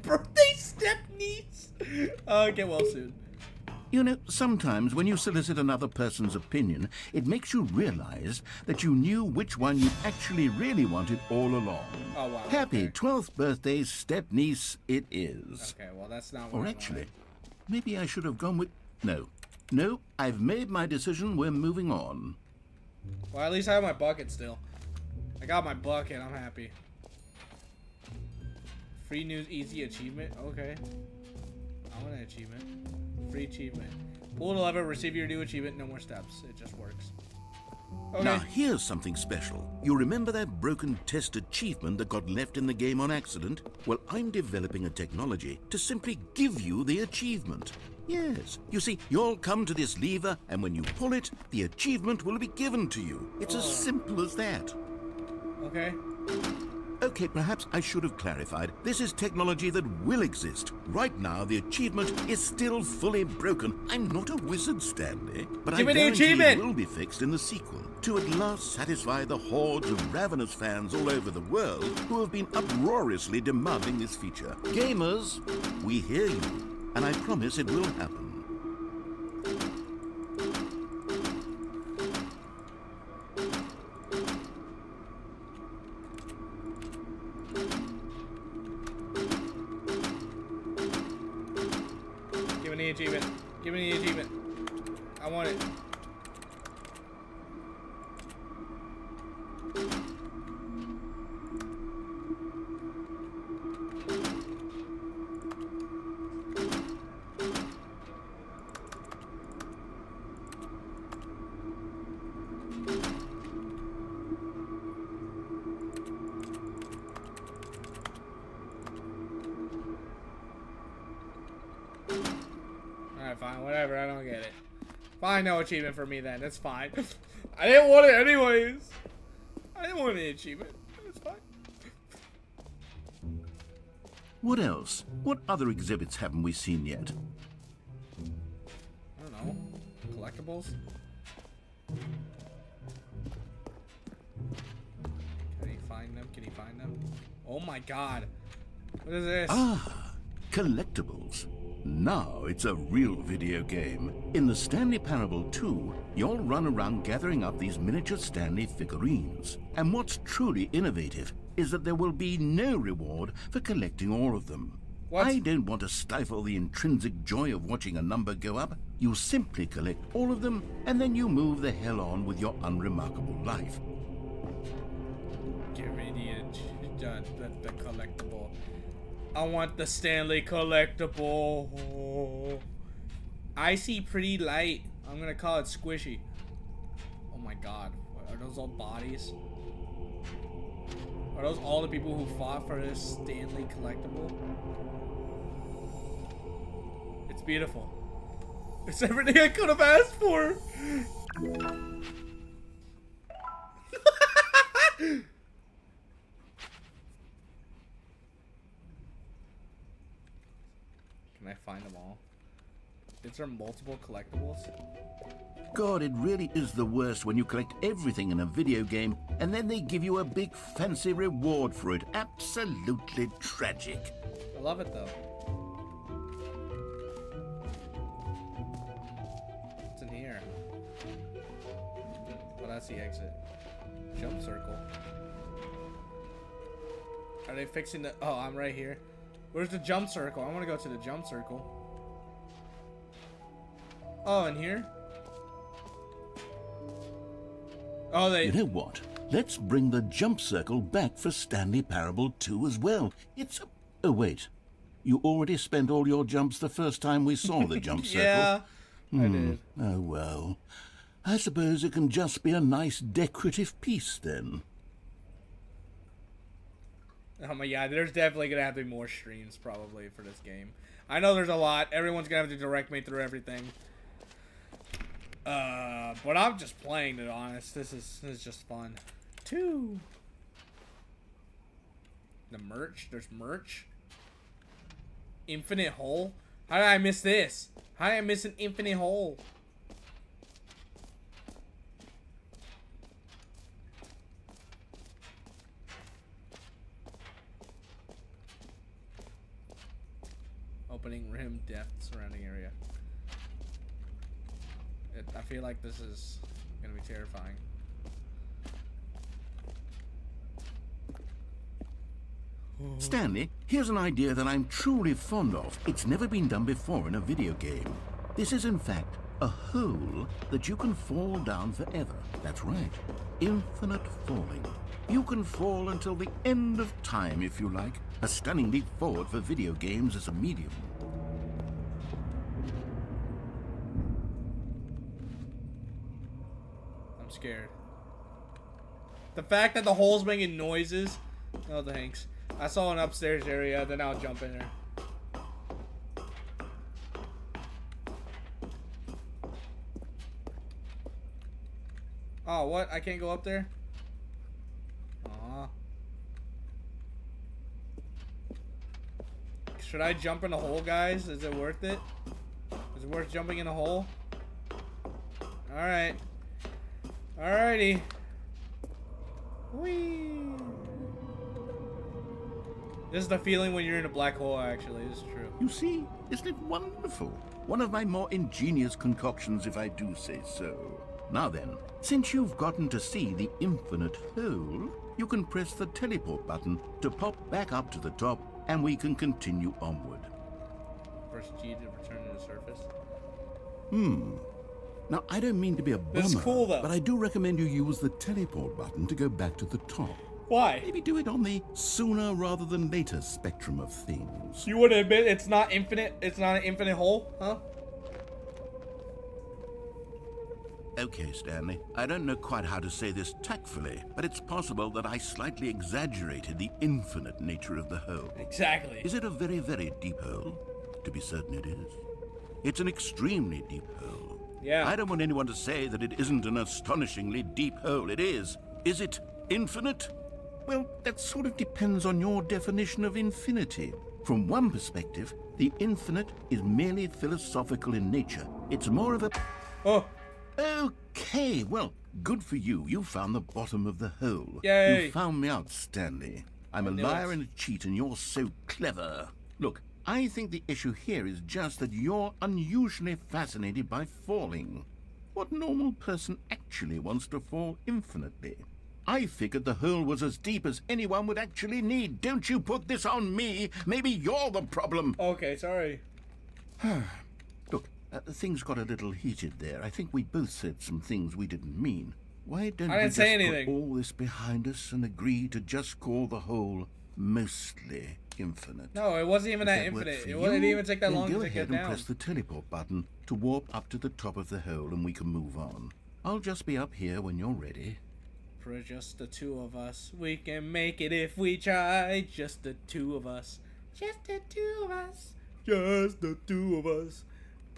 birthday step niece. Get well soon. You know, sometimes when you solicit another person's opinion, it makes you realize that you knew which one you actually really wanted all along. Oh wow. Happy okay. 12th birthday, step-niece it is. Okay, well that's not what Or I actually, maybe I should have gone with... No, I've made my decision, we're moving on. wanted. Well, at least I have my bucket still. I got my bucket, I'm happy. Free news easy achievement, okay. I want an achievement. Free achievement. Pull the lever, receive your new achievement, no more steps. It just works. Okay. Now, here's something special. You remember that broken test achievement that got left in the game on accident? Well, I'm developing a technology to simply give you the achievement. Yes. You see, you'll come to this lever, and when you pull it, the achievement will be given to you. It's as simple as that. Okay. Okay, perhaps I should have clarified. This is technology that will exist. Right now, the achievement is still fully broken. I'm not a wizard, Stanley, but I Give me the guarantee achievement! it will be fixed in the sequel to at last satisfy the hordes of ravenous fans all over the world who have been uproariously demanding this feature. Gamers, we hear you, and I promise it will happen. Give me the achievement. Give me the achievement. I want it. Alright, fine, whatever, I don't get it. Fine, no achievement for me then, that's fine. I didn't want it anyways. I didn't want the achievement. It's fine. What else? What other exhibits haven't we seen yet? I don't know. Collectibles? Can he find them? Can he find them? Oh my god. What is this? Ah, collectibles. Now it's a real video game. In the Stanley Parable 2, you'll run around gathering up these miniature Stanley figurines. And what's truly innovative is that there will be no reward for collecting all of them. What? I don't want to stifle the intrinsic joy of watching a number go up. You simply collect all of them, and then you move the hell on with your unremarkable life. Give me the collectible. I want the Stanley collectible. I see pretty light. I'm gonna call it squishy. Oh my god. Are those all bodies? Are those all the people who fought for this Stanley collectible? It's beautiful. It's everything I could have asked for. Can I find them all? Is there multiple collectibles? God, it really is the worst when you collect everything in a video game and then they give you a big fancy reward for it. Absolutely tragic. I love it though. that's the exit. Jump circle. Are they fixing the... Oh, I'm right here. Where's the jump circle? I want to go to the jump circle. Oh, in here? Oh, they... You know what? Let's bring the jump circle back for Stanley Parable 2 as well. It's a... Oh, wait. You already spent all your jumps the first time we saw the jump circle. Yeah, I did. Oh, well. I suppose it can just be a nice decorative piece, then. Oh my god, there's definitely gonna have to be more streams probably for this game. I know there's a lot. Everyone's gonna have to direct me through everything. But I'm just playing, to be honest. This is just fun. 2. The merch? There's merch? Infinite hole? How did I miss this? How did I miss an infinite hole? Opening rim, depth, surrounding area. I feel like this is gonna be terrifying. Stanley, here's an idea that I'm truly fond of. It's never been done before in a video game. This is, in fact, a hole that you can fall down forever. That's right. Infinite falling. You can fall until the end of time, if you like. A stunning leap forward for video games as a medium. I'm scared. The fact that the hole's making noises. Oh, thanks. I saw an upstairs area, then I'll jump in there. Oh, what? I can't go up there? Aw. Should I jump in a hole, guys? Is it worth it? Is it worth jumping in a hole? Alright. Alrighty. Whee! This is the feeling when you're in a black hole, actually. This is true. You see, isn't it wonderful? One of my more ingenious concoctions, if I do say so. Now then, since you've gotten to see the infinite hole, you can press the teleport button to pop back up to the top, and we can continue onward. Press G to return to the surface. Now, I don't mean to be a bummer, This is cool, though. but I do recommend you use the teleport button to go back to the top. Why? Maybe do it on the sooner rather than later spectrum of things. You would admit it's not infinite? It's not an infinite hole? Huh? Okay, Stanley. I don't know quite how to say this tactfully, but it's possible that I slightly exaggerated the infinite nature of the hole. Exactly. Is it a very, very deep hole? To be certain it is. It's an extremely deep hole. Yeah. I don't want anyone to say that it isn't an astonishingly deep hole. It is. Is it infinite? Well, that sort of depends on your definition of infinity. From one perspective, the infinite is merely philosophical in nature. It's more of a... Oh. Okay, well, good for you. You found the bottom of the hole. Yay. You found me out, Stanley. I'm a knew liar it. and a cheat, and you're so clever. Look, I think the issue here is just that you're unusually fascinated by falling. What normal person actually wants to fall infinitely? I figured the hole was as deep as anyone would actually need. Don't you put this on me. Maybe you're the problem. Okay, sorry. Look, things got a little heated there. I think we both said some things we didn't mean. Why don't I we didn't just say put anything. all this behind us and agree to just call the hole mostly infinite? No, it wasn't even If that works infinite. for It you, didn't even take that then long go to get ahead and down. press the teleport button to warp up to the top of the hole, and we can move on. I'll just be up here when you're ready. For just the two of us, we can make it if we try. Just the two of us. Just the two of us. Just the two of us.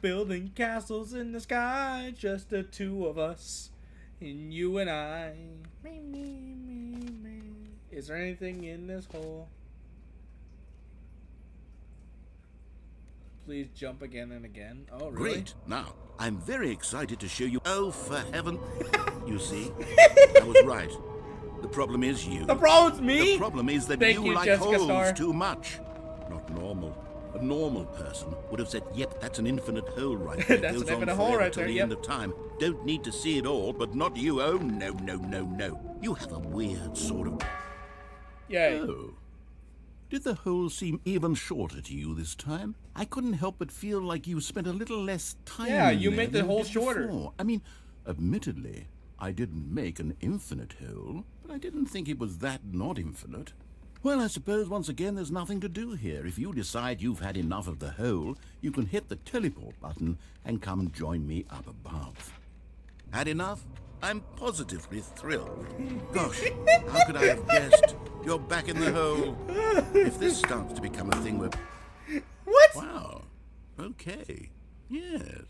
Building castles in the sky. Just the two of us. And you and I. Me, me, me, me. Is there anything in this hole? Please jump again and again. Oh, really? Great. Now, I'm very excited to show you... Oh, for heaven... You see? I was right. The problem is you. The problem's me? The problem is that Thank you you, like Jessica holes Star. too much. Not normal. A normal person would have said, yep, that's an infinite hole right there. That's Goes an on infinite hole forever right till there, the yep. end of time. Don't need to see it all, but not you. Oh, no, no, no, no. You have a weird sort of... Yay. Oh. Did the hole seem even shorter to you this time? I couldn't help but feel like you spent a little less time Yeah, in you there make the than you hole did shorter. before. I mean, admittedly, I didn't make an infinite hole, but I didn't think it was that not infinite. Well, I suppose once again there's nothing to do here. If you decide you've had enough of the hole, you can hit the teleport button and come and join me up above. Had enough? I'm positively thrilled. Gosh, how could I have guessed? You're back in the hole. If this starts to become a thing where... What? Wow. Okay. Yes.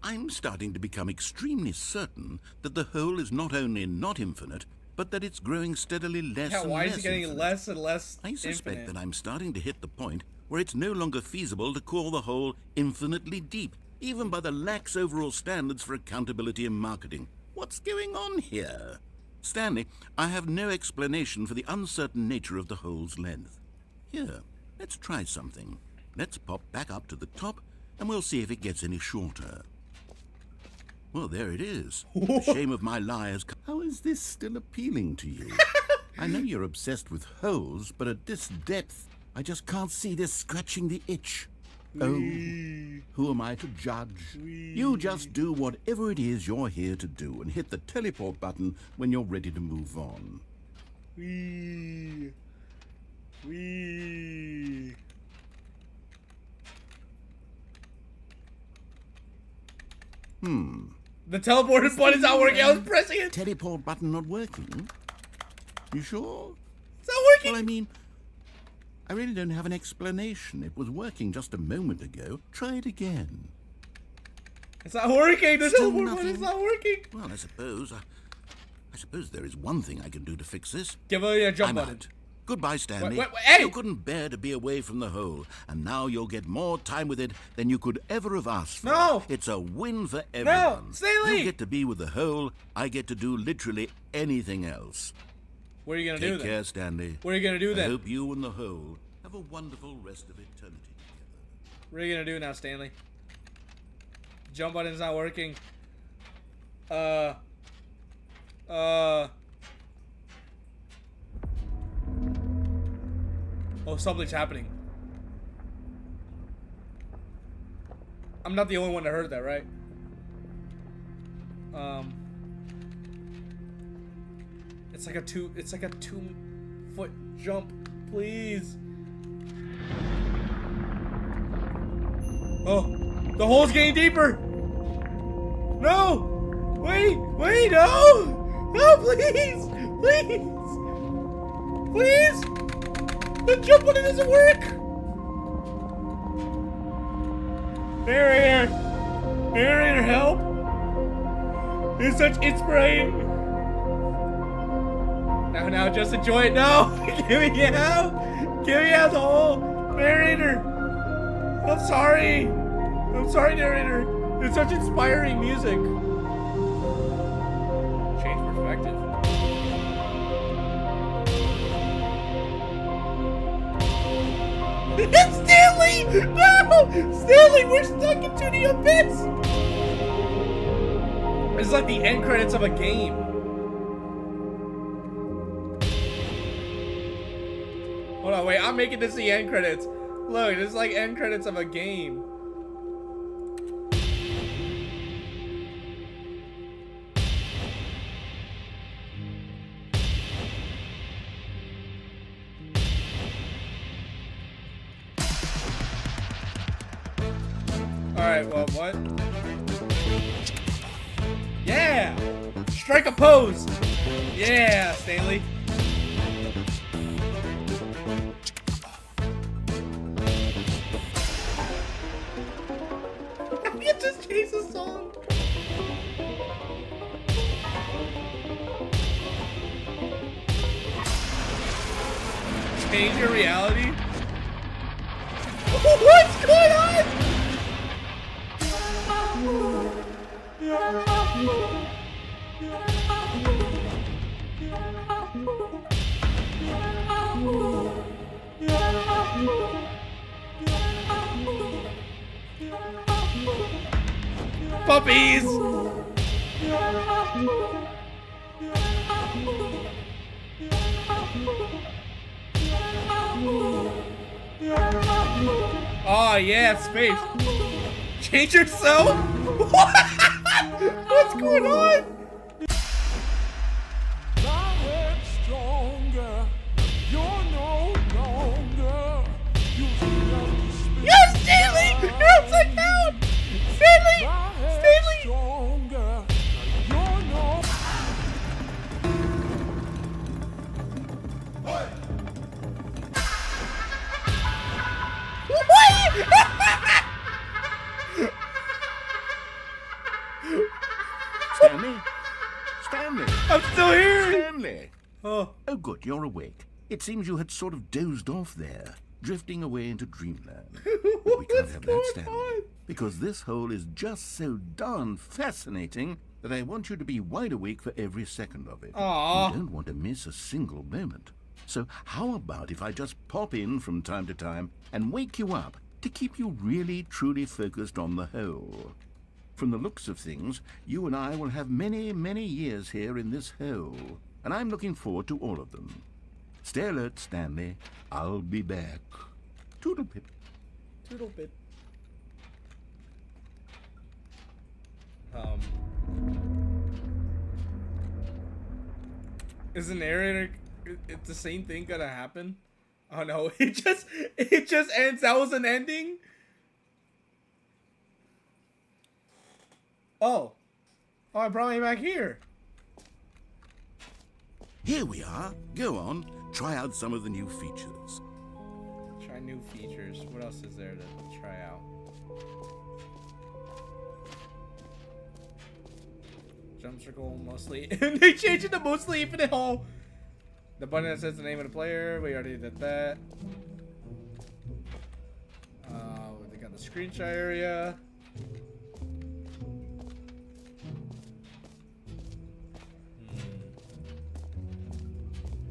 I'm starting to become extremely certain that the hole is not only not infinite, but that it's growing steadily less Yeah, and why less is it getting infinite. less and less I suspect infinite? that I'm starting to hit the point where it's no longer feasible to call the hole infinitely deep, even by the lax overall standards for accountability in marketing. What's going on here? Stanley, I have no explanation for the uncertain nature of the hole's length. Here, let's try something. Let's pop back up to the top, and we'll see if it gets any shorter. Well, there it is. The shame of my lies. How is this still appealing to you? I know you're obsessed with holes, but at this depth, I just can't see this scratching the itch. Oh, who am I to judge? You just do whatever it is you're here to do and hit the teleport button when you're ready to move on. Wee. The teleported button's not working. I was pressing it. Teleport button not working? You sure? It's not working. Well, I mean, I really don't have an explanation. It was working just a moment ago. Try it again. It's not working. The Still teleport button's nothing? not working. Well, I suppose there is one thing I can do to fix this. Give her a jump I'm button. out. Goodbye, Stanley. Wait, hey! You couldn't bear to be away from the hole, and now you'll get more time with it than you could ever have asked for. No! It's a win for everyone. Stanley! You get to be with the hole. I get to do literally anything else. What are you gonna do Take then? care, Stanley. What are you gonna do I then? hope you and the hole have a wonderful rest of eternity together. What are you gonna do now, Stanley? Jump button's not working. Oh, something's happening. I'm not the only one that heard that, right? It's like a 2-foot jump, please. Oh, the hole's getting deeper. No, wait, no, please. The jump button doesn't work. Narrator, help. It's such inspiration. Now, just enjoy it. No, get me out the hole. Narrator, I'm sorry, narrator. It's such inspiring music. Change perspective. Stanley! No! Stanley, we're stuck into the abyss! It's like the end credits of a game. Hold on, wait, I'm making this the end credits. Look, this is like end credits of a game. Alright, well, what? Yeah! Strike a pose! Yeah, Stanley. You just chase the song. Change your reality? What's going on? puppies! Oh yeah, space. Change yourself? What's going on? Yes, Stanley! You're upside down! Stanley! Stanley! Stanley? Stanley? I'm still here! Stanley! Oh. Oh, good, you're awake. It seems you had sort of dozed off there, drifting away into dreamland. But we can't have that, Stanley, because this hole is just so darn fascinating that I want you to be wide awake for every second of it. Aww. You don't want to miss a single moment. So how about if I just pop in from time to time and wake you up to keep you really, truly focused on the hole? From the looks of things, you and I will have many, many years here in this hole, and I'm looking forward to all of them. Stay alert, Stanley. I'll be back. Toodle-pip. Toodle-pip. Is the narrator? It's the same thing gonna happen? Oh no! It just ends. That was an ending. Oh, I brought me back here. Here we are. Go on. Try out some of the new features. Try new features. What else is there to try out? Jump circle mostly. They changed it to mostly infinite hole. The button that says the name of the player. We already did that. They got the screenshot area.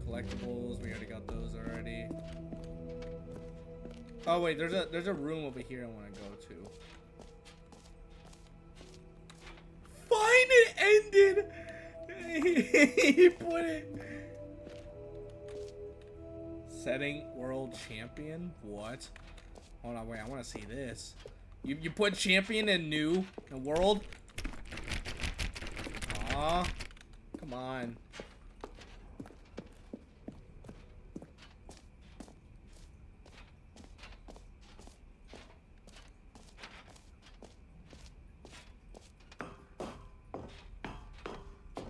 Collectibles. We already got those already. Oh wait, there's a room over here I want to go to. Fine, it ended. He put it. Setting world champion. What? Hold on, wait. I want to see this. You put champion and new and world. Aw, come on.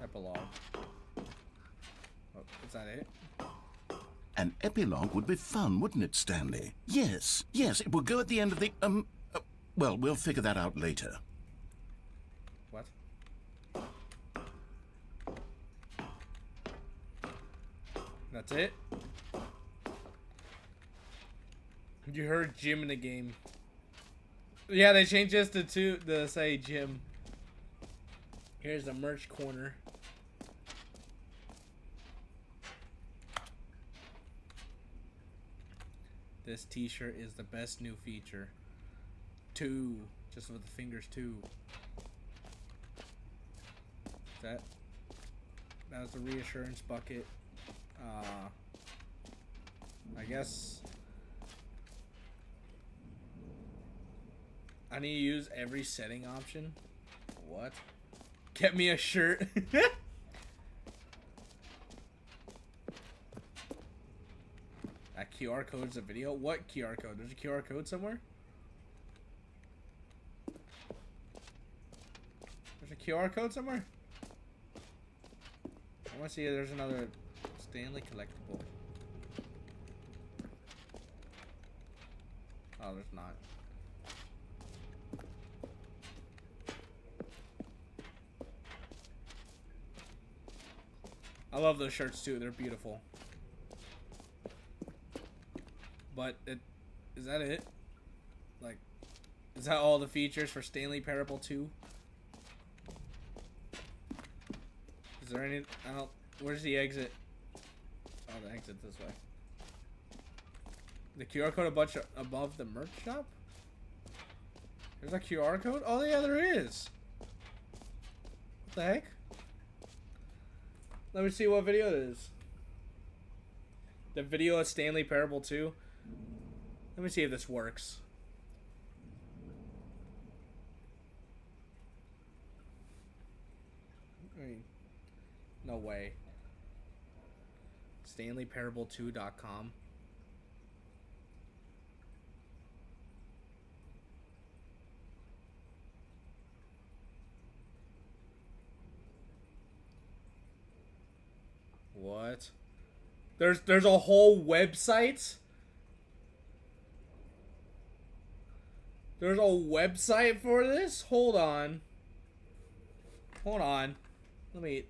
Epilogue. Oh, is that it? An epilogue would be fun, wouldn't it, Stanley? Yes, it will go at the end of the, well, we'll figure that out later. What? That's it? You heard Jim in the game. Yeah, they changed this to say Jim. Here's the merch corner. This t-shirt is the best new feature. 2. Just with the fingers 2. That was the reassurance bucket. I guess I need to use every setting option. What? Get me a shirt. That QR code's a video? What QR code? There's a QR code somewhere? There's a QR code somewhere? I want to see if there's another Stanley collectible. Oh, there's not. I love those shirts too. They're beautiful. But is that it? Like, is that all the features for Stanley Parable 2? Is there any? I don't. Where's the exit? Oh, the exit this way. The QR code above the merch shop? There's a QR code? Oh yeah, there is. What the heck? Let me see what video it is. The video of Stanley Parable 2. Let me see if this works. I mean, no way. StanleyParable2.com. What? There's a whole website? There's a website for this? Hold on. Hold on. Let me...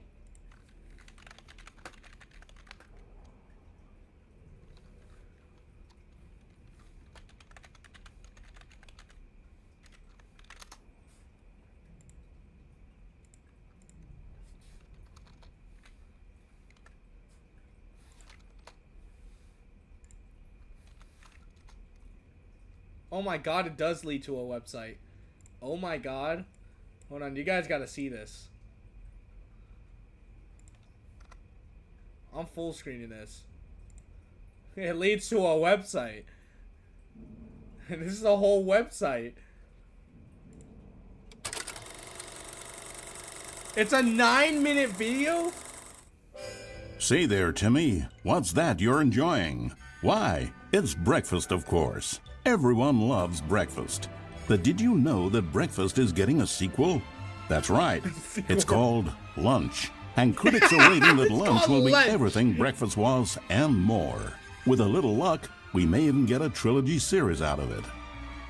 Oh my god, it does lead to a website. Oh my god. Hold on, you guys gotta see this. I'm full screening this. It leads to a website. This is a whole website. It's a 9-minute video? Say there, Timmy. What's that you're enjoying? Why, it's breakfast, of course. Everyone loves breakfast. But did you know that breakfast is getting a sequel? That's right. It's called Lunch. And critics are waiting that lunch will be everything breakfast was and more. With a little luck, we may even get a trilogy series out of it.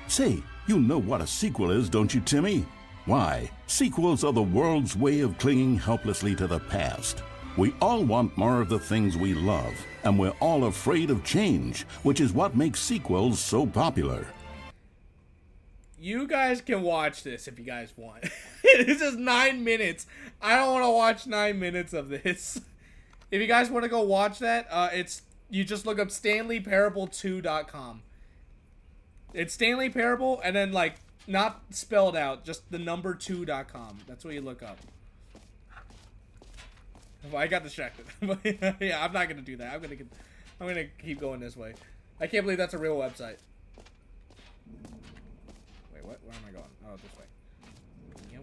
Say, you know what a sequel is, don't you, Timmy? Why, sequels are the world's way of clinging helplessly to the past. We all want more of the things we love, and we're all afraid of change, which is what makes sequels so popular. You guys can watch this if you guys want. This is 9 minutes. I don't want to watch 9 minutes of this. If you guys want to go watch that, you just look up StanleyParable2.com. It's Stanley Parable, and then, like, not spelled out, just the number 2.com. That's what you look up. Well, I got distracted. Yeah, I'm not gonna do that. I'm gonna keep going this way. I can't believe that's a real website. Wait, what? Where am I going? Oh, this way. Yep.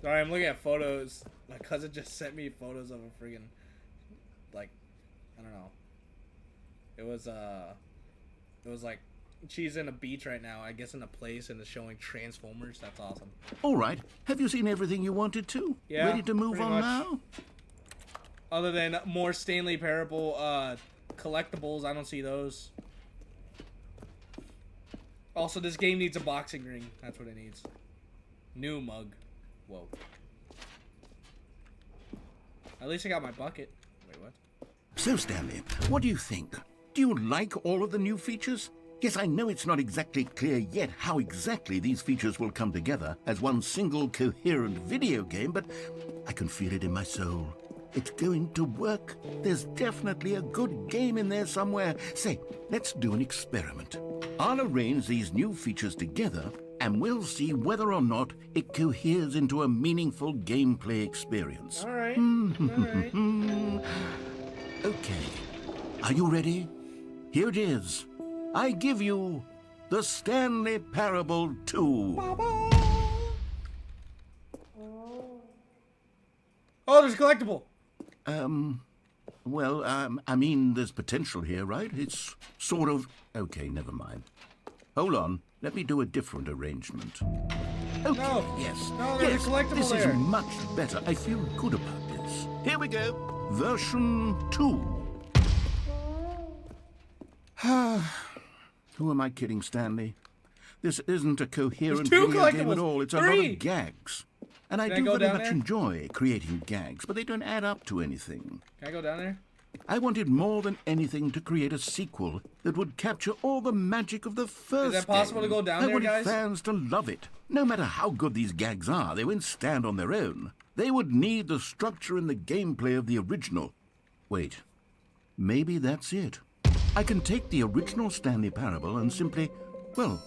Sorry, I'm looking at photos. My cousin just sent me photos of a friggin', like, I don't know. It was like, she's in a beach right now, I guess in a place, and is showing Transformers. That's awesome. All right. Have you seen everything you wanted to? Yeah. Ready to move pretty on much. now? Other than more Stanley Parable collectibles, I don't see those. Also, this game needs a boxing ring. That's what it needs. New mug. Whoa. At least I got my bucket. Wait, what? So, Stanley, what do you think? Do you like all of the new features? Yes, I know it's not exactly clear yet how exactly these features will come together as one single coherent video game, but I can feel it in my soul. It's going to work. There's definitely a good game in there somewhere. Say, let's do an experiment. I'll arrange these new features together, and we'll see whether or not it coheres into a meaningful gameplay experience. All right. All right. Okay. Are you ready? Here it is. I give you the Stanley Parable 2. Oh, there's a collectible. Well, I mean, there's potential here, right? It's sort of... Okay, never mind. Hold on. Let me do a different arrangement. Okay, No. yes. No, there's yes, a collectible this there. is much better. I feel good about this. Here we go. Version 2. Who am I kidding, Stanley? This isn't a coherent There's two video game at collectibles. all. It's a lot Three. of gags. And I Can I do go very down much there? enjoy creating gags, but they don't add up to anything. Can I go down there? I wanted more than anything to create a sequel that would capture all the magic of the first Is it possible game. to go down I there, wanted guys? fans to love it. No matter how good these gags are, they won't stand on their own. They would need the structure and the gameplay of the original. Wait, maybe that's it. I can take the original Stanley Parable and simply, well,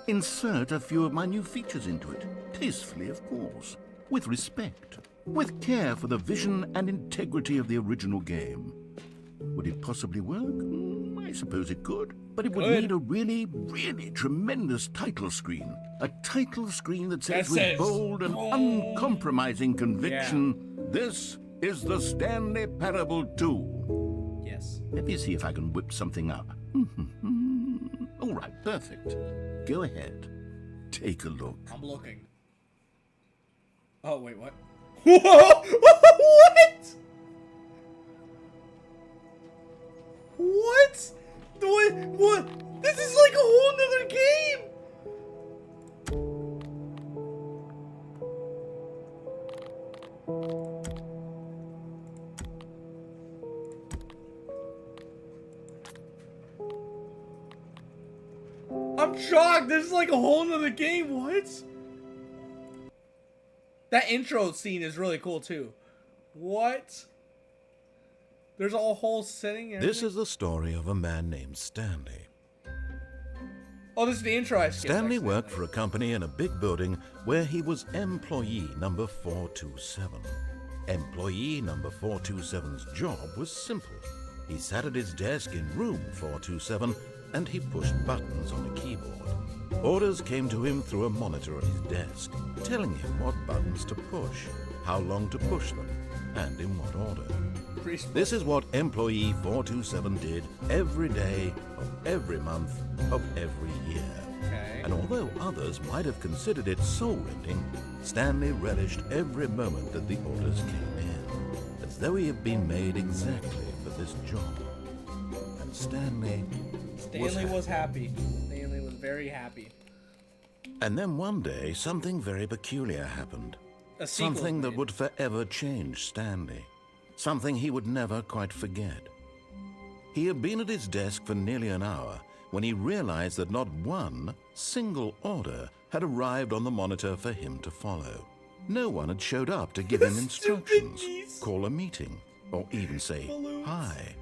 insert a few of my new features into it, tastefully of course, with respect, with care for the vision and integrity of the original game. Would it possibly work? I suppose it could. But it would need a really, really tremendous title screen. A title screen that says with bold and uncompromising conviction, this is the Stanley Parable 2. Yes. Let me see if I can whip something up. All right, perfect. Go ahead. Take a look. I'm looking. Oh, wait, what? What? What? What? This is like a whole nother game! I'm shocked. This is like a whole nother game. What? That intro scene is really cool too. What? There's a whole setting. This is the story of a man named Stanley. Oh, this is the intro I skipped. Stanley worked for a company in a big building where he was employee number 427. Employee number 427's job was simple. He sat at his desk in room 427 and he pushed buttons on a keyboard. Orders came to him through a monitor on his desk, telling him what buttons to push, how long to push them, and in what order. This is what employee 427 did every day of every month of every year. Okay. And although others might have considered it soul-rending, Stanley relished every moment that the orders came in, as though he had been made exactly for this job. And Stanley was happy. Stanley was very happy. And then one day, something very peculiar happened. A sequel Something that made. would forever change Stanley. Something he would never quite forget. He had been at his desk for nearly an hour when he realized that not one single order had arrived on the monitor for him to follow. No one had showed up to give him instructions, call a meeting, or even say hi.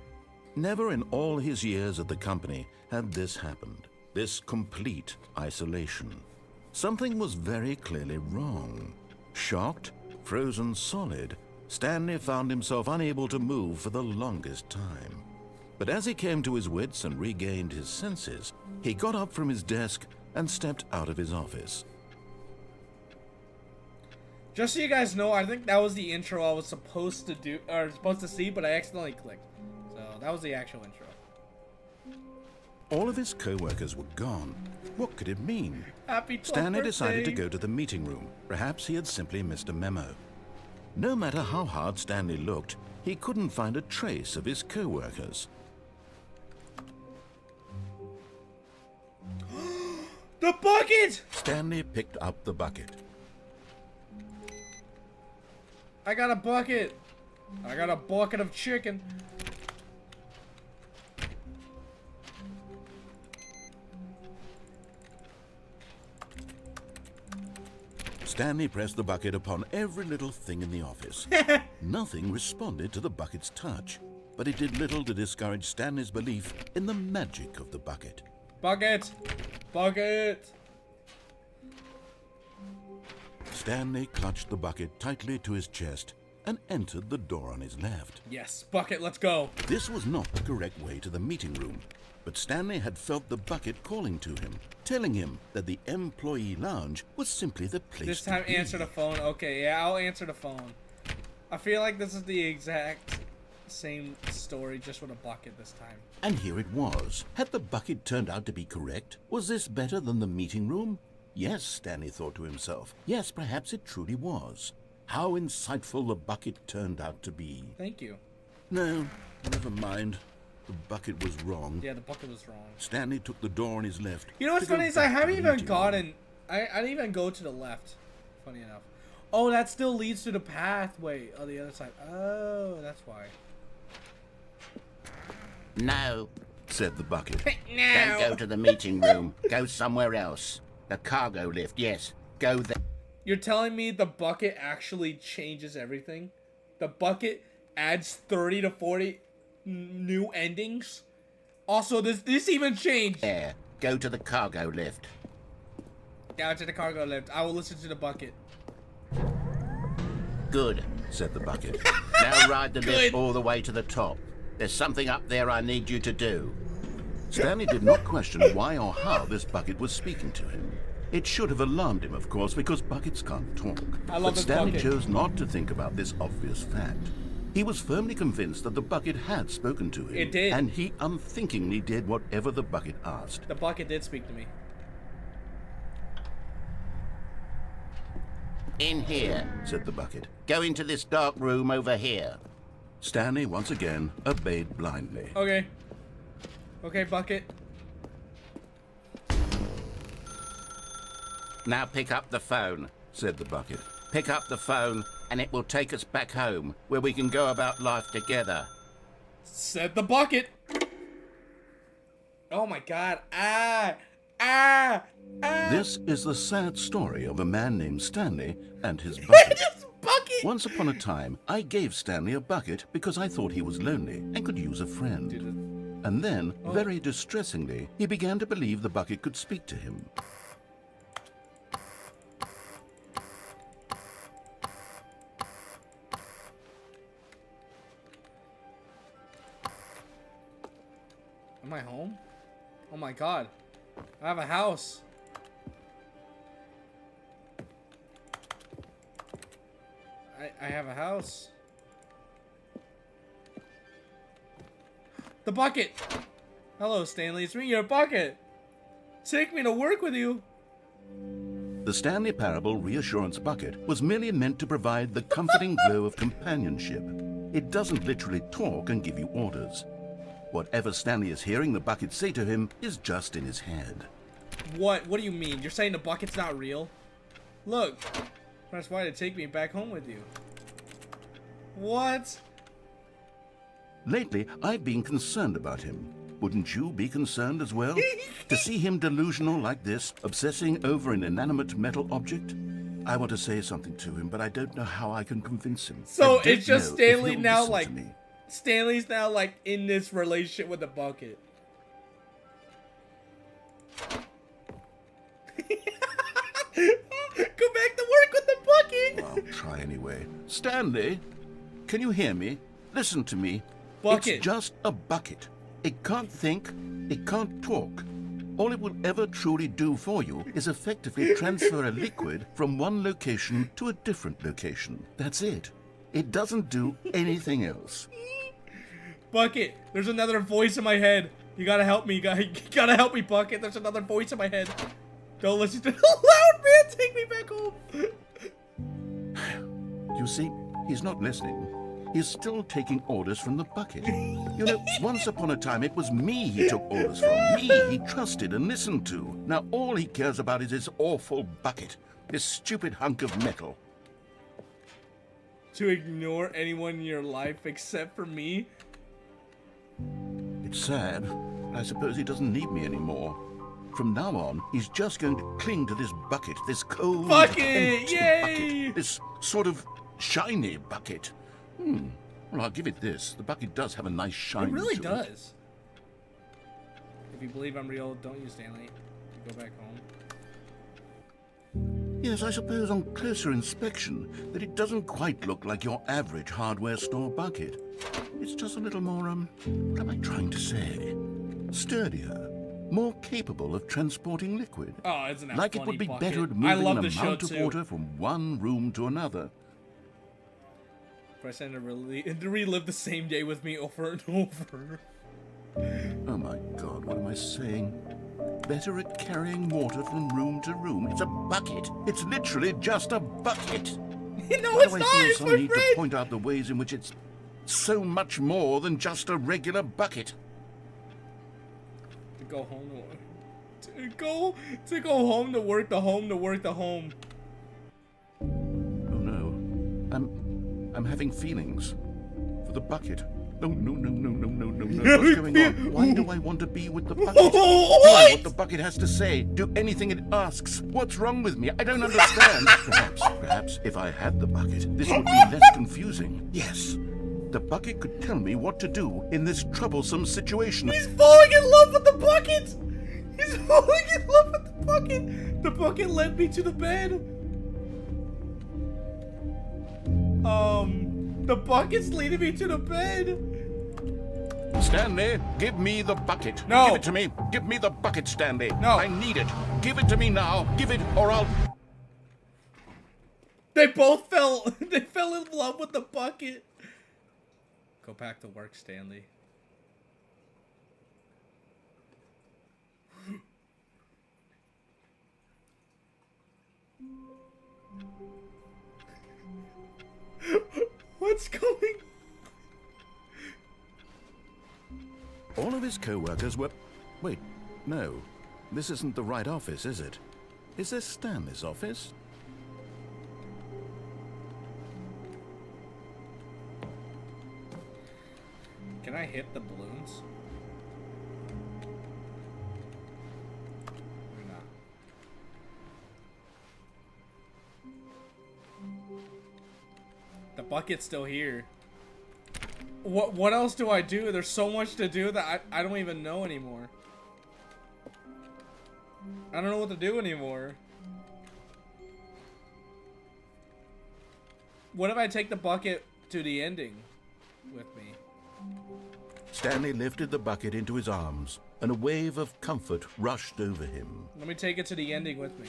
Never in all his years at the company had this happened, this complete isolation. Something was very clearly wrong. Shocked, frozen solid, Stanley found himself unable to move for the longest time. But as he came to his wits and regained his senses, he got up from his desk and stepped out of his office. Just so you guys know, I think that was the intro I was supposed to do, or supposed to see, but I accidentally clicked. So that was the actual intro. All of his co-workers were gone. What could it mean? Happy 12th Stanley decided to birthday. go to the meeting room. Perhaps he had simply missed a memo. No matter how hard Stanley looked, he couldn't find a trace of his co-workers. The bucket! Stanley picked up the bucket. I got a bucket. I got a bucket of chicken. Stanley pressed the bucket upon every little thing in the office. Nothing responded to the bucket's touch, but it did little to discourage Stanley's belief in the magic of the bucket. Bucket! Bucket! Stanley clutched the bucket tightly to his chest and entered the door on his left. Yes, bucket, let's go. This was not the correct way to the meeting room, but Stanley had felt the bucket calling to him, telling him that the employee lounge was simply the place This to time be. answer the phone. Okay, yeah, I'll answer the phone. I feel like this is the exact same story, just with a bucket this time. And here it was. Had the bucket turned out to be correct? Was this better than the meeting room? Yes, Stanley thought to himself. Yes, perhaps it truly was. How insightful the bucket turned out to be. Thank you. No, never mind. The bucket was wrong. Yeah, the bucket was wrong. Stanley took the door on his left. You know what's to go funny is I back to haven't the even meeting gotten... room. I didn't even go to the left. Funny enough. Oh, that still leads to the pathway on the other side. Oh, that's why. No, Said the bucket. don't go to the meeting room. Go somewhere else. The cargo lift, yes. Go there. You're telling me the bucket actually changes everything? The bucket adds 30 to 40 new endings? Also, this even changed. There. Go to the cargo lift. Down to the cargo lift. I will listen to the bucket. Good, said the bucket. Now ride the Good. lift all the way to the top. There's something up there I need you to do. Stanley did not question why or how this bucket was speaking to him. It should have alarmed him, of course, because buckets can't talk. I love But this Stanley bucket. chose not to think about this obvious fact. He was firmly convinced that the bucket had spoken to him. It did. And he unthinkingly did whatever the bucket asked. The bucket did speak to me. In here, said the bucket. Go into this dark room over here. Stanley once again obeyed blindly. Okay. Okay, bucket. Now pick up the phone, said the bucket. Pick up the phone and it will take us back home, where we can go about life together. Said the bucket. Oh my god. This is the sad story of a man named Stanley and his bucket. This bucket. Once upon a time, I gave Stanley a bucket because I thought he was lonely and could use a friend. And then, very distressingly, he began to believe the bucket could speak to him. Am I home? Oh my god. I have a house. I have a house. The bucket! Hello, Stanley. It's me, your bucket. Take me to work with you. The Stanley Parable Reassurance Bucket was merely meant to provide the comforting glow of companionship. It doesn't literally talk and give you orders. Whatever Stanley is hearing the bucket say to him is just in his head. What? What do you mean? You're saying the bucket's not real? Look. Press Y to take me back home with you. What? Lately, I've been concerned about him. Wouldn't you be concerned as well? To see him delusional like this, obsessing over an inanimate metal object? I want to say something to him, but I don't know how I can convince him. So I don't it's just know if Stanley he'll now, listen like, to me. Stanley's now like in this relationship with the bucket. Go back to work with the bucket. Well, I'll try anyway. Stanley, can you hear me? Listen to me. Bucket. It's just a bucket. It can't think. It can't talk. All it will ever truly do for you is effectively transfer a liquid from one location to a different location. That's it. It doesn't do anything else. Bucket, there's another voice in my head. You gotta help me. You gotta help me, Bucket. There's another voice in my head. Don't listen to the loud man. Take me back home. You see, he's not listening. He's still taking orders from the bucket. You know, once upon a time, it was me he took orders from. Me he trusted and listened to. Now all he cares about is this awful bucket. This stupid hunk of metal. To ignore anyone in your life except for me? It's sad. I suppose he doesn't need me anymore. From now on, he's just going to cling to this bucket, this cold, Bucket! empty Yay! bucket, this sort of shiny bucket. Well, I'll give it this. The bucket does have a nice shine It really to does. If you believe I'm real, don't you, Stanley? Go back home. Yes, I suppose on closer inspection that it doesn't quite look like your average hardware store bucket. It's just a little more, what am I trying to say? Sturdier, more capable of transporting liquid. Oh, isn't that like funny, it would be Bucket? better at I moving love an the show amount of too. water from one room to another. Press N to relive the same day with me over and over. Oh my God, what am I saying? Better at carrying water from room to room. It's a bucket. It's literally just a bucket. No, Why it's do I not. feel It's some my need to friend. point out the ways in which it's so much more than just a regular bucket? To go home to go home to work the home to work the home. Oh no. I'm having feelings for the bucket. No. What's going on? Why do I want to be with the bucket? Hear what the bucket has to say. Do anything it asks. What's wrong with me? I don't understand. Perhaps if I had the bucket, this would be less confusing. Yes. The bucket could tell me what to do in this troublesome situation. He's falling in love with the bucket. He's falling in love with the The bucket led me to the bed. The bucket's leading me to the bed. Stanley, give me the bucket. No. Give it to me. Give me the bucket, Stanley. No. I need it. Give it to me now. Give it, or I'll... They both fell. They fell in love with the bucket. Go back to work, Stanley. What's going? All of his co-workers were... Wait, no. This isn't the right office, is it? Is this Stanley's office? Can I hit the balloons? Or not? The bucket's still here. What else do I do? There's so much to do that I don't even know anymore. I don't know what to do anymore. What if I take the bucket to the ending with me? Stanley lifted the bucket into his arms, and a wave of comfort rushed over him. Let me take it to the ending with me.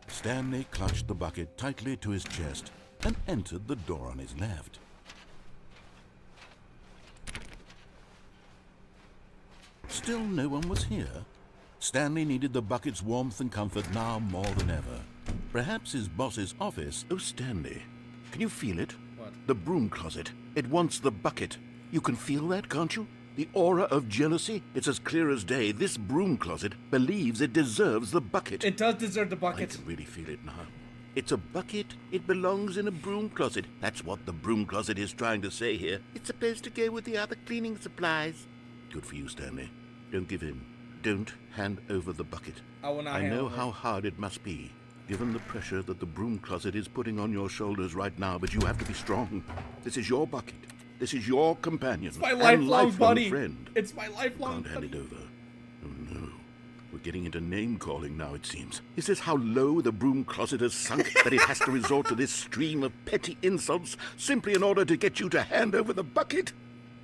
Stanley clutched the bucket tightly to his chest and entered the door on his left. Still no one was here. Stanley needed the bucket's warmth and comfort now more than ever. Perhaps his boss's office... Oh, Stanley, can you feel it? What? The broom closet. It wants the bucket. You can feel that, can't you? The aura of jealousy? It's as clear as day. This broom closet believes it deserves the bucket. It does deserve the I bucket. can really feel it now. It's a bucket. It belongs in a broom closet. That's what the broom closet is trying to say here. It's supposed to go with the other cleaning supplies. Good for you, Stanley. Don't give in. Don't hand over the bucket. I will not I hand know over. how hard it must be, given the pressure that the broom closet is putting on your shoulders right now, but you have to be strong. This is your bucket. This is your companion. It's my and lifelong buddy. friend. It's my lifelong Can't hand buddy. it over. Oh no. We're getting into name-calling now, it seems. Is this how low the broom closet has sunk that it has to resort to this stream of petty insults simply in order to get you to hand over the bucket?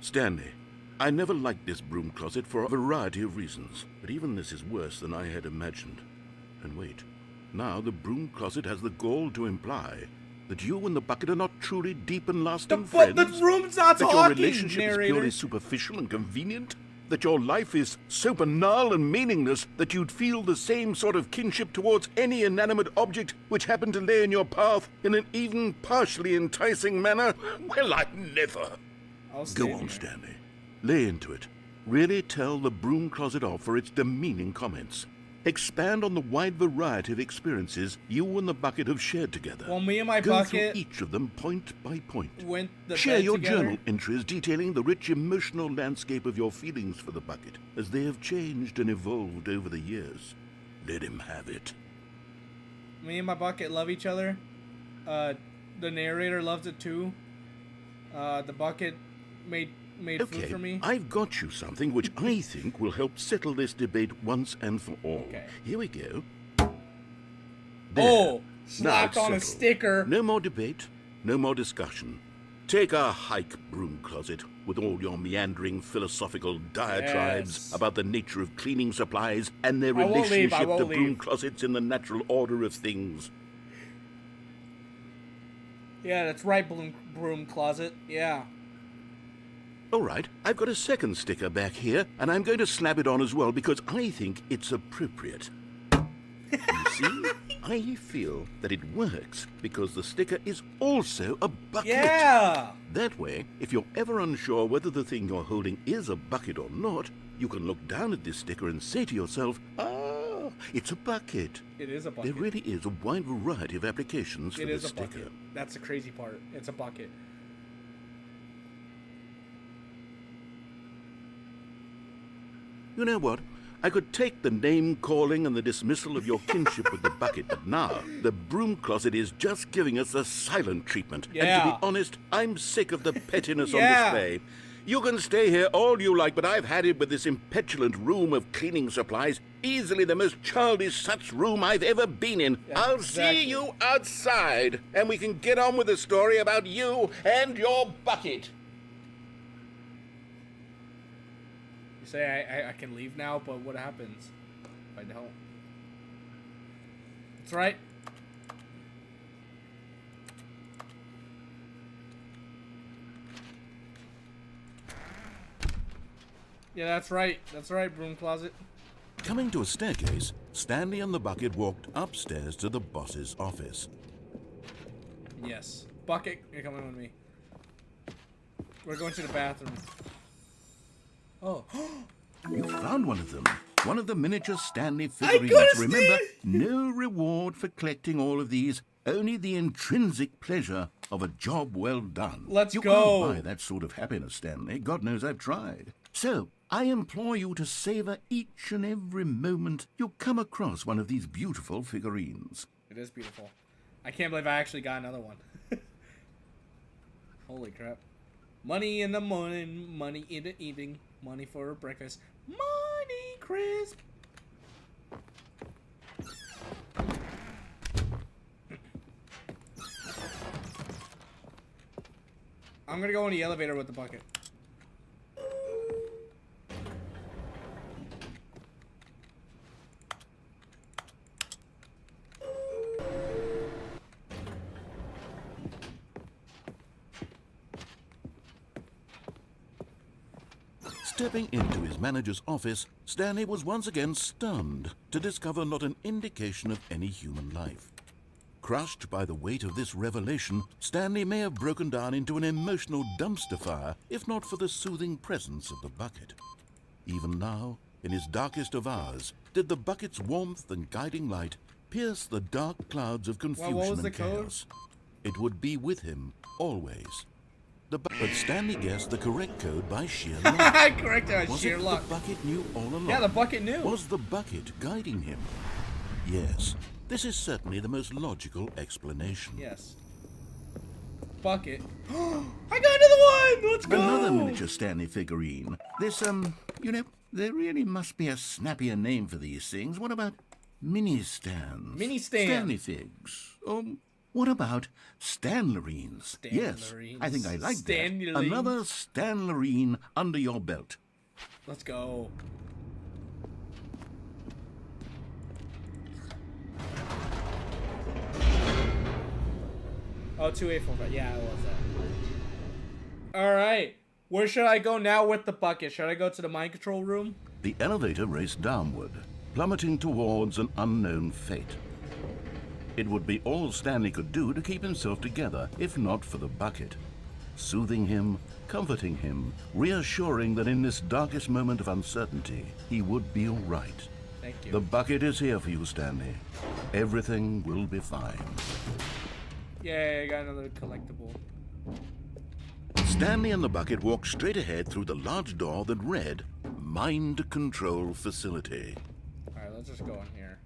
Stanley, I never liked this broom closet for a variety of reasons, but even this is worse than I had imagined. And wait, now the broom closet has the gall to imply that you and the bucket are not truly deep and lasting friends. The room's not that talking, your relationship narrator. is purely superficial and convenient? That your life is so banal and meaningless that you'd feel the same sort of kinship towards any inanimate object which happened to lay in your path in an even partially enticing manner? Well, I never. I'll Go stand on, here. Stanley. Lay into it. Really tell the broom closet off for its demeaning comments. Expand on the wide variety of experiences you and the bucket have shared together. Well, me and my Go bucket through each of them point by point. went the Share bed your together. journal entries detailing the rich emotional landscape of your feelings for the bucket as they have changed and evolved over the years. Let him have it. Me and my bucket love each other. The narrator loves it too. The bucket made food Okay, for me. I've got you something which I think will help settle this debate once and for all. Okay. Here we go. Oh, Now slapped it's on a settled. sticker. No more debate, no more discussion. Take a hike, broom closet, with all your meandering philosophical diatribes Yes. about the nature of cleaning supplies and their I won't leave, I relationship to won't broom leave. closets in the natural order of things. Yeah, that's right, broom closet. Yeah. All right, I've got a second sticker back here, and I'm going to slap it on as well because I think it's appropriate. You see, I feel that it works because the sticker is also a bucket. Yeah. That way, if you're ever unsure whether the thing you're holding is a bucket or not, you can look down at this sticker and say to yourself, ah, it's a bucket. It is a bucket. There really is a wide variety of applications for It this is a sticker. bucket. That's the crazy part. It's a bucket. You know what? I could take the name-calling and the dismissal of your kinship with the bucket, but now the broom closet is just giving us the silent treatment. And to Yeah. be honest, I'm sick of the pettiness Yeah. on display. You can stay here all you like, but I've had it with this impetulant room of cleaning supplies. Easily the most childish such room I've ever been in. Yeah, I'll exactly. see you outside, and we can get on with the story about you and your bucket. You say I can leave now, but what happens if I don't? That's right. Yeah, that's right. That's right, broom closet. Coming to a staircase, Stanley and the bucket walked upstairs to the boss's office. Yes. Bucket, you're coming with me. We're going to the bathroom. Oh. You found one of them. One of the miniature Stanley I figurines. could've Remember, seen- no reward for collecting all of these. Only the intrinsic pleasure of a job well done. Let's you go. can't buy that sort of happiness, Stanley. God knows I've tried. So, I implore you to savor each and every moment you come across one of these beautiful figurines. It is beautiful. I can't believe I actually got another one. Holy crap. Money in the morning, money in the evening, money for breakfast, money crisp. I'm gonna go in the elevator with the bucket. Stepping into his manager's office, Stanley was once again stunned to discover not an indication of any human life. Crushed by the weight of this revelation, Stanley may have broken down into an emotional dumpster fire if not for the soothing presence of the bucket. Even now, in his darkest of hours, did the bucket's warmth and guiding light pierce the dark clouds of confusion what was and the code? chaos. It would be with him always. But Stanley guessed the correct code by sheer luck. I corrected my Was sheer it luck. the bucket knew all along? Yeah, the bucket knew. Was the bucket guiding him? Yes, this is certainly the most logical explanation. Yes. Bucket. I got another one! Let's go! Another miniature Stanley figurine. This, you know, there really must be a snappier name for these things. What about mini-stands? Mini-stand. Stanley figs. What about Stanlerines? Yes, I think I like that. Stanlerines. Another Stanlerine under your belt. Let's go. Oh, 2845. Yeah, it was that. Alright. Where should I go now with the bucket? Should I go to the mind control room? The elevator raced downward, plummeting towards an unknown fate. It would be all Stanley could do to keep himself together, if not for the bucket. Soothing him, comforting him, reassuring that in this darkest moment of uncertainty, he would be all right. Thank you. The bucket is here for you, Stanley. Everything will be fine. Yay, I got another collectible. Stanley and the bucket walked straight ahead through the large door that read, Mind Control Facility. Alright, let's just go in here.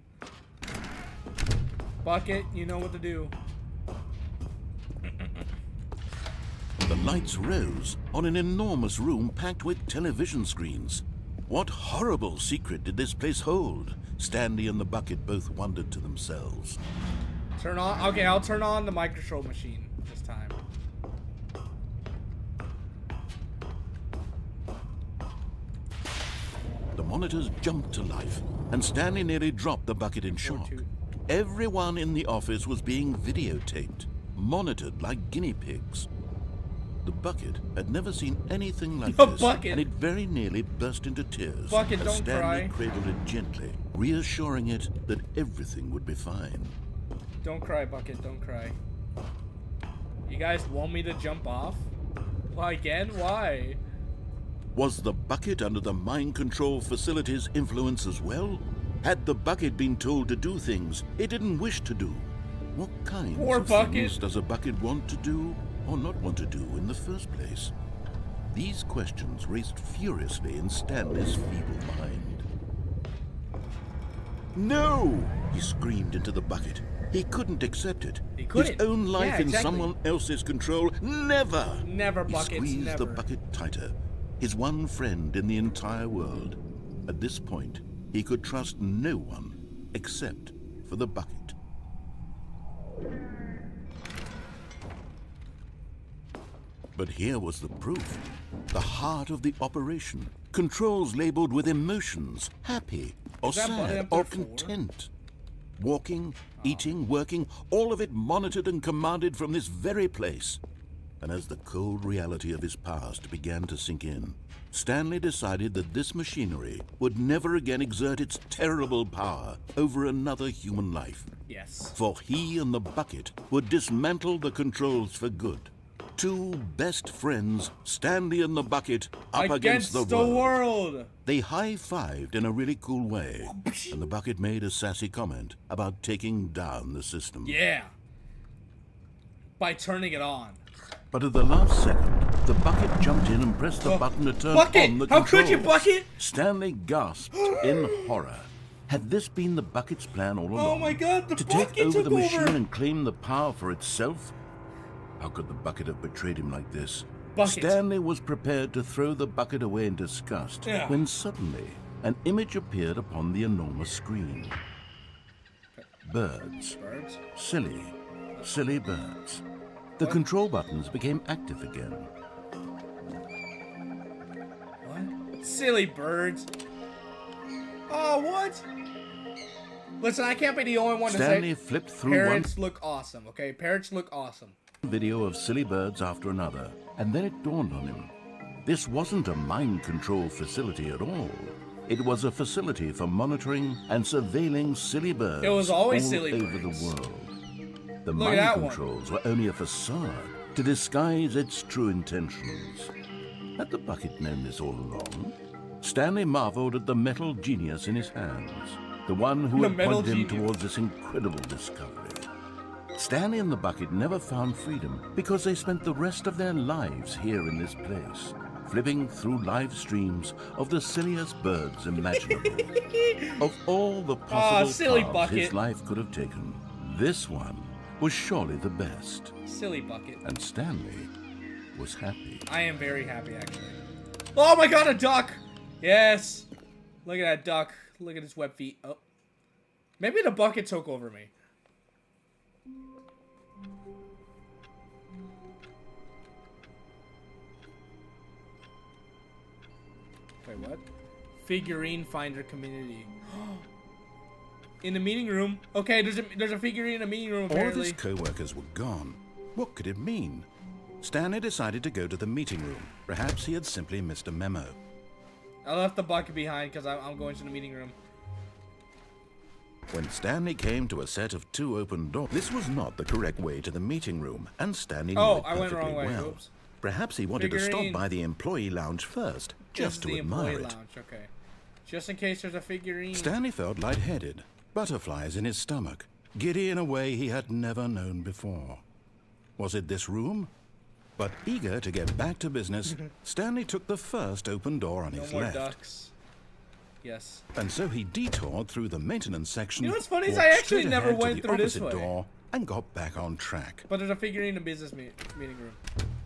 Bucket, you know what to do. The lights rose on an enormous room packed with television screens. What horrible secret did this place hold? Stanley and the bucket both wondered to themselves. Turn on. Okay, I'll turn on the mic control machine this time. The monitors jumped to life, and Stanley nearly dropped the bucket in shock. Everyone in the office was being videotaped, monitored like guinea pigs. The bucket had never seen anything like this, Bucket. and it very nearly burst into tears Bucket, as don't Stanley cry. cradled it gently, reassuring it that everything would be fine. Don't cry, Bucket, don't cry. You guys want me to jump off? Why again? Why? Was the bucket under the mind control facility's influence as well? Had the bucket been told to do things it didn't wish to do? What kinds Poor of bucket. things does a bucket want to do or not want to do in the first place? These questions raced furiously in Stanley's feeble mind. No! He screamed into the bucket. He couldn't accept it. He couldn't. His own life Yeah, in exactly. someone else's control. Never! Never, He Buckets, squeezed never. the bucket tighter, his one friend in the entire world. At this point, he could trust no one except for the bucket. But here was the proof. The heart of the operation. Controls labeled with emotions, happy or sad or content. Walking, eating, working, all of it monitored and commanded from this very place. And as the cold reality of his past began to sink in, Stanley decided that this machinery would never again exert its terrible power over another human life. Yes. For he and the bucket would dismantle the controls for good. Two best friends, Stanley and the bucket, up against the world. They high-fived in a really cool way, and the bucket made a sassy comment about taking down the system. Yeah. By turning it on. But at the last second, the bucket jumped in and pressed the button to turn Bucket! on the How controls. could you, Bucket? Stanley gasped in horror. Had this been the bucket's plan all along? Oh my God, the to bucket take over took the machine over. and claim the power for itself? How could the bucket have betrayed him like this? Bucket. Stanley was prepared to throw the bucket away in disgust when suddenly an image appeared upon the enormous screen. Birds. Birds? Silly, silly birds. The control buttons became active again. What? Silly birds. Oh, what? Listen, I can't be the only one to Stanley say flipped through parrots look awesome, okay? Parrots look awesome. one video of silly birds after another, and then it dawned on him. This wasn't a mind control facility at all. It was a facility for monitoring and surveilling silly birds It was always all silly over birds. the world. The Look mind at that one. controls were only a facade to disguise its true intentions. Had the bucket known this all along? Stanley marveled at the metal genius in his hands, the one who The had metal pointed him genius. towards this incredible discovery. Stanley and the bucket never found freedom because they spent the rest of their lives here in this place, flipping through live streams of the silliest birds imaginable. Of all the possible silly paths bucket. his life could have taken, this one was surely the best. Silly bucket. And Stanley was happy. I am very happy, actually. Oh my God, a duck! Yes! Look at that duck. Look at his web feet. Oh. Maybe the bucket took over me. Wait, what? Figurine finder community. In the meeting room. Okay, there's a figurine in the meeting room, All of apparently. his co-workers were gone. What could it mean? Stanley decided to go to the meeting room. Perhaps he had simply missed a memo. I left the bucket behind because I'm going to the meeting room. When Stanley came to a set of 2 open doors, this was not the correct way to the meeting room, and Stanley knew Oh, it I went the perfectly wrong way. well. Oops. Perhaps he wanted to Figurine. stop by the employee lounge first, just to the admire employee it. lounge, okay. Just in case there's a figurine. Stanley felt lightheaded, butterflies in his stomach, giddy in a way he had never known before. Was it this room? But eager to get back to business, Stanley took the first open door on No his more left. ducks. Yes. And so he detoured through the maintenance section. You know what's funny is walked I actually straight never ahead to went the through this opposite way. door and got back on track. But there's a figurine in the business meeting room.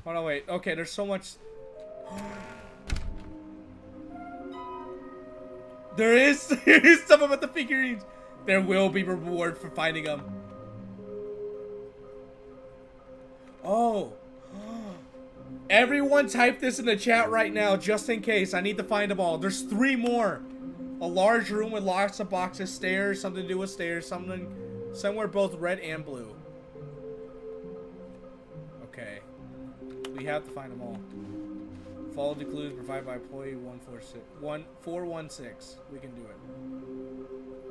Oh no, wait. Okay, there's so much. There is stuff about the figurines. There will be reward for finding them. Oh. Everyone type this in the chat right now, just in case. I need to find them all. There's 3 more. A large room with lots of boxes, stairs, something to do with stairs, somewhere both red and blue. Okay. We have to find them all. Follow the clues provided by employee 416. We can do it.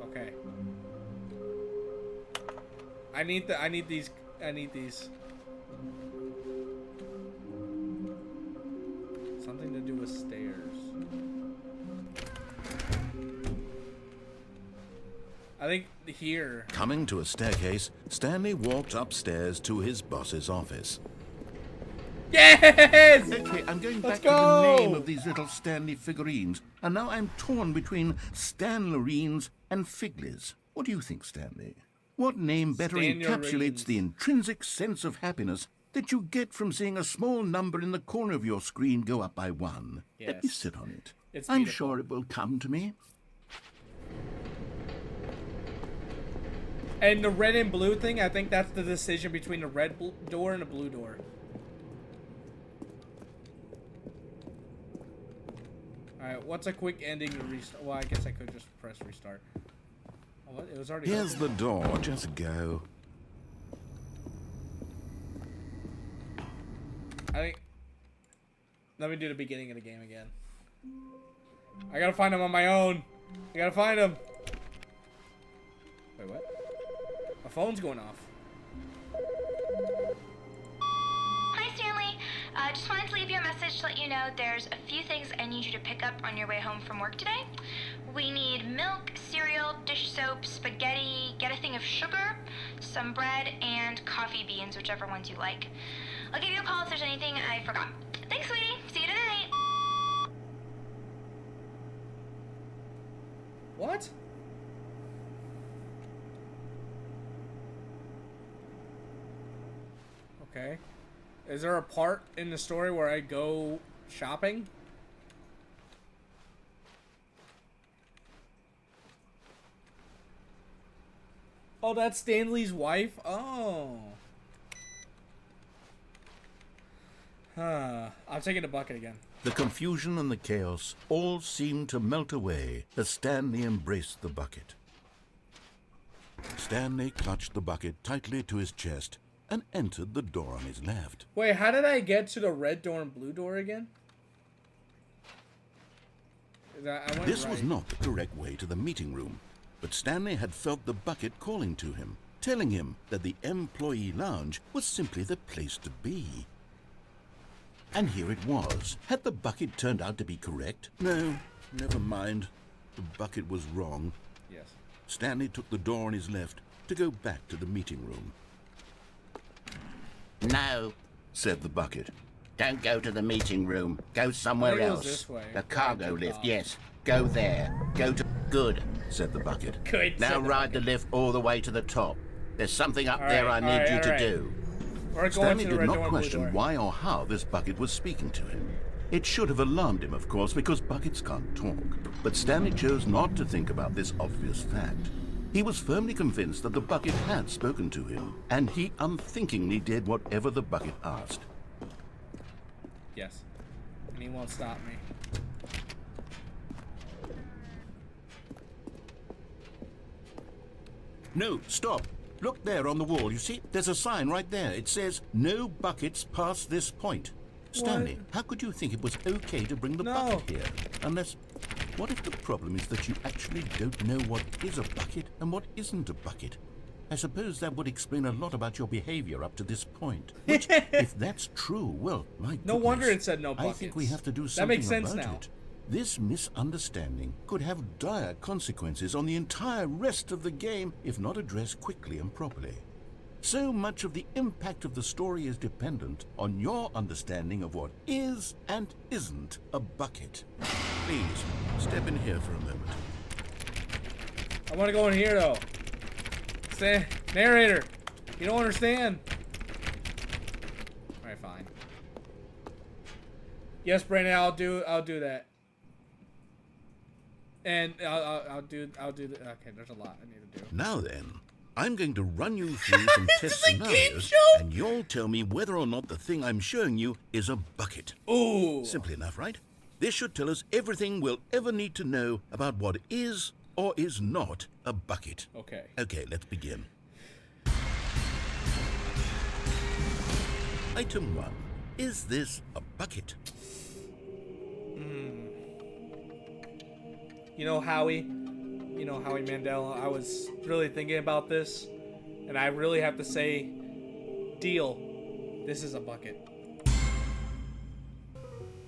Okay. I need these. Something to do with stairs. I think here. Coming to a staircase, Stanley walked upstairs to his boss's office. Yes! Okay, I'm going Let's back to the name go! of these little Stanley figurines, and now I'm torn between Stanlerines and Figlies. What do you think, Stanley? What name better Stanlerines. encapsulates the intrinsic sense of happiness that you get from seeing a small number in the corner of your screen go up by 1. Let me Yes. sit on it. It's I'm beautiful. sure it will come to me. And the red and blue thing, I think that's the decision between the red door and the blue door. Alright, what's a quick ending to restart? Well, I guess I could just press restart. Oh, what? It was already Here's open. the door. Just go. I think... Let me do the beginning of the game again. I gotta find him on my own. I gotta find him. Wait, what? My phone's going off. Hi, Stanley. Just wanted to leave you a message to let you know there's a few things I need you to pick up on your way home from work today. We need milk, cereal, dish soap, spaghetti, get a thing of sugar, some bread, and coffee beans, whichever ones you like. I'll give you a call if there's anything I forgot. Thanks, sweetie. See you tonight. What? Okay. Is there a part in the story where I go shopping? Oh, that's Stanley's wife? Oh. I'm taking the bucket again. The confusion and the chaos all seemed to melt away as Stanley embraced the bucket. Stanley clutched the bucket tightly to his chest and entered the door on his left. Wait, how did I get to the red door and blue door again? I went This right. was not the correct way to the meeting room, but Stanley had felt the bucket calling to him, telling him that the employee lounge was simply the place to be. And here it was. Had the bucket turned out to be correct? No, never mind. The bucket was wrong. Yes. Stanley took the door on his left to go back to the meeting room. No, Said the bucket. don't go to the meeting room. Go somewhere I think it was else. this way. The cargo Right, lift, off. yes. Go there. Go to... Good. Said the bucket. Good. Now said the ride the bucket. lift all the way to the top. There's something up All there right, I need you all to right. do. We're going Stanley to the did red not door and blue question door. why or how this bucket was speaking to him. It should have alarmed him, of course, because buckets can't talk. But Stanley chose not to think about this obvious fact. He was firmly convinced that the bucket had spoken to him, and he unthinkingly did whatever the bucket asked. Yes. And he won't stop me. No, stop. Look there on the wall, you see? There's a sign right there. It says, no buckets past this point. Stanley, how could you think it was okay to bring the No. bucket here? Unless, what if the problem is that you actually don't know what is a bucket and what isn't a bucket? I suppose that would explain a lot about your behavior up to this point. Which, if that's true, well, my No goodness, wonder it said no I think we buckets. have to do That something makes sense about now. it. This misunderstanding could have dire consequences on the entire rest of the game if not addressed quickly and properly. So much of the impact of the story is dependent on your understanding of what is and isn't a bucket. Please, step in here for a moment. I want to go in here though. Narrator, you don't understand. All right, fine. Yes, Brandon, I'll do that. And I'll do the, okay, there's a lot I need to do. Now then, I'm going to run you through some test This is a game scenarios, show? and you'll tell me whether or not the thing I'm showing you is a bucket. Ooh. Simple enough, right? This should tell us everything we'll ever need to know about what is or is not a bucket. Okay. Okay, let's begin. Item 1. Is this a bucket? You know, Howie Mandel, I was really thinking about this, and I really have to say, deal. This is a bucket.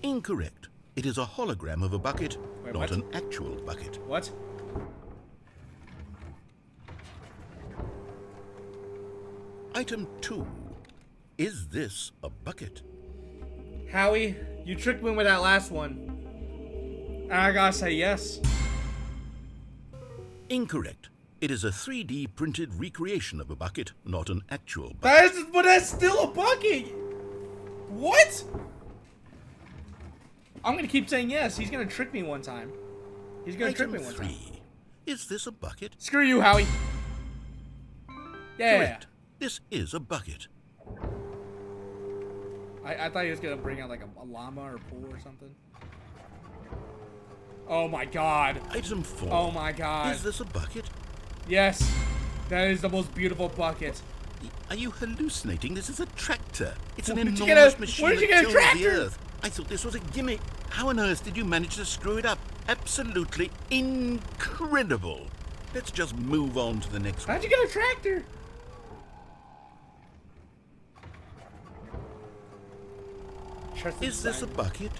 Incorrect. It is a hologram of a bucket, Wait, not what? an actual bucket. What? Item 2. Is this a bucket? Howie, you tricked me with that last one. And I gotta say yes. Incorrect. It is a 3D printed recreation of a bucket, not an actual bucket. But that's still a bucket. What? I'm gonna keep saying yes. He's gonna trick me one time. He's gonna trick me one time. 3. Is this a bucket? Screw you, Howie. Yeah. Correct. This is a bucket. I thought he was gonna bring out like a llama or a pool or something. Oh my god. Item 4. Oh my god. Is this a bucket? Yes. That is the most beautiful bucket. Are you hallucinating? This is a tractor. It's an Where did you enormous get a- machine where did you that get a tills the tractor? earth. I thought this was a gimmick. How on earth did you manage to screw it up? Absolutely incredible. Let's just move on to the next one. How'd you get a tractor? Is this a bucket?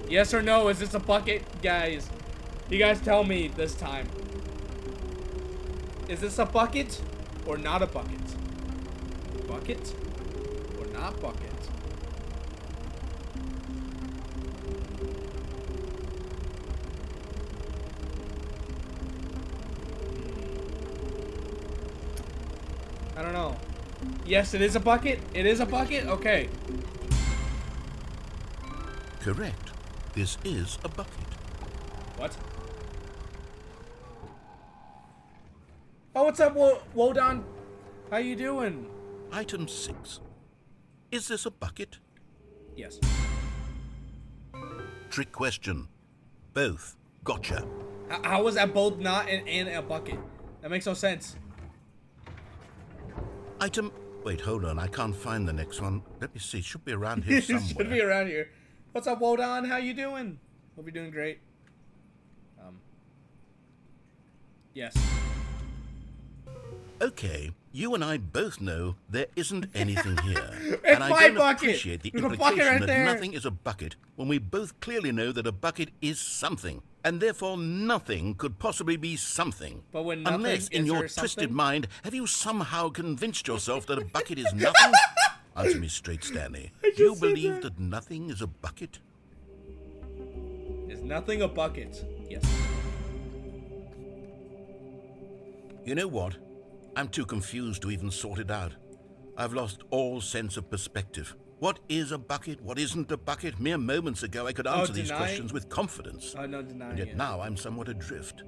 Yes or no? Is this a bucket? Guys, you guys tell me this time. Is this a bucket or not a bucket? Bucket or not bucket? I don't know. Yes, it is a bucket. It is a bucket? Okay. Correct. This is a bucket. What? Oh, what's up, Wodan? How you doing? Item 6. Is this a bucket? Yes. Trick question. Both. Gotcha. How was that both not in a bucket? That makes no sense. Item... Wait, hold on. I can't find the next one. Let me see. It should be around here somewhere. It should be around here. What's up, Wodan? How you doing? Hope you're doing great. Yes. Okay, you and I both know there isn't anything here. It's and I my don't bucket. appreciate the There's a implication bucket right that there. nothing is a bucket when we both clearly know that a bucket is something. And therefore nothing could possibly be something. But when nothing, Unless, in is your there twisted something? mind, have you somehow convinced yourself that a bucket is nothing? Answer me straight, Stanley. Do you just said believe that. that nothing is a bucket? Is nothing a bucket? Yes. You know what? I'm too confused to even sort it out. I've lost all sense of perspective. What is a bucket? What isn't a bucket? Mere moments ago I could answer these denying? questions with confidence. Oh, no, denying And yet it. now I'm somewhat adrift.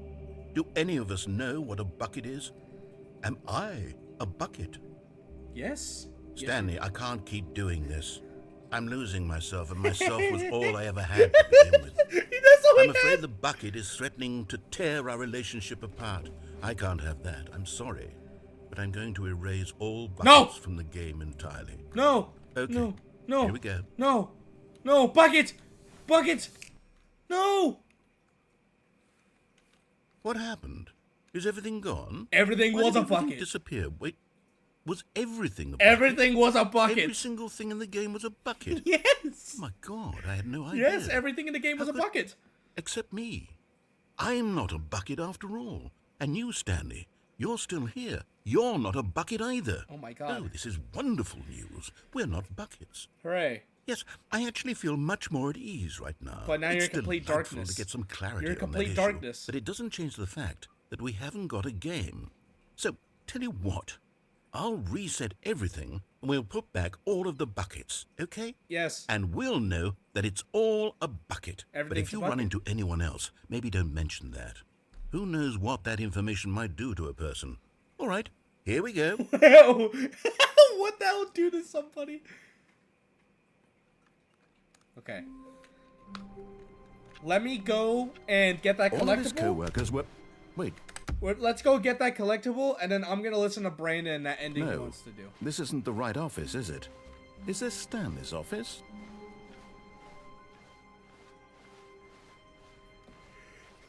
Do any of us know what a bucket is? Am I a bucket? Yes. Stanley, I can't keep doing this. I'm losing myself, and myself was all I ever had to begin with. That's all I'm we afraid had. the bucket is threatening to tear our relationship apart. I can't have that. I'm sorry. But I'm going to erase all buckets from the game entirely. No. Okay. No. No. Here we go. No. No. Bucket. Bucket. No. What happened? Is everything gone? Everything Why was did a everything bucket. disappear? Wait, was everything a bucket? Everything was a bucket. Every single thing in the game was a bucket. Yes. Oh my God, I had no idea. Yes, everything in the game was How a could- bucket. Except me. I'm not a bucket after all. And you, Stanley, you're still here. You're not a bucket either. Oh my God. Oh, this is wonderful news. We're not buckets. Hooray. Yes, I actually feel much more at ease right now. But now It's you're in complete delightful darkness. to get some clarity You're in on that complete issue, darkness. But it doesn't change the fact that we haven't got a game. So, tell you what. I'll reset everything and we'll put back all of the buckets, okay? Yes. And we'll know that it's all a bucket. But Everything's if a you run bucket. into anyone else, maybe don't mention that. Who knows what that information might do to a person? All right, here we go. What the hell do to somebody? Okay. Let me go and get that All of his collectible. co-workers were... Wait, Let's go get that collectible, and then I'm gonna listen to Brandon and that ending he no. wants to do. This isn't the right office, is it? Is this Stanley's office?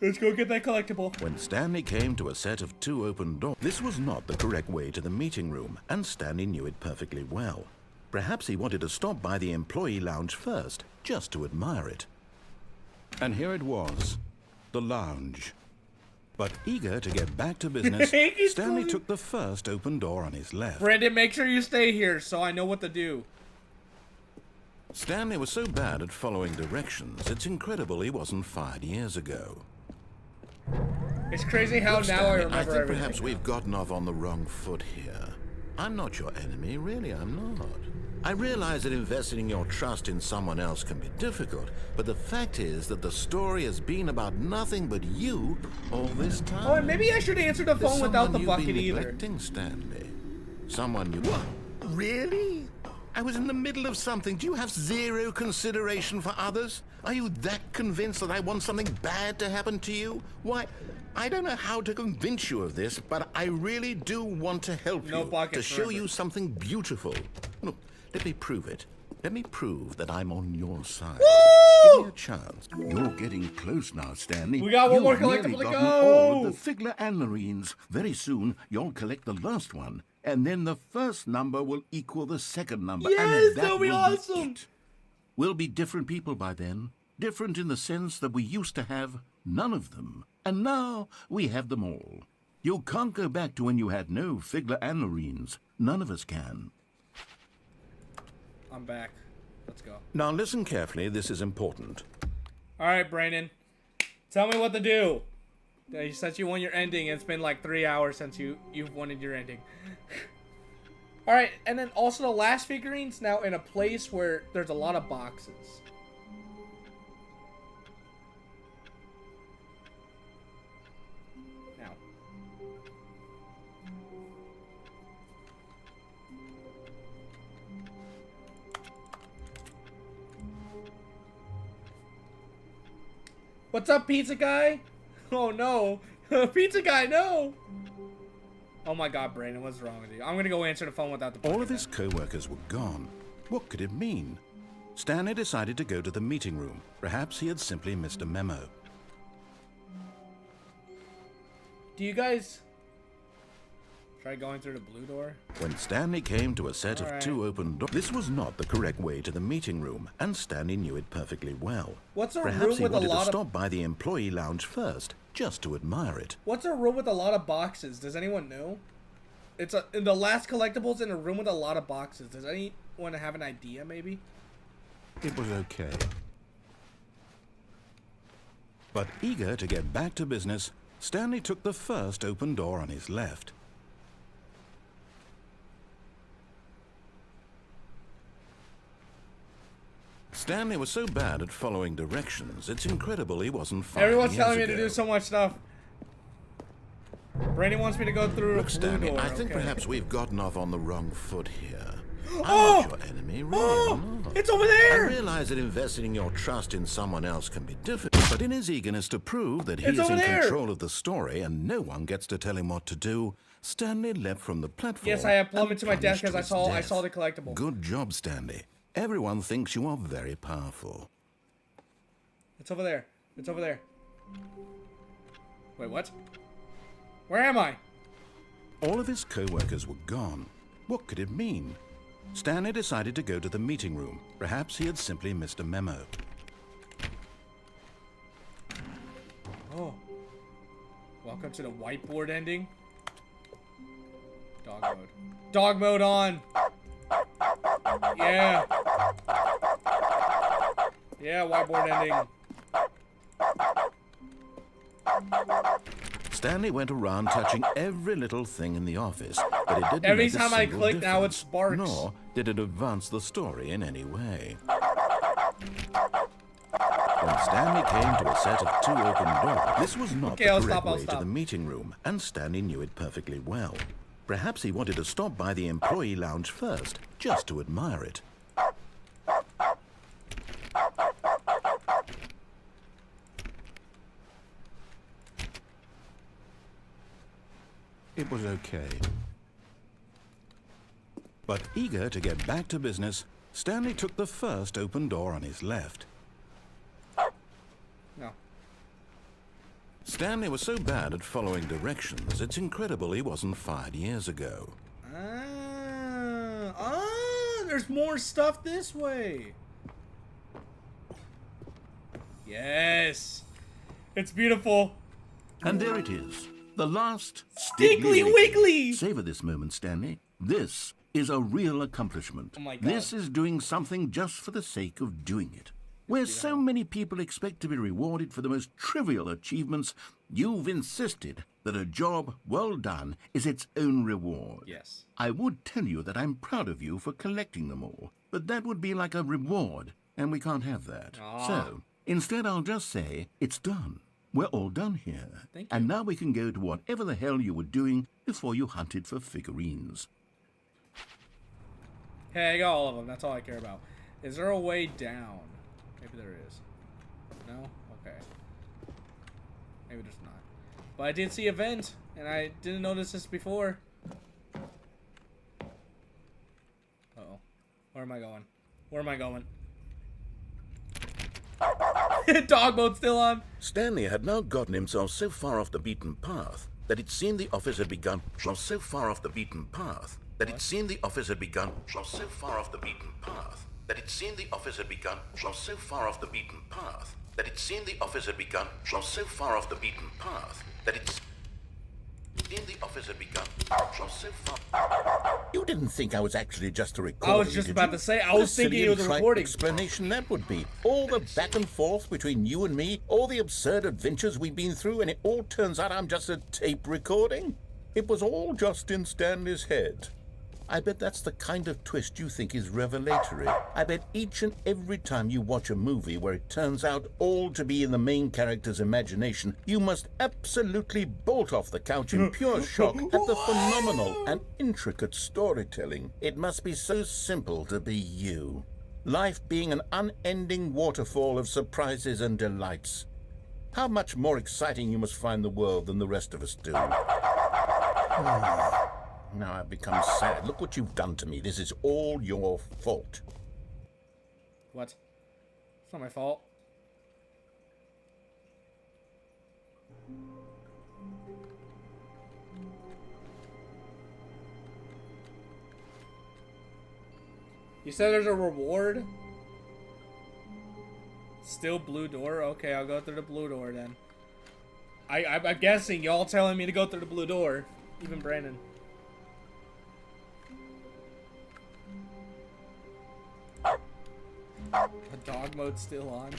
Let's go get that collectible. When Stanley came to a set of 2 open doors, this was not the correct way to the meeting room, and Stanley knew it perfectly well. Perhaps he wanted to stop by the employee lounge first, just to admire it. And here it was, the lounge. But eager to get back to business, He's Stanley going- took the first open door on his left. Brandon, make sure you stay here so I know what to do. Stanley was so bad at following directions, it's incredible he wasn't fired years ago. It's crazy how Look, now Stanley, I remember I think everything. perhaps we've gotten off on the wrong foot here. I'm not your enemy, really, I'm not. I realize that investing your trust in someone else can be difficult, but the fact is that the story has been about nothing but you all this time. Oh, and maybe I should answer the phone without the Someone bucket you've been either. neglecting, Stanley. Someone you... What? Really? I was in the middle of something. Do you have zero consideration for others? Are you that convinced that I want something bad to happen to you? Why, I don't know how to convince you of this, but I really do want to help No you, bucket to show forever. you something beautiful. Look, let me prove it. Let me prove that I'm on your side. Give me a chance. You're getting close now, Stanley. We got one You've more nearly collectible to gotten go. all of the Figler and Marines. Very soon, you'll collect the last one, and then the first number will equal the second number. Yes, and that'll be will awesome. it. We'll be different people by then. Different in the sense that we used to have none of them, and now we have them all. You can't go back to when you had no Figler and Marines. None of us can. I'm back. Let's go. Now listen carefully, this is important. All right, Brandon. Tell me what to do. Since you won your ending, it's been like 3 hours since you've wanted your ending. All right, and then also the last figurine's now in a place where there's a lot of boxes. Now. What's up, pizza guy? Oh no. Pizza guy, no! Oh my god, Brandon, what's wrong with you? I'm gonna go answer the phone without the All bucket of his co-workers were gone. What could it mean? Stanley decided to go to the meeting room. Perhaps he had simply missed a memo. Do you guys try going through the blue door? When Stanley came to a set Alright. of two open doors, this was not the correct way to the meeting room, and Stanley knew it perfectly well. What's a Perhaps room he with a wanted lot to of... stop by the employee lounge first, just to admire it. What's a room with a lot of boxes? Does anyone know? It's in the last collectibles in a room with a lot of boxes. Does anyone have an idea, maybe? It was okay. But eager to get back to business, Stanley took the first open door on his left. Stanley was so bad at following directions, it's incredible he wasn't fired Everyone's years telling me to ago. do so much stuff. Brandon wants me to go through Look, a blue Stanley, door. I think okay. perhaps we've gotten off on the wrong foot here. I'm Oh! not your enemy, really. Oh! I'm not. It's over I there! realize that investing your trust in someone else can be difficult, but in his eagerness to prove that he It's is over in there! control of the story and no one gets to tell him what to do, Stanley leapt from the platform. Yes, I have plummeted and to my desk plunged because to his I death. saw the collectible. Good job, Stanley. Everyone thinks you are very powerful. It's over there. It's over there. Wait, what? Where am I? All of his co-workers were gone. What could it mean? Stanley decided to go to the meeting room. Perhaps he had simply missed a memo. Oh. Welcome to the whiteboard ending. Dog mode. Dog mode on! Yeah. Yeah, whiteboard ending. Stanley went around touching every little thing in the office, but it didn't Every make a time I single click, now it difference, sparks. Nor did it advance the story in any way. When Stanley came to a set of two open doors, this was not Okay, the I'll correct stop, I'll way to stop. the meeting room, and Stanley knew it perfectly well. Perhaps he wanted to stop by the employee lounge first, just to admire it. It was okay. But eager to get back to business, Stanley took the first open door on his left. No. Stanley was so bad at following directions, it's incredible he wasn't fired years ago. There's more stuff this way. Yes. It's beautiful. And there it is. The last Stiggly Wiggly! Savor this moment, Stanley. This is a real accomplishment. Oh my God. This is doing something just for the sake of doing it. Where so many people expect to be rewarded for the most trivial achievements, you've insisted that a job well done is its own reward. Yes. I would tell you that I'm proud of you for collecting them all, but that would be like a reward, and we can't have that. So, instead I'll just say, it's done. We're all done here. Thank you. And now we can go to whatever the hell you were doing before you hunted for figurines. Hey, I got all of them. That's all I care about. Is there a way down? Maybe there is. No? Okay. Maybe there's not. But I did see a vent, and I didn't notice this before. Uh-oh. Where am I going? Where am I going? Dog mode's still on. Stanley had now gotten himself so far off the beaten path that it seemed the office had begun. So far off the beaten path that it seemed the office had begun. So far off the beaten path that it seemed the office had begun. So far off the beaten path that it seemed the office had begun. So far off the beaten path that it seemed the office had begun. So far. You didn't think I was actually just a recording, I was just about to say, I was thinking it was a trite recording. Explanation that would be. All the back and forth between you and me, all the absurd adventures we've been through, and it all turns out I'm just a tape recording? It was all just in Stanley's head. I bet that's the kind of twist you think is revelatory. I bet each and every time you watch a movie where it turns out all to be in the main character's imagination, you must absolutely bolt off the couch in pure shock at the phenomenal and intricate storytelling. It must be so simple to be you. Life being an unending waterfall of surprises and delights. How much more exciting you must find the world than the rest of us do. Now I've become sad. Look what you've done to me. This is all your fault. What? It's not my fault. You said there's a reward? Still blue door? Okay, I'll go through the blue door then. I'm guessing y'all telling me to go through the blue door. Even Brandon. The dog mode's still on.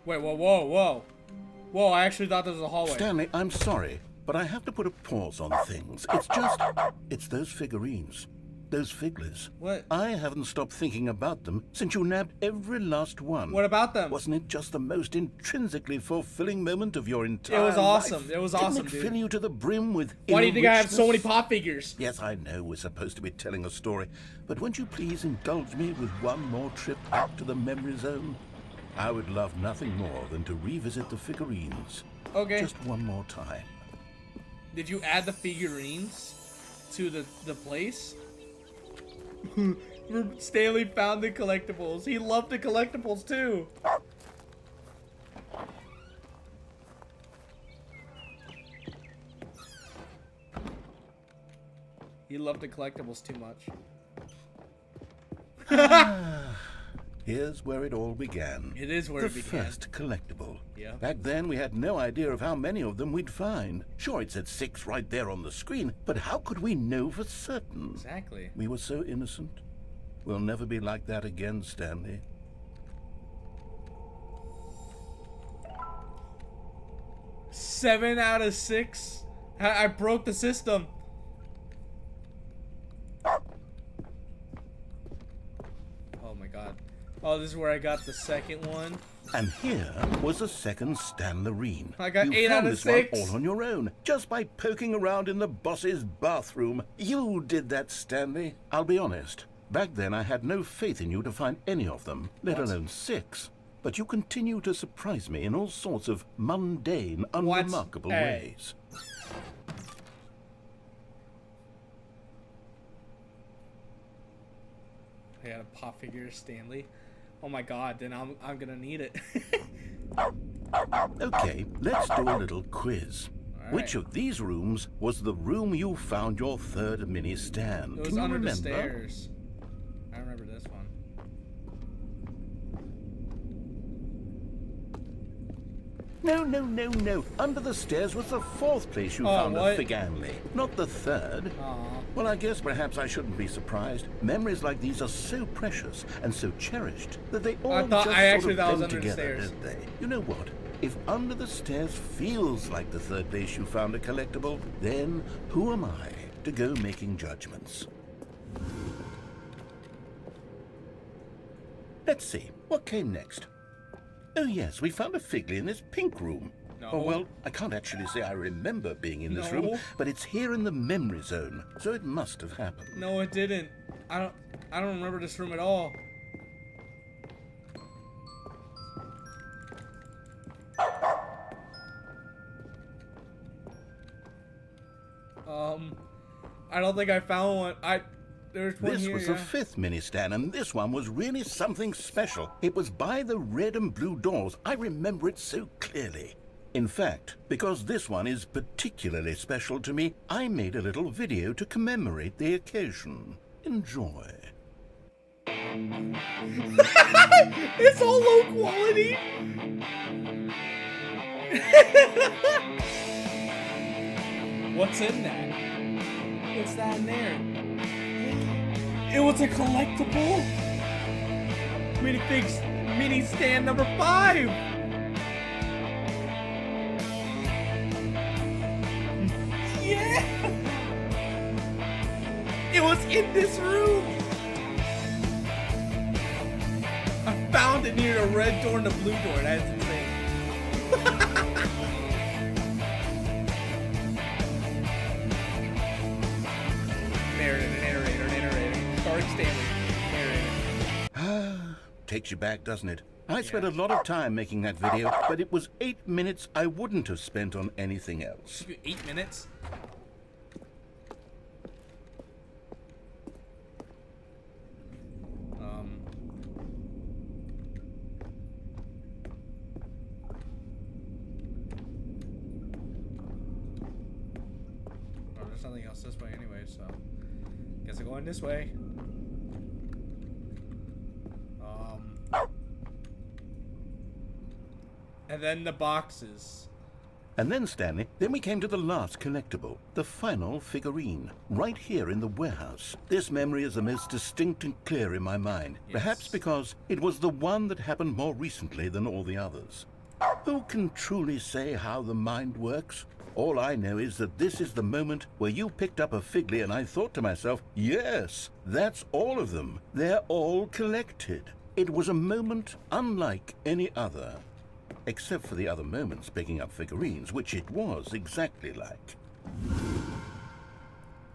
Wait, whoa. Whoa, I actually thought this was a hallway. Stanley, I'm sorry, but I have to put a pause on things. It's those figurines. Those figglers. What? I haven't stopped thinking about them since you nabbed every last one. What about them? Wasn't it just the most intrinsically fulfilling moment of your entire It was awesome. life? It was awesome, Didn't it dude. fill you to the brim with Why do you think I have so many richness? pop figures? Yes, I know we're supposed to be telling a story, but won't you please indulge me with one more trip back to the memory zone? I would love nothing more than to revisit the figurines. Okay. Just one more time. Did you add the figurines to the place? Stanley found the collectibles. He loved the collectibles too. He loved the collectibles too much. Here's where it all began. It is where the it began. first collectible. Yeah. Back then, we had no idea of how many of them we'd find. Sure, it said 6 right there on the screen, but how could we know for certain? Exactly. We were so innocent. We'll never be like that again, Stanley. Seven out of 6. I broke the system. Oh my god. Oh, this is where I got the second one. And here was the second Stanlerine. I got you 8 found out of this 6. one all on your own, just by poking around in the boss's bathroom. You did that, Stanley. I'll be honest. Back then, I had no faith in you to find any of them, let alone 6. But you continue to surprise me in all sorts of mundane, unremarkable ways. I got a pop figure of Stanley. Oh my god, then I'm gonna need it. Okay, let's do a little quiz. All Which right. of these rooms was the room you found your third mini stand? It was Can you under remember? the stairs. I remember this one. No. Under the stairs was the fourth place you found a Stanley, not the third. Well, I guess perhaps I shouldn't be surprised. Memories like these are so precious and so cherished that they all just sort of blend together, don't they? You know what? If under the stairs feels like the third place you found a collectible, then who am I to go making judgments? Let's see, what came next? Oh yes, we found a Figley in this pink room. No. Oh, well, I can't actually say I remember being in this room, but it's here in the memory zone, so it must have happened. No, it didn't. I don't remember this room at all. I don't think I found one. There's one This here, was the fifth mini stand, and this one was really something special. It was by the red and blue doors. I remember it so clearly. In fact, because this one is particularly special to me, I made a little video to commemorate the occasion. Enjoy. It's all low quality. What's in that? What's that in there? It was a collectible. Minifigs mini stand number 5. Yeah. It was in this room. I found it near the red door and the blue door. That's insane. Narrator. Starring Stanley. Narrator. Takes you back, doesn't it? I spent a lot of time making that video, but it was 8 minutes I wouldn't have spent on anything else. 8 minutes? There's nothing else this way anyway, so guess I'm going this way. And then the boxes. And then, Stanley, then we came to the last collectible, the final figurine, right here in the warehouse. This memory is the most distinct and clear in my mind, perhaps because it was the one that happened more recently than all the others. Who can truly say how the mind works? All I know is that this is the moment where you picked up a Figley and I thought to myself, yes, that's all of them. They're all collected. It was a moment unlike any other. Except for the other moments picking up figurines, which it was exactly like.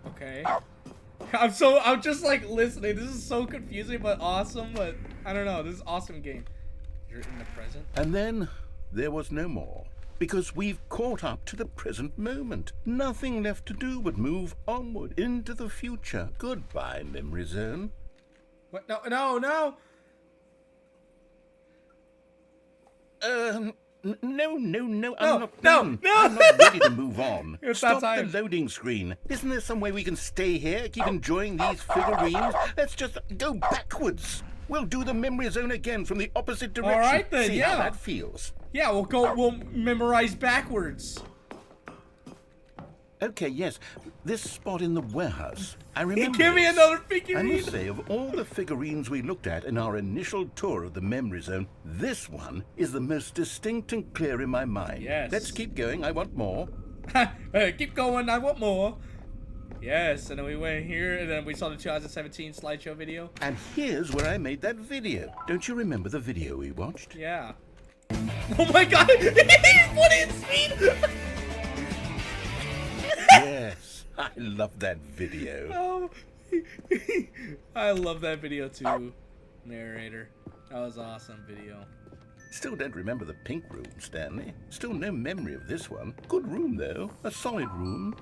Okay. I'm just like listening. This is so confusing but awesome, but I don't know. This is an awesome game. You're in the present. And then there was no more. Because we've caught up to the present moment. Nothing left to do but move onward into the future. Goodbye, memory zone. What? No. No. No. No, I'm not done. no. I'm not ready to move on. It's Stop that the time. loading screen. Isn't there some way we can stay here, keep enjoying these figurines? Let's just go backwards. We'll do the memory zone again from the opposite direction. All right then, See yeah. how that feels. Yeah, we'll memorize backwards. Okay, yes. This spot in the warehouse. I remember. Give me this. another I figurine. must say, of all the figurines we looked at in our initial tour of the memory zone, this one is the most distinct and clear in my mind. Yes. Let's keep going. I want more. Keep going. I want more. Yes, and then we went here, and then we saw the 2017 slideshow video. And here's where I made that video. Don't you remember the video we watched? Yeah. Oh my god! He's putting in speed! Yes, I love that video. Oh, I love that video too, narrator. That was an awesome video. Still don't remember the pink room, Stanley. Still no memory of this one. Good room, though. A solid room.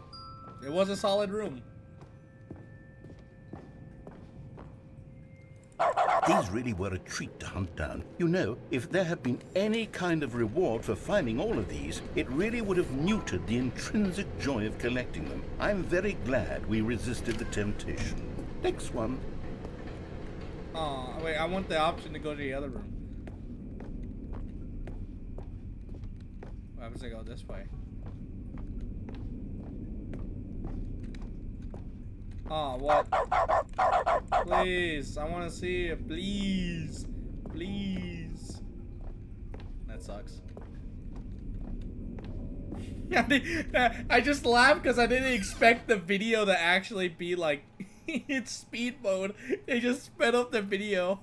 It was a solid room. These really were a treat to hunt down. You know, if there had been any kind of reward for finding all of these, it really would have muted the intrinsic joy of collecting them. I'm very glad we resisted the temptation. Next one. Oh, wait, I want the option to go to the other room. happens to go this way? Oh, what? Please, I want to see it. Please. Please. That sucks. I just laughed because I didn't expect the video to actually be like in speed mode. They just sped up the video.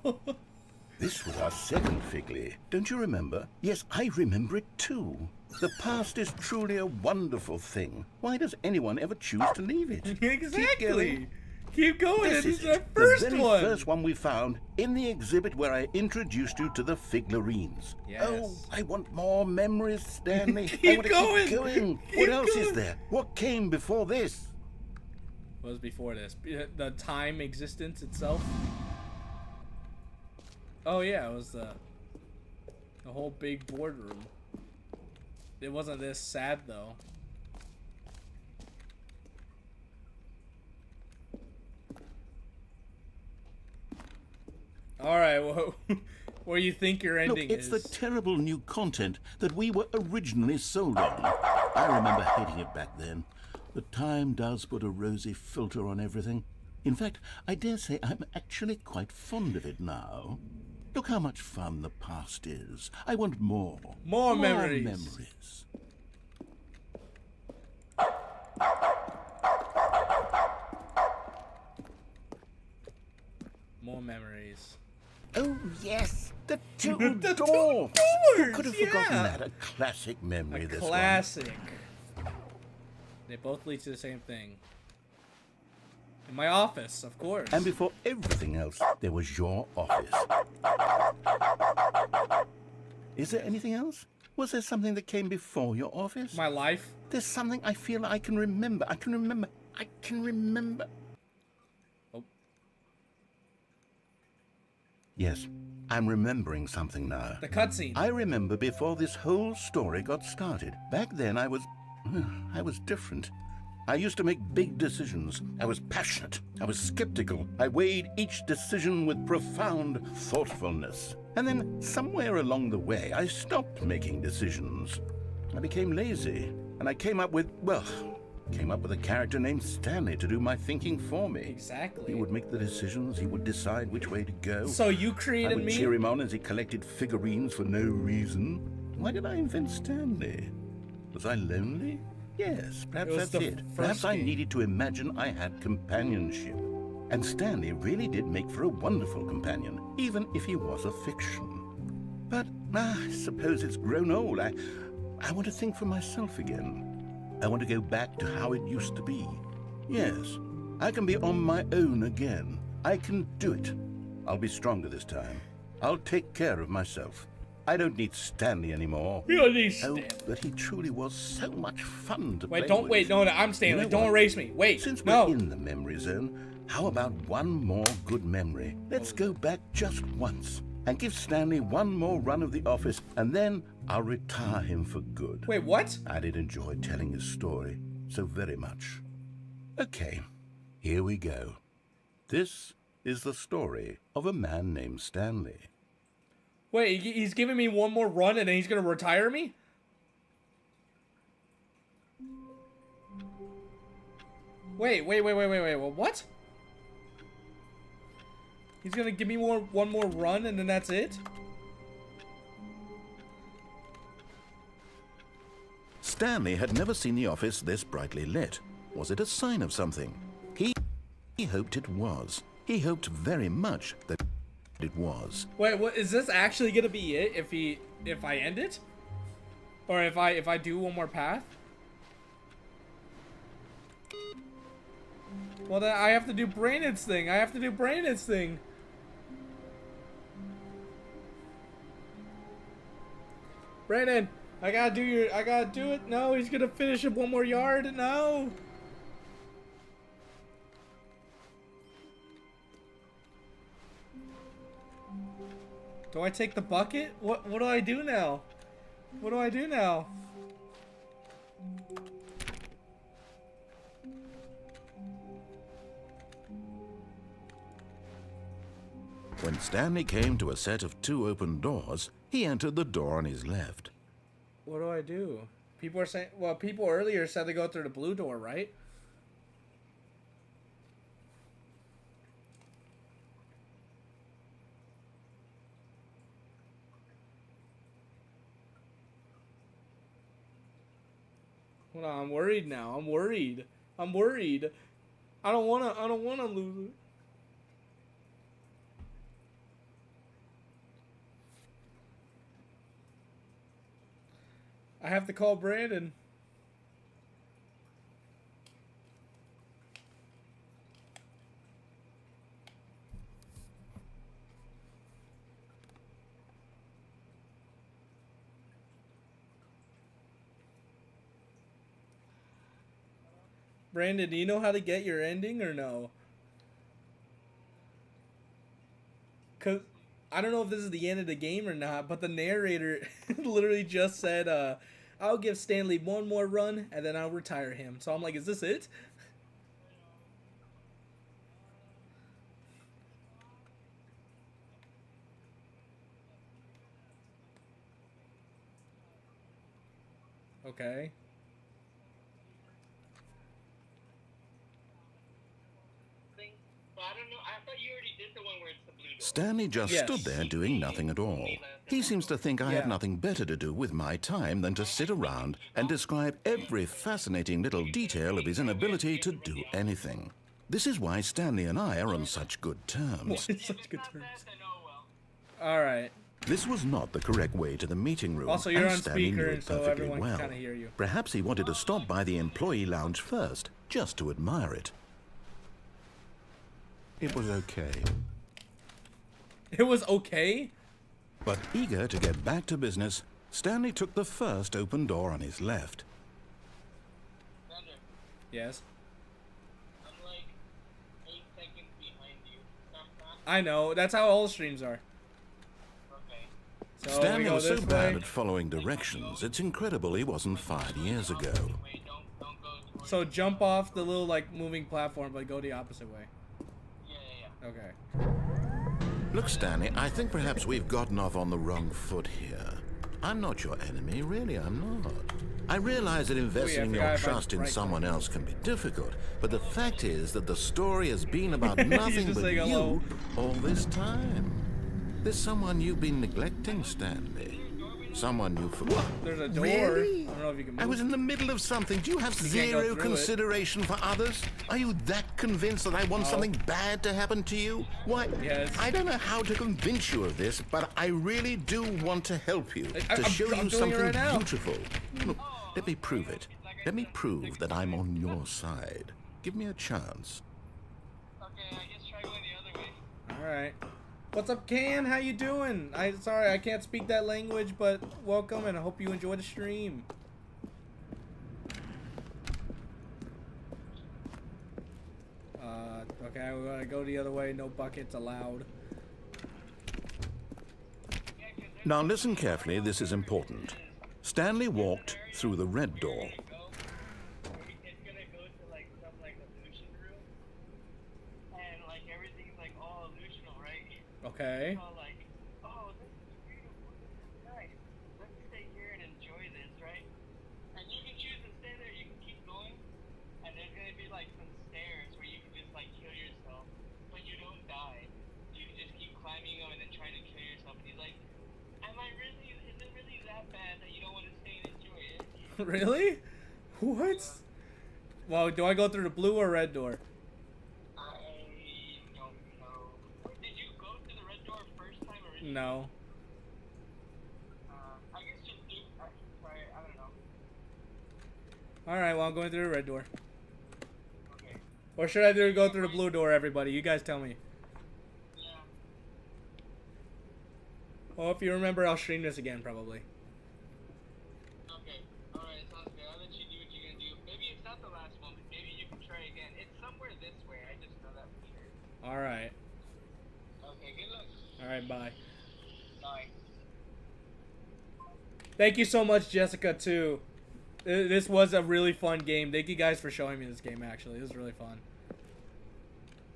This was our second Figley. Don't you remember? Yes, I remember it too. The past is truly a wonderful thing. Why does anyone ever choose to leave it? Exactly. Keep going. This is the it. first the very one. first one we found in the exhibit where I introduced you to the Figlarines. Yes. Oh, I want more memories, Stanley. Keep I want to going. keep going. Keep What else going. is there? What came before this? What was before this? The time existence itself? Oh yeah, it was the whole big boardroom. It wasn't this sad though. Alright, well, where you think your ending Look, it's is. the terrible new content that we were originally sold on. I remember hating it back then. But time does put a rosy filter on everything. In fact, I dare say I'm actually quite fond of it now. Look how much fun the past is. I want more. More memories. memories. More memories. Oh, yes. The two The two doors. Who doors, could have forgotten yeah. that? A classic memory, A this classic. They both lead to the same thing. In my office, of course. one. And before everything else, there was your office. Is there anything else? Was there something that came before your office? My life. There's something I feel I can remember. I can remember. Oh. Yes, I'm remembering something now. The cutscene. I remember before this whole story got started. Back then I was different. I used to make big decisions. I was passionate. I was skeptical. I weighed each decision with profound thoughtfulness. And then somewhere along the way, I stopped making decisions. I became lazy. And I came up with a character named Stanley to do my thinking for me. Exactly. He would make the decisions. He would decide which way to go. So you I created would me? cheer him on as he collected figurines for no reason. Why did I invent Stanley? Was I lonely? Yes, perhaps It was that's the it. first Perhaps I game. needed to imagine I had companionship. And Stanley really did make for a wonderful companion, even if he was a fiction. But I suppose it's grown old. I want to think for myself again. I want to go back to how it used to be. Yes, I can be on my own again. I can do it. I'll be stronger this time. I'll take care of myself. I don't need Stanley anymore. You don't need Oh, Stanley. but he truly was so much fun to play Wait, don't with. wait. No, I'm Stanley. You know Don't what? erase me. Wait. Since no. we're in the memory zone, how about one more good memory? Let's go back just once and give Stanley one more run of the office, and then I'll retire him for good. Wait, what? I did enjoy telling his story so very much. Okay, here we go. This is the story of a man named Stanley. Wait, he's giving me one more run and then he's gonna retire me? Wait, well, what? He's gonna give me one more run and then that's it? Stanley had never seen the office this brightly lit. Was it a sign of something? He hoped it was. He hoped very much that it was. Wait, what is this actually gonna be it if I end it? Or if I do one more path? Well then I have to do Brained's thing. Brandon, I gotta do it. No, he's gonna finish up one more yard. No. Do I take the bucket? What do I do now? What do I do now? When Stanley came to a set of two open doors, he entered the door on his left. What do I do? People are saying, well, people earlier said they go through the blue door, right? Hold on, I'm worried now. I'm worried. I'm worried. I don't wanna lose it. I have to call Brandon. Brandon, do you know how to get your ending or no? Cause I don't know if this is the end of the game or not, but the narrator literally just said, I'll give Stanley one more run and then I'll retire him. So I'm like, is this it? Okay. Stanley just stood there doing nothing at all. He seems to think I have nothing better to do with my time than to sit around and describe every fascinating little detail of his inability to do anything. This is why Stanley and I are on such good terms. Such good terms. All right. This was not the correct way to the meeting room. Also, you're and on Stanley speaker, knew it and so perfectly everyone well. can kind of hear you. Perhaps he wanted to stop by the employee lounge first, just to admire it. It was okay. It was okay? But eager to get back to business, Stanley took the first open door on his left. Yes. I know. That's how all streams are. So Stanley was so bad at following directions, it's incredible he wasn't 5 years ago. So jump off the little, like, moving platform, but go the opposite way. Okay. Look, Stanley, I think perhaps we've gotten off on the wrong foot here. I'm not your enemy, really, I'm not. I realize that investing your trust in someone else can be difficult, but the fact is that the story has been about nothing but you all this time. There's someone you've been neglecting, Stanley. Someone you forgot. There's a door. Really? I don't know if you can move. I was in the middle of something. Do you have zero consideration for others? Are you that convinced that I want something bad to happen to you? Why? Yes. I don't know how to convince you of this, but I really do want to help you. To show you something beautiful. Look, let me prove it. Let me prove that I'm on your side. Give me a chance. Okay, I guess try going the other way. Alright. What's up, Can? How you doing? Sorry, I can't speak that language, but welcome, and I hope you enjoy the stream. Okay, we're gonna go the other way. No buckets allowed. Now listen carefully, this is important. Stanley walked through the red door. It's gonna go to like some like illusion room, and like everything's like all illusional, right? Okay. So like, oh, this is beautiful, this is nice. Let's stay here and enjoy this, right? And you can choose to stay there. You can keep going, and there's gonna be like some stairs where you can just like kill yourself, but you don't die. You can just keep climbing them and then trying to kill yourself. And he's like, am I really? Is it really that bad that you don't want to stay and enjoy it? Really? What? Well, do I go through the blue or red door? I don't know. Did you go to the red door first time originally? No. I guess just do. Try it. I don't know. Alright, well, I'm going through the red door. Okay. Or should I go through the blue door, everybody? You guys tell me. Yeah. Well, if you remember, I'll stream this again, probably. Okay. Alright, sounds good. I'll let you do what you're gonna do. Maybe it's not the last one, but maybe you can try again. It's somewhere this way. I just know that for sure. Alright. Okay, good luck. Alright, bye. Bye. Thank you so much, Jessica, too. This was a really fun game. Thank you guys for showing me this game, actually. It was really fun.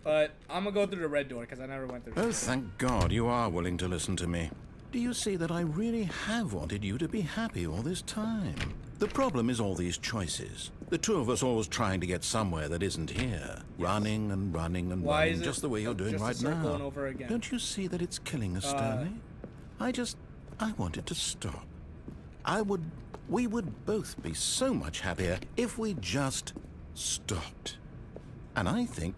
But I'm going to go through the red door, because I never went through Oh, thank God you are willing to listen to me. Do you see that I really have wanted you to be happy all this time? The problem is all these choices. The two of us always trying to get somewhere that isn't here. Running and running and Why running, is it just the way you're doing just a right circle now. and over again? Don't you see that it's killing us, Stanley? I wanted to stop. We would both be so much happier if we just stopped. And I think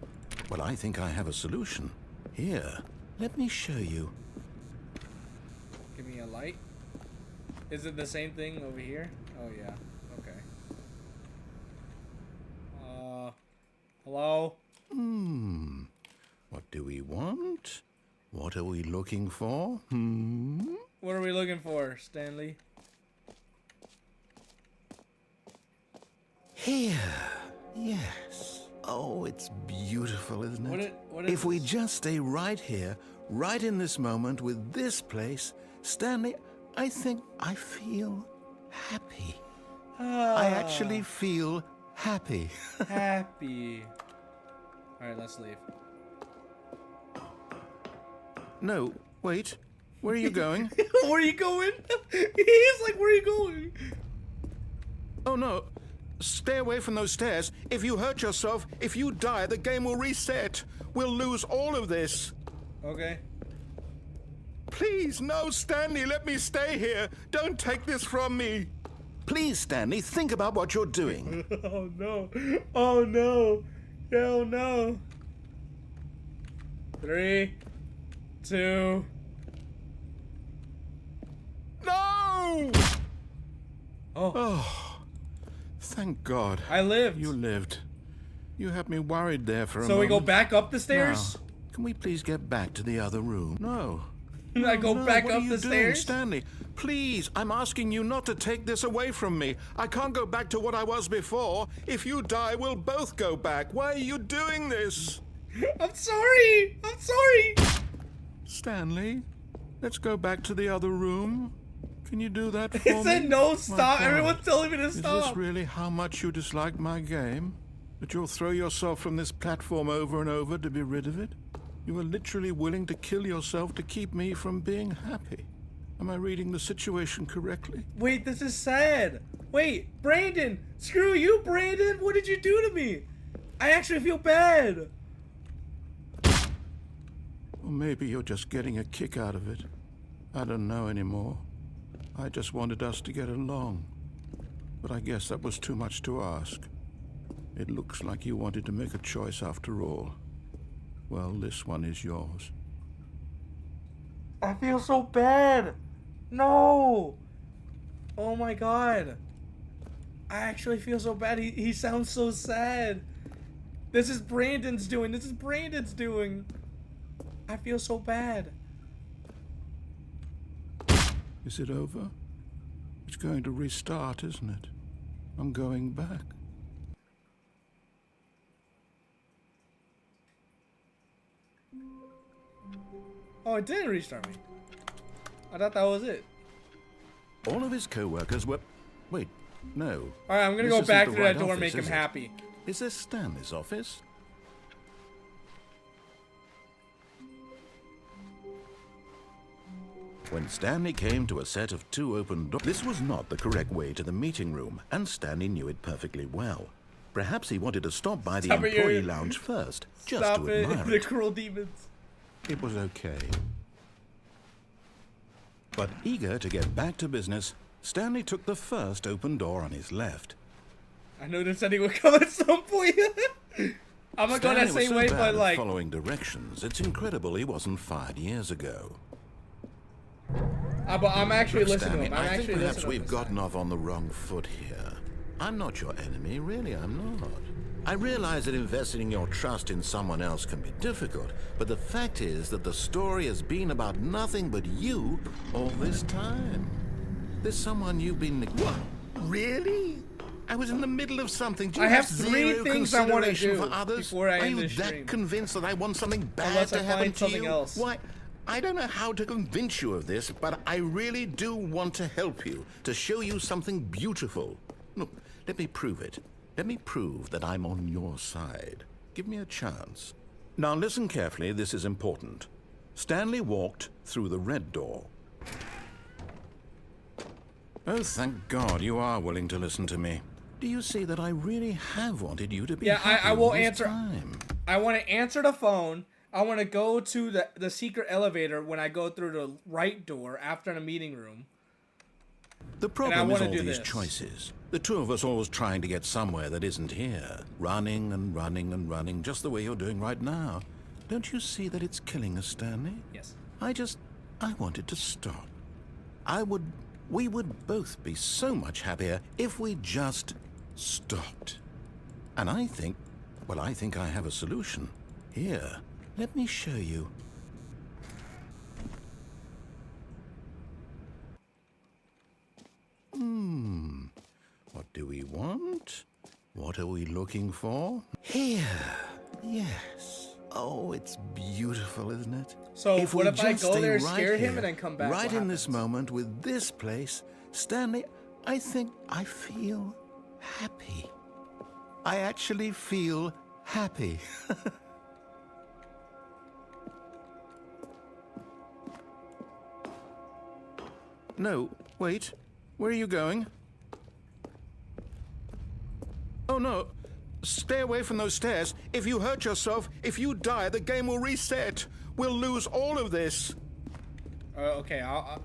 I have a solution. Here, let me show you. Give me a light. Is it the same thing over here? Oh yeah. Okay. Hello? What do we want? What are we looking for? What are we looking for, Stanley? Here. Yes. Oh, it's beautiful, isn't it? What is if we this? just stay right here, right in this moment with this place, Stanley, I think I feel happy. I actually feel happy. Happy. Alright, let's leave. No, wait. Where are you going? Where are you going? He's like, where are you going? Oh, no. Stay away from those stairs. If you hurt yourself, if you die, the game will reset. We'll lose all of this. Okay. Please, no, Stanley, let me stay here. Don't take this from me. Please, Stanley, think about what you're doing. Oh no. Oh no. Hell no. 3, 2. No! Oh. Thank God. I lived. You lived. You had me worried there for a So moment. we go back up the stairs? Now, can we please get back to the other room? No. I go back what up are you the doing, stairs? Stanley? Please, I'm asking you not to take this away from me. I can't go back to what I was before. If you die, we'll both go back. Why are you doing this? I'm sorry. I'm sorry. Stanley, let's go back to the other room. Can you do that for He me? said no, My stop. God. Everyone's telling me to Is stop. this really how much you dislike my game? That you'll throw yourself from this platform over and over to be rid of it? You are literally willing to kill yourself to keep me from being happy. Am I reading the situation correctly? Wait, this is sad. Wait, Brandon. Screw you, Brandon. What did you do to me? I actually feel bad. Or maybe you're just getting a kick out of it. I don't know anymore. I just wanted us to get along. But I guess that was too much to ask. It looks like you wanted to make a choice after all. Well, this one is yours. I feel so bad. No. Oh my God. I actually feel so bad. He sounds so sad. This is Brandon's doing. This is Brandon's doing. I feel so bad. Is it over? It's going to restart, isn't it? I'm going back. Oh, it didn't restart me. I thought that was it. All of his co-workers were... Wait, no. Alright, I'm gonna This go isn't back the through right that door and office, make him is it? happy. Is this Stanley's office? When Stanley came to a set of 2 open doors, this was not the correct way to the meeting room, and Stanley knew it perfectly well. Perhaps he wanted to stop by the Stop it, employee you- lounge first, just Stop to it. admire The it. cruel demons. It was okay. But eager to get back to business, Stanley took the first open door on his left. I knew this ending would come at some point. I'm not going that Stanley was same so way, bad but at like... following directions, it's incredible he wasn't fired years ago. But I'm actually Look, listening to Stanley, him. I'm I think actually perhaps listening to we've him. gotten off on the wrong foot here. I'm not your enemy, really, I'm not. I realize that investing your trust in someone else can be difficult, but the fact is that the story has been about nothing but you all this time. There's someone you've been... What? Really? I was in the middle of something. Do you I have zero 3 things I want to consideration do for others? before I Are end you this that stream. convinced that I want something bad Unless to I happen find to something you? else. Why? I don't know how to convince you of this, but I really do want to help you, to show you something beautiful. Look, let me prove it. Let me prove that I'm on your side. Give me a chance. Now listen carefully, this is important. Stanley walked through the red door. Oh, thank God you are willing to listen to me. Do you see that I really have wanted you to be Yeah, happy I will all this answer. time? I want to answer the phone. I want to go to the secret elevator when I go through the right door after the meeting room. The problem is wanna all do these this. choices. The two of us always trying to get somewhere that isn't here. Running and running and running, just the way you're doing right now. Don't you see that it's killing us, Stanley? Yes. I wanted to stop. We would both be so much happier if we just stopped. And I think I have a solution. Here, let me show you. What do we want? What are we looking for? Here. Yes. Oh, it's beautiful, isn't it? So if what we if I just go stay there, right scare him, here, and then come back? right What in this happens? moment with this place, Stanley, I think I feel happy. I actually feel happy. No, wait. Where are you going? Oh, no. Stay away from those stairs. If you hurt yourself, if you die, the game will reset. We'll lose all of this. Okay, I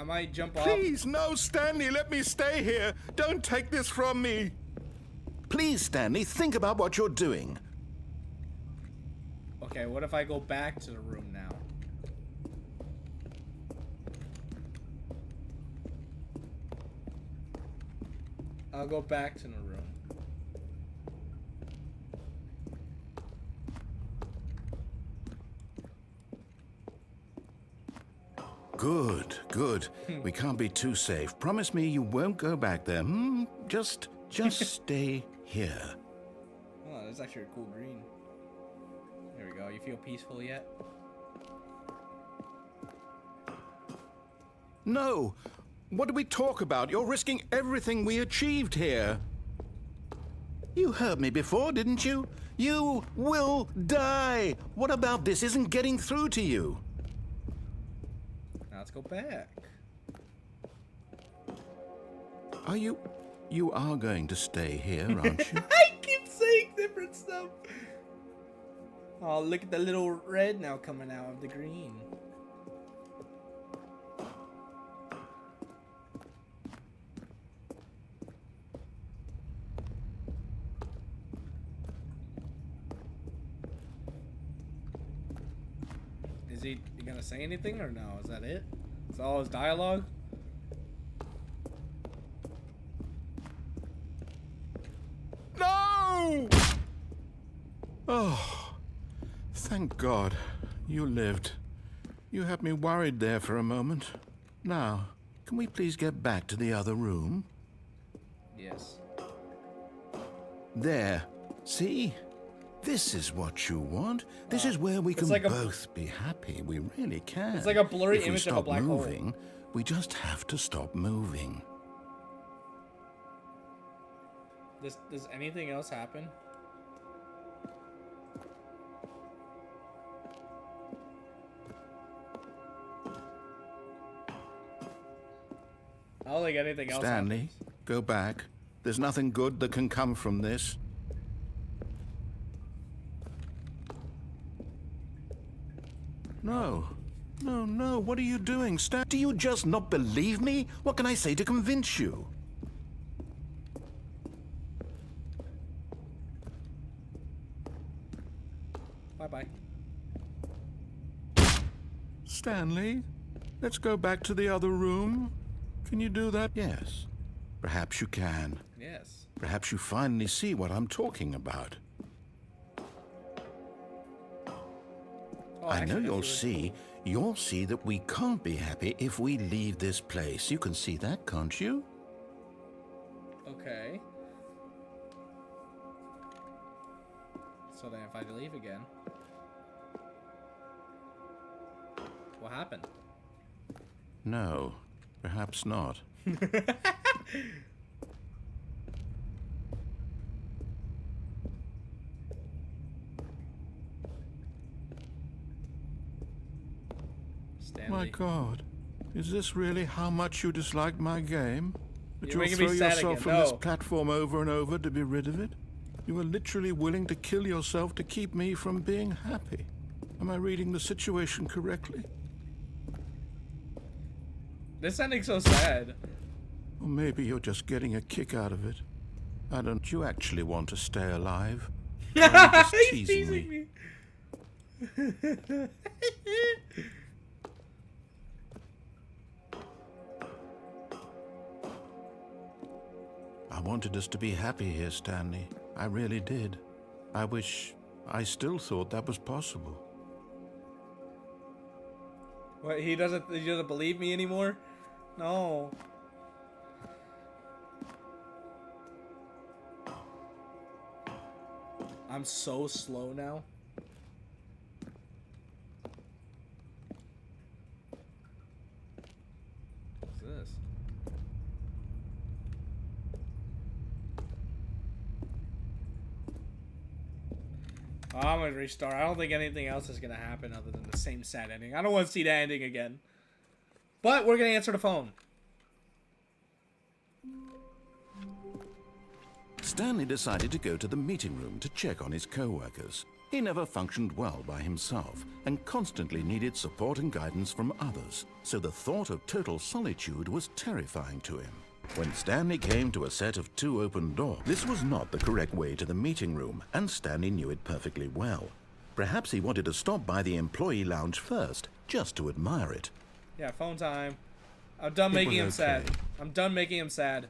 might jump off. Please, no, Stanley, let me stay here. Don't take this from me. Please, Stanley, think about what you're doing. Okay, what if I go back to the room now? I'll go back to the room. Good, good. We can't be too safe. Promise me you won't go back there. Just stay here. Oh, that's actually a cool green. There we go. You feel peaceful yet? No. What do we talk about? You're risking everything we achieved here. You heard me before, didn't you? You will die. What about this isn't getting through to you? Now let's go back. Are you... You are going to stay here, aren't you? I keep saying different stuff. Oh, look at the little red now coming out of the green. Is he gonna say anything or no? Is that it? Is that all his dialogue? No! Oh, thank God you lived. You had me worried there for a moment. Now, can we please get back to the other room? Yes. There. See? This is what you want. This is where we can like both be happy. We really can. It's like a blurry if image we of a stop black hole. moving, we just have to stop moving. Does anything else happen? I don't think anything else Stanley, happens. go back. There's nothing good that can come from this. No. No, no. What are you doing, Stan? Do you just not believe me? What can I say to convince you? Bye-bye. Stanley, let's go back to the other room. Can you do that? Yes. Perhaps you can. Yes. Perhaps you finally see what I'm talking about. Oh, I know actually, you'll see that we can't be happy if we leave this place. You can see that, can't you? Okay. So then if I leave again, what happened? No, perhaps not. Stanley. My God, Is this really how much you dislike my game? That You're you'll making me throw sad yourself again. from this No. platform over and over to be rid of it? You are literally willing to kill yourself to keep me from being happy. Am I reading the situation correctly? This ending's so sad. Or maybe you're just getting a kick out of it. I don't. You actually want to stay alive? Or are you just He's teasing teasing me? me. I wanted us to be happy here, Stanley. I really did. I wish I still thought that was possible. What, he doesn't believe me anymore? No. I'm so slow now. What's this? Oh, I'm gonna restart. I don't think anything else is gonna happen other than the same sad ending. I don't want to see that ending again. But we're gonna answer the phone. Stanley decided to go to the meeting room to check on his co-workers. He never functioned well by himself and constantly needed support and guidance from others, so the thought of total solitude was terrifying to him. When Stanley came to a set of 2 open doors, this was not the correct way to the meeting room, and Stanley knew it perfectly well. Perhaps he wanted to stop by the employee lounge first, just to admire it. Yeah, phone time. I'm done making him sad. I'm done making him sad.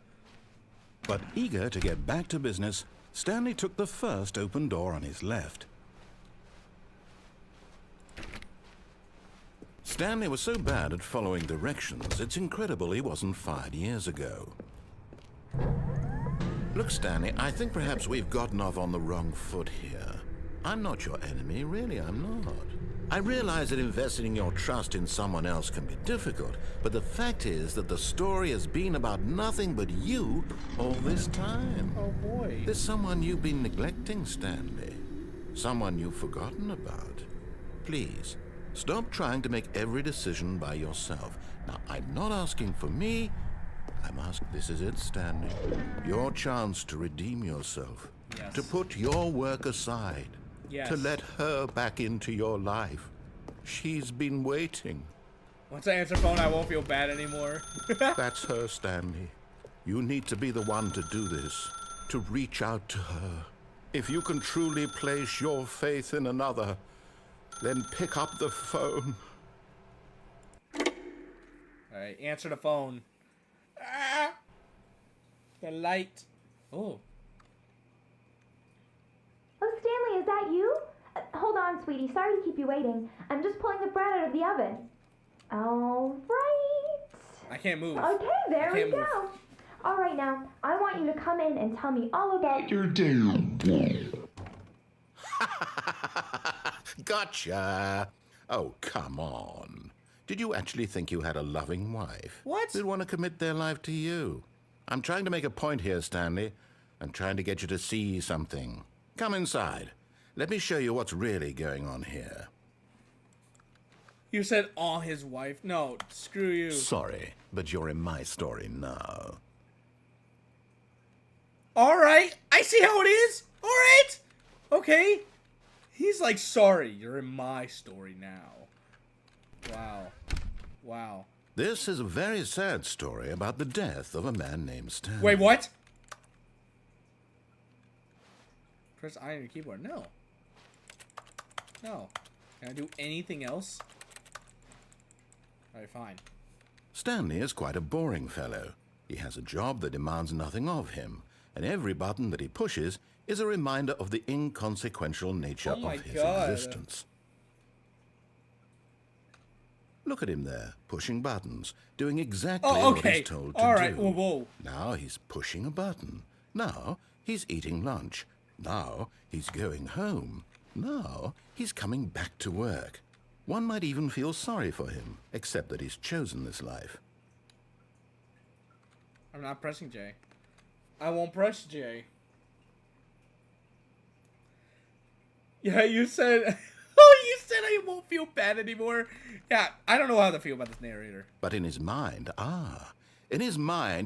But eager to get back to business, Stanley took the first open door on his left. Stanley was so bad at following directions, it's incredible he wasn't fired years ago. Look, Stanley, I think perhaps we've gotten off on the wrong foot here. I'm not your enemy, really, I'm not. I realize that investing your trust in someone else can be difficult, but the fact is that the story has been about nothing but you all this time. Oh boy. There's someone you've been neglecting, Stanley. Someone you've forgotten about. Please, stop trying to make every decision by yourself. Now, I'm not asking for me. I'm asking, this is it, Stanley. Your chance to redeem yourself. Yes. To put your work aside. Yes. To let her back into your life. She's been waiting. Once I answer phone, I won't feel bad anymore. That's her, Stanley. You need to be the one to do this. To reach out to her. If you can truly place your faith in another, then pick up the phone. Alright, answer the phone. Ah! The light. Oh. Oh, Stanley, is that you? Hold on, sweetie. Sorry to keep you waiting. I'm just pulling the bread out of the oven. All right. I can't move. Okay, there we can't go. move. All right, now, I want you to come in and tell me all about your Gotcha. Oh, come on. Did you actually think you had a loving wife? What? Who'd want to commit their life to you? I'm trying to make a point here, Stanley. I'm trying to get you to see something. Come inside. Let me show you what's really going on here. You said all his wife. No, screw you. Sorry, but you're in my story now. Alright, I see how it is. Alright. Okay. He's like, sorry, you're in my story now. Wow. Wow. This is a very sad story about the death of a man named Stanley. Wait, what? Press I on your keyboard. No. No. Can I do anything else? Alright, fine. Stanley is quite a boring fellow. He has a job that demands nothing of him, and every button that he pushes is a reminder of the inconsequential nature Oh my of his God. existence. Look at him there, pushing buttons, doing exactly Oh, what okay. he's told to All right. do. Whoa, whoa. Now he's pushing a button. Now he's eating lunch. Now he's going home. Now he's coming back to work. One might even feel sorry for him, except that he's chosen this life. I'm not pressing J. I won't press J. Yeah, you said... Oh, You said I won't feel bad anymore. Yeah, I don't know how to feel about this narrator. But in his mind,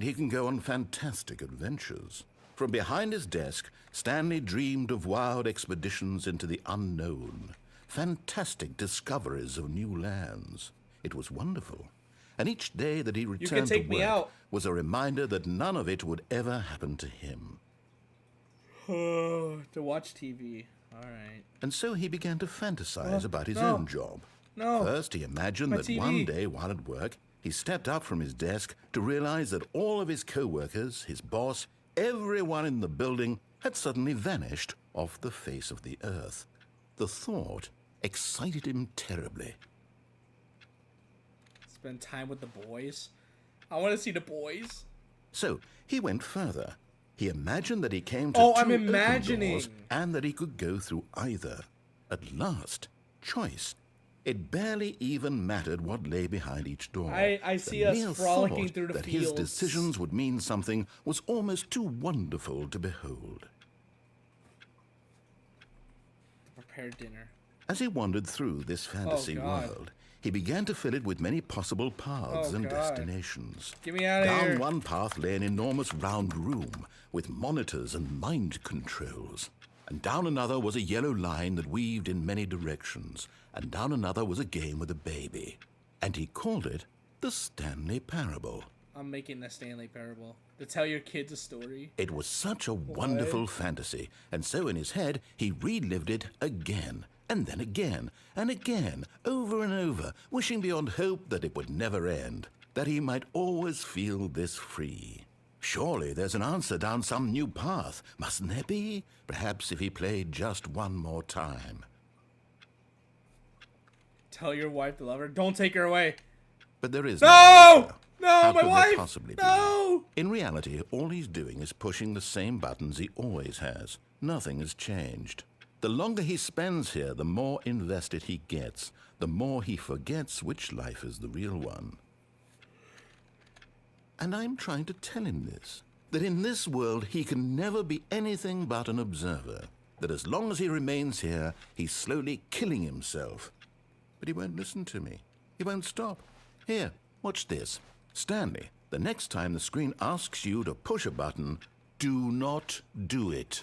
he can go on fantastic adventures. From behind his desk, Stanley dreamed of wild expeditions into the unknown, fantastic discoveries of new lands. It was wonderful. And each day that he returned to work was a reminder that none of it would ever happen to him. To watch TV. All right. And so he began to fantasize about his own job. No. First, he imagined that one day while at work, he stepped up from his desk to realize that all of his co-workers, his boss, everyone in the building had suddenly vanished off the face of the earth. The thought excited him terribly. Spend time with the boys. I want to see the boys. So he went further. He imagined that he came to two open imagining. doors and that he could go through either. At last, choice. It barely even mattered what lay behind each door. I see us frolicking through the that fields. His decisions would mean something was almost too wonderful to behold. Prepare dinner. As he wandered through this fantasy world, he began to fill it with many possible paths and destinations. Get me out of here. Down one path lay an enormous round room with monitors and mind controls. And down another was a yellow line that weaved in many directions. And down another was a game with a baby. And he called it the Stanley Parable. I'm making the Stanley Parable. To tell your kids a story. It was such a wonderful fantasy. And so in his head, he relived it again. And then again, and again, over and over, wishing beyond hope that it would never end, that he might always feel this free. Surely there's an answer down some new path, mustn't there be? Perhaps if he played just one more time. Tell your wife to love her. Don't take her away. But there is no answer. No, How my could wife. there possibly no. Be? In reality, all he's doing is pushing the same buttons he always has. Nothing has changed. The longer he spends here, the more invested he gets, the more he forgets which life is the real one. And I'm trying to tell him this, that in this world he can never be anything but an observer, that as long as he remains here, he's slowly killing himself. But he won't listen to me. He won't stop. Here, watch this. Stanley, the next time the screen asks you to push a button, do not do it.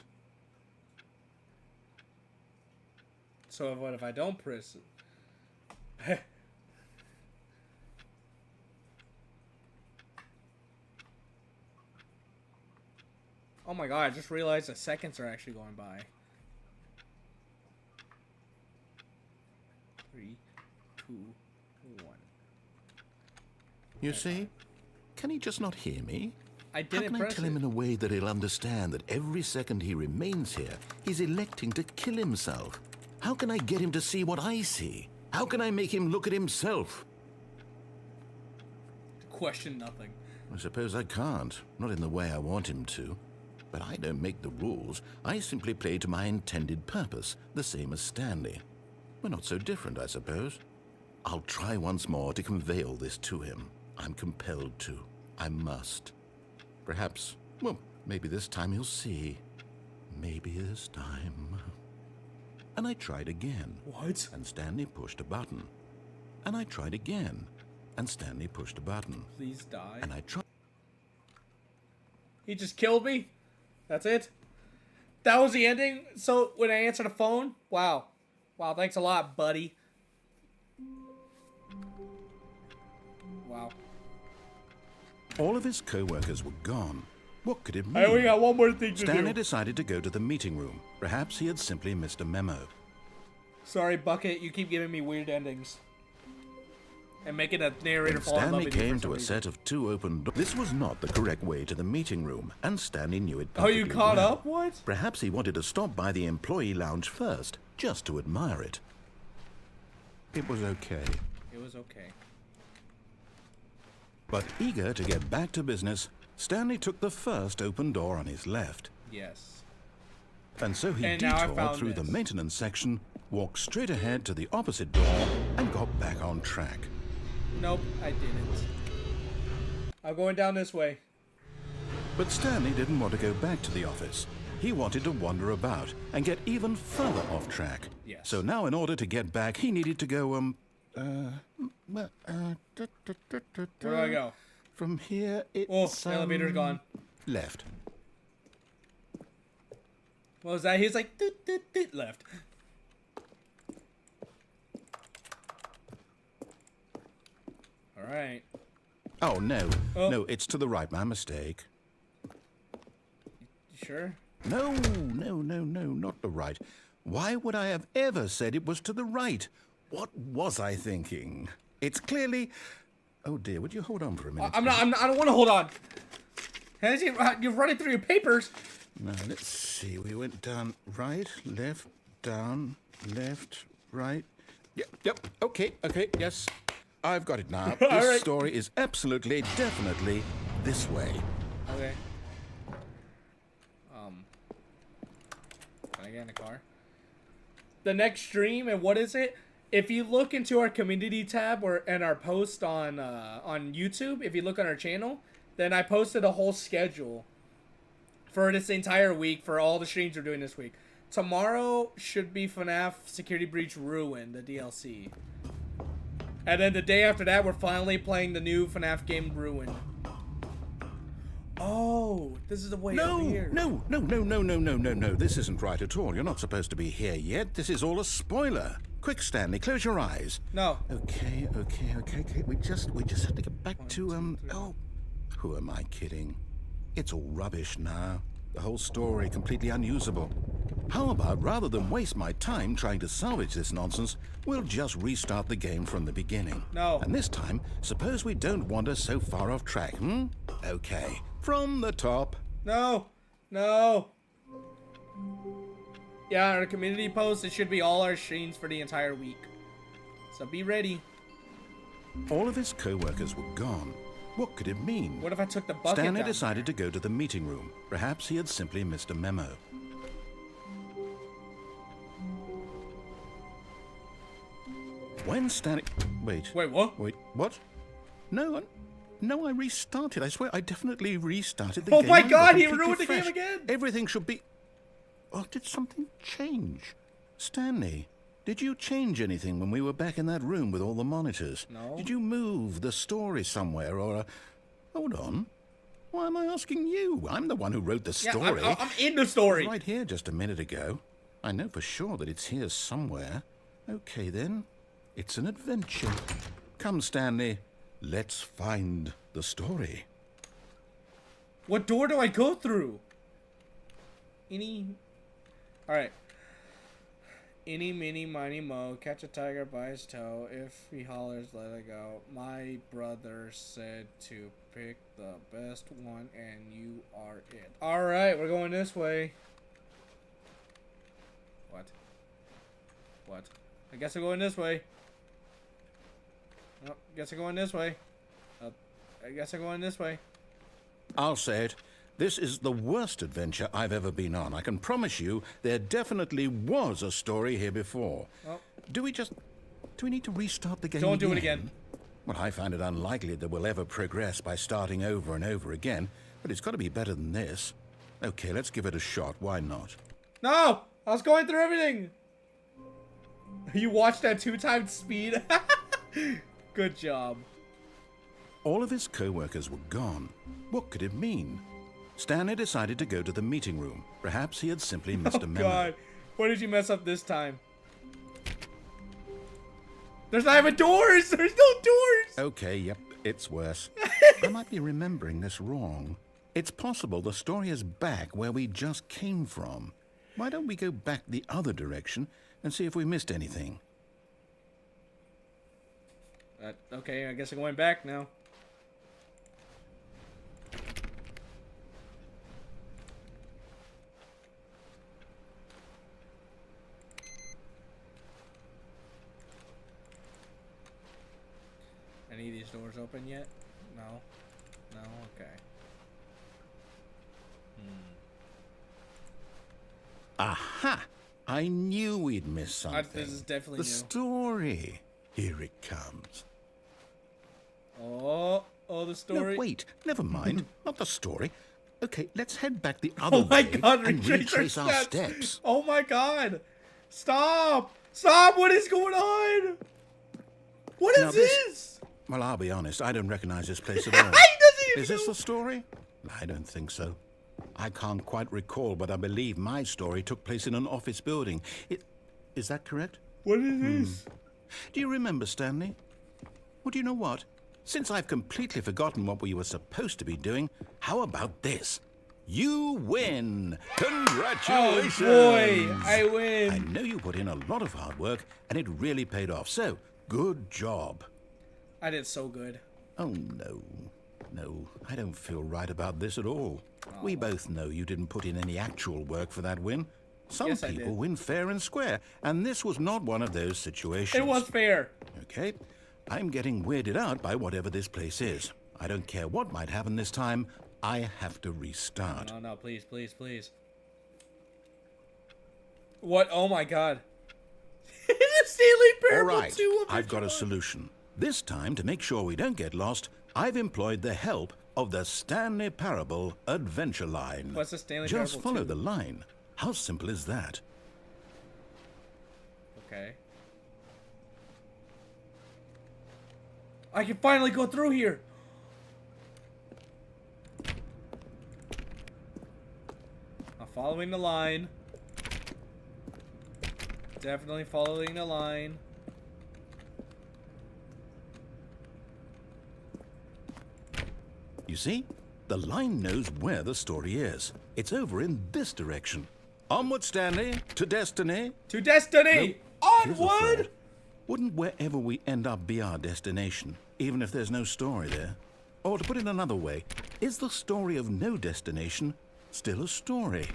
So what if I don't press it? Oh my god, I just realized the seconds are actually going by. 3, 2, 1. You see? Can he just not hear me? I didn't How can I tell him in a way that he'll understand that every second he remains here, he's electing to kill himself? How can I get him to see what I see? How can I make him look at himself? Question nothing. I suppose I can't. Not in the way I want him to. But I don't make the rules. I simply play to my intended purpose, the same as Stanley. We're not so different, I suppose. I'll try once more to convey all this to him. I'm compelled to. I must. Perhaps, well, maybe this time he'll see. Maybe this time. And I tried again. What? And Stanley pushed a button. And I tried again. And Stanley pushed a button. Please die. And I tried. He just killed me? That's it? That was the ending? So, when I answered the phone? Wow. Wow, thanks a lot, buddy. Wow. All of his co-workers were gone. What could it mean? I only got one more thing to Stanley do. decided to go to the meeting room. Perhaps he had simply missed a memo. Sorry, Bucket, you keep giving me weird endings. And making a narrator fall in love Stanley with you came for some to a reason. set of 2 open doors. This was not the correct way to the meeting room, and Stanley knew it Oh, perfectly you caught well. up? What? Perhaps he wanted to stop by the employee lounge first, just to admire it. It was okay. It was okay. But eager to get back to business, Stanley took the first open door on his left. Yes. And so he And now I detoured found through this. the maintenance section, walked straight ahead to the opposite door, and got back on track. Nope, I didn't. I'm going down this way. But Stanley didn't want to go back to the office. he wanted to wander about and get even further off track. Yes. So now in order to get back, he needed to go, Where do I go? From here, it's... Oh, the elevator's gone. Left. What was that? He's like, doot, doot, doot, left. All right. Oh, no. Oh. No, it's to the right. My mistake. You sure? No, not the right. Why would I have ever said it was to the right? What was I thinking? It's clearly... Oh, dear. Would you hold on for a minute? I don't want to hold on. You're running through your papers. No, let's see. We went down right, left, down, left, right. Yep. Okay, yes. I've got it now. This right. story is absolutely, definitely this way. Okay. Can I get in a car? The next stream, and what is it? If you look into our community tab and our post on YouTube, if you look on our channel, then I posted a whole schedule for this entire week for all the streams we're doing this week. Tomorrow should be FNAF Security Breach Ruin, the DLC. And then the day after that, we're finally playing the new FNAF game Ruin. Oh, this is the way over here. No. This isn't right at all. You're not supposed to be here yet. This is all a spoiler. Quick, Stanley, close your eyes. No. Okay. We just have to get back to, Oh, who am I kidding? It's all rubbish now. The whole story completely unusable. How about, rather than waste my time trying to salvage this nonsense, we'll just restart the game from the beginning. No. And this time, suppose we don't wander so far off track, Okay. From the top. No. Yeah, our community post, it should be all our streams for the entire week. So be ready. All of his co-workers were gone. What could it mean? What if I took the bucket Stanley down? decided to go to the meeting room. Perhaps he had simply missed a memo. When Stanley... Wait, what? Wait, what? No, I restarted. I swear, I definitely restarted the Oh game. my over, God, he completely ruined the game fresh. again. Everything should be... Oh, did something change? Stanley, did you change anything when we were back in that room with all the monitors? No. Did you move the story somewhere or... Hold on. Why am I asking you? I'm the one who wrote the story. Yeah, I'm in the story. It was right here just a minute ago. I know for sure that it's here somewhere. Okay, then. It's an adventure. Come, Stanley. Let's find the story. What door do I go through? Alright. Eeny, meeny, miny, mo. Catch a tiger by his toe. If he hollers, let it go. My brother said to pick the best one, and you are it. Alright, we're going this way. What? I guess we're going this way. Oh, guess we're going this way. I guess I'm going this way. I'll say it. This is the worst adventure I've ever been on. I can promise you there definitely was a story here before. Oh. Do we need to restart the game Don't do it again. Well, I find it unlikely that we'll ever progress by starting over and over again, but it's got to be better than this. Okay, let's give it a shot. Why not? No! I was going through everything! You watched at 2 times speed? Good job. All of his co-workers were gone. What could it mean? Stanley decided to go to the meeting room. Perhaps he had simply missed a memo. God. Why did you mess up this time? There's not even doors! There's no doors! Okay, yep, it's worse. I might be remembering this wrong. It's possible the story is back where we just came from. Why don't we go back the other direction and see if we missed anything? Okay, I guess I'm going back now. Any of these doors open yet? No? No? Okay. Aha! I knew we'd miss something. This is definitely the new. Story. Here it comes. Oh, the story. No, wait. Never mind. Not the story. Okay, let's head back the other Oh my way god, and retrace our steps. steps. Oh my god. Stop. Stop. What is going on? What Now is this- this? Well, I'll be honest, I don't recognize this place at He all. doesn't even Is this know. the story? I don't think so. I can't quite recall, but I believe my story took place in an office building. Is that correct? What is this? Do you remember, Stanley? Well, do you know what? Since I've completely forgotten what we were supposed to be doing, how about this? You win! Congratulations! Oh boy, I I win. know you put in a lot of hard work, and it really paid off. So, good job. I did so good. Oh, no. No, I don't feel right about this at all. We both know you didn't put in any actual work for that win. Some Yes, I people did. win fair and square, and this was not one of those situations. It was fair. Okay, I'm getting weirded out by whatever this place is. I don't care what might happen this time. I have to restart. No, no, please, please, please. What? Oh my god. The Stanley All Parable right, 2 I've got a solution. This time, to make sure we don't get lost, I've employed the help of the Stanley Parable Adventure Line. What's the Stanley Just Parable follow 2? the line. How simple is that? Okay. I can finally go through here. I'm following the line. Definitely following the line. You see? The line knows where the story is. It's over in this direction. Onward, Stanley, to destiny. To destiny! Here's a Onward! thought. Wouldn't wherever we end up be our destination, even if there's no story there? Or to put it another way, is the story of no destination still a story?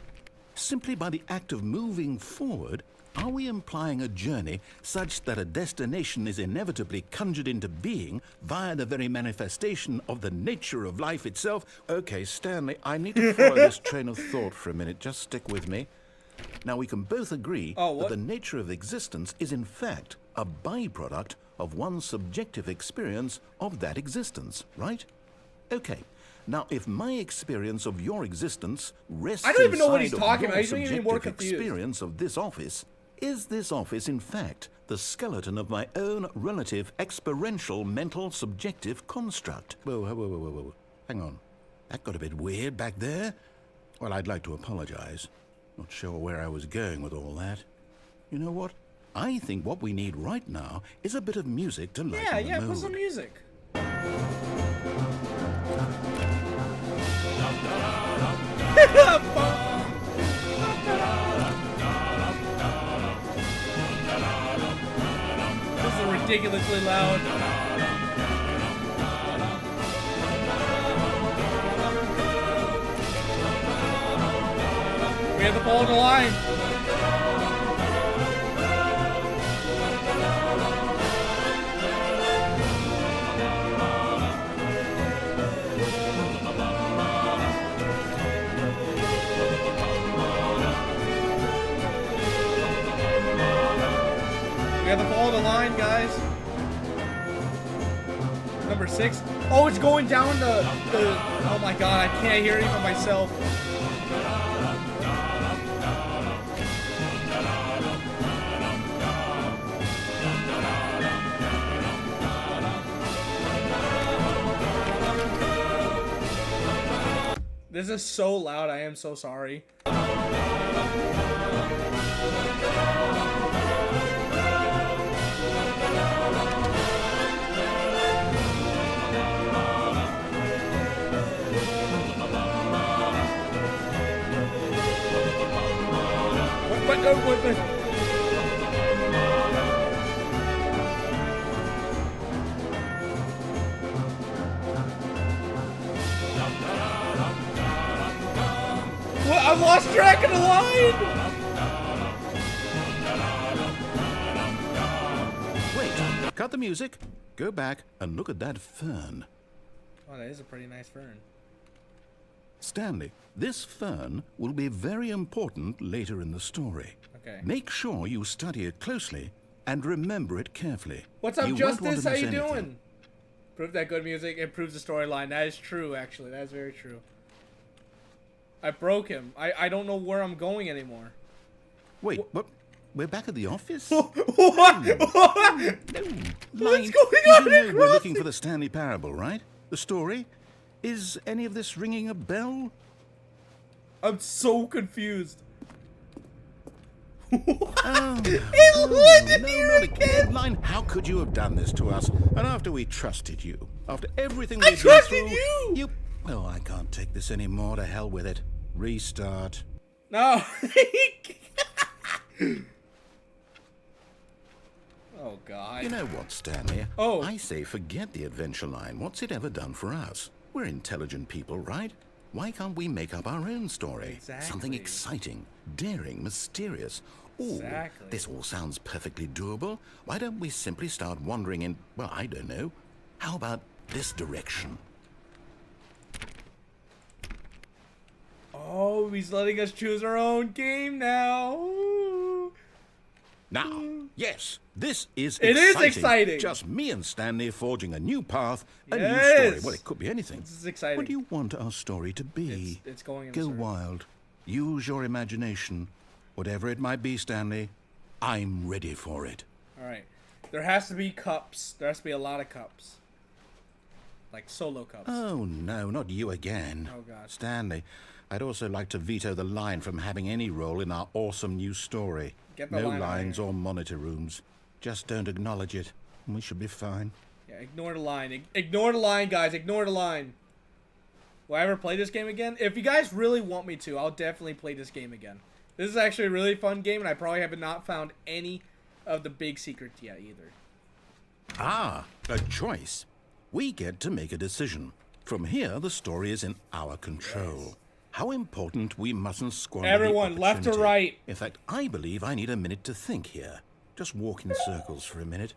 Simply by the act of moving forward, are we implying a journey such that a destination is inevitably conjured into being via the very manifestation of the nature of life itself? Okay, Stanley, I need to follow this train of thought for a minute. Just stick with me. Now, we can both agree that the nature of existence is in fact a byproduct of one's subjective experience of that existence, right? Okay. Now, if my experience of your existence rests I don't even know what he's inside of talking your about. He's making me more subjective confused. experience of this office, is this office in fact the skeleton of my own relative experiential mental subjective construct? Whoa, whoa, whoa, whoa, whoa, whoa. Hang on. That got a bit weird back there. Well, I'd like to apologize. Not sure where I was going with all that. You know what? I think what we need right now is a bit of music to lighten the mood. Put some music. This is ridiculously loud. We have to follow the line. We have to follow the line, guys. Number 6. Oh, it's going down the. Oh my god, I can't hear even myself. This is so loud. I am so sorry. What? What? I lost track of the line! Wait, cut the music, go back and look at that fern. Oh, that is a pretty nice fern. Stanley, this fern will be very important later in the story. Okay. Make sure you study it closely and remember it carefully. What's up, You won't want Justice? to How miss you anything. doing? Prove that good music improves the storyline. That is true, actually. That is very true. I broke him. I don't know where I'm going anymore. Wait, what? We're back at the office? What? What's What's going you on do know in we're looking for the Stanley Parable, right? The story? Is any of this ringing a bell? I'm so confused. Oh, It not again. Line, how could you have done this to us? And after we trusted you, after everything I we've been trusted through, you! Oh, I can't take this anymore. To hell with it. Restart. No. Oh, God. You know what, Stanley? Oh. I say forget the adventure line. What's it ever done for us? We're intelligent people, right? Why can't we make up our own story? Exactly. Something exciting, daring, mysterious. Ooh, Exactly. this all sounds perfectly doable. Why don't we simply start wandering in, well, I don't know. How about this direction? Oh, he's letting us choose our own game now. Ooh. Now, yes, this is It exciting. is exciting. Just me and Stanley forging a new path, a new Yes. story. Well, it could be anything. This is exciting. What do you want our story to be? It's going in a Go circle. wild. Use your imagination. Whatever it might be, Stanley, I'm ready for it. All right. There has to be cups. There has to be a lot of cups. Like solo cups. Oh, no, not you again. Oh, God. Stanley, I'd also like to veto the line from having any role in our awesome new story. Get the No line out of lines here. or monitor rooms. Just don't acknowledge it, and we should be fine. Yeah, ignore the line. Ignore the line, guys. Ignore the line. Will I ever play this game again? If you guys really want me to, I'll definitely play this game again. This is actually a really fun game, and I probably have not found any of the big secrets yet either. Ah, a choice. We get to make a decision. From here, the story is in our control. Yes. How important we mustn't squander Everyone, the left to opportunity. right. In fact, I believe I need a minute to think here. Just walk in circles for a minute.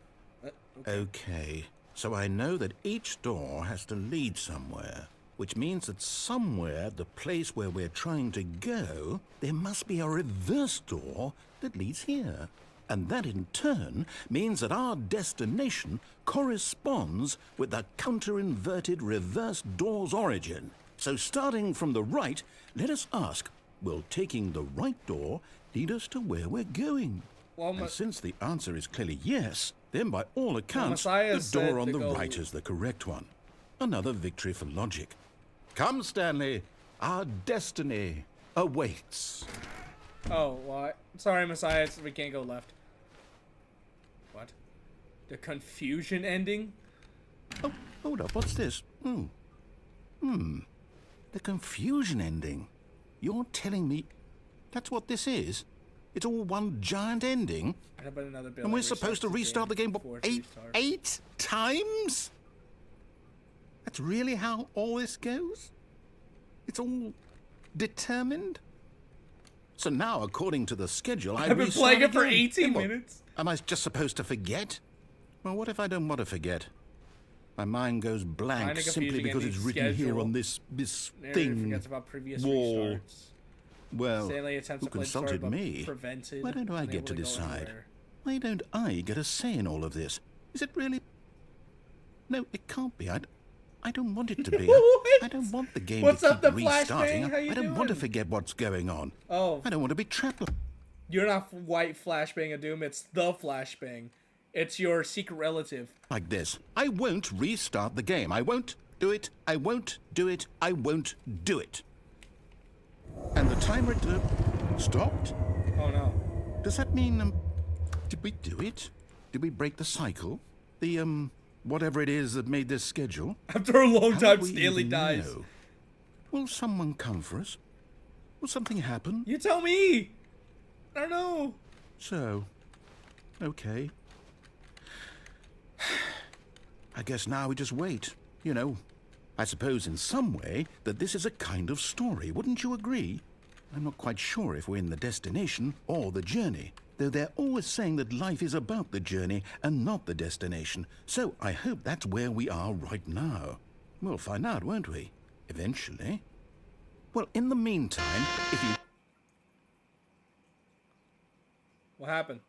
Okay, so I know that each door has to lead somewhere, which means that somewhere, the place where we're trying to go, there must be a reverse door that leads here. And that in turn means that our destination corresponds with the counter-inverted reverse door's origin. So starting from the right, let us ask, will taking the right door lead us to where we're going? Well, And since the answer is clearly yes, then by all accounts, Messiah the said door on to the go- right is the correct one. Another victory for logic. Come, Stanley, our destiny awaits. Oh, well, sorry, Messiah. We can't go left. What? The confusion ending? Oh, hold up, what's this? The confusion ending. You're telling me that's what this is? It's all one giant ending? How about another bill? And we're supposed to restart the game, what, eight times? That's really how all this goes? It's all determined? So now, according to the schedule, I've been playing it for 18 What, minutes. Am I just supposed to forget? Well, what if I don't want to forget? My mind goes blank Kinda simply confusing because it's ending written here schedule. on this Narrator thing. forgets about previous wall. restarts. Well, Stanley attempts who to play the story, consulted but me? prevented, Why don't I unable get to to go decide? anywhere. Why don't I get a say in all of this? Is it really? No, it can't be. I don't want it to be. I don't want the game What's to up, keep the restarting. flashbang? How you I don't want to doing? forget what's going on. Oh, I don't want to be trapped. you're not white flashbang of doom. It's the flashbang. It's your secret relative. Like this. I won't restart the game. I won't do it. I won't do it. I won't do it. And the timer stopped? Oh no. Does that mean, did we do it? Did we break the cycle? The, whatever it is that made this schedule? After a long How time, do we Stanley even dies. know? Will someone come for us? Will something happen? You tell me. I don't know. So, okay. I guess now we just wait. You know, I suppose in some way that this is a kind of story. Wouldn't you agree? I'm not quite sure if we're in the destination or the journey, though they're always saying that life is about the journey and not the destination. So I hope that's where we are right now. We'll find out, won't we? Eventually. Well, in the meantime, if you... What happened?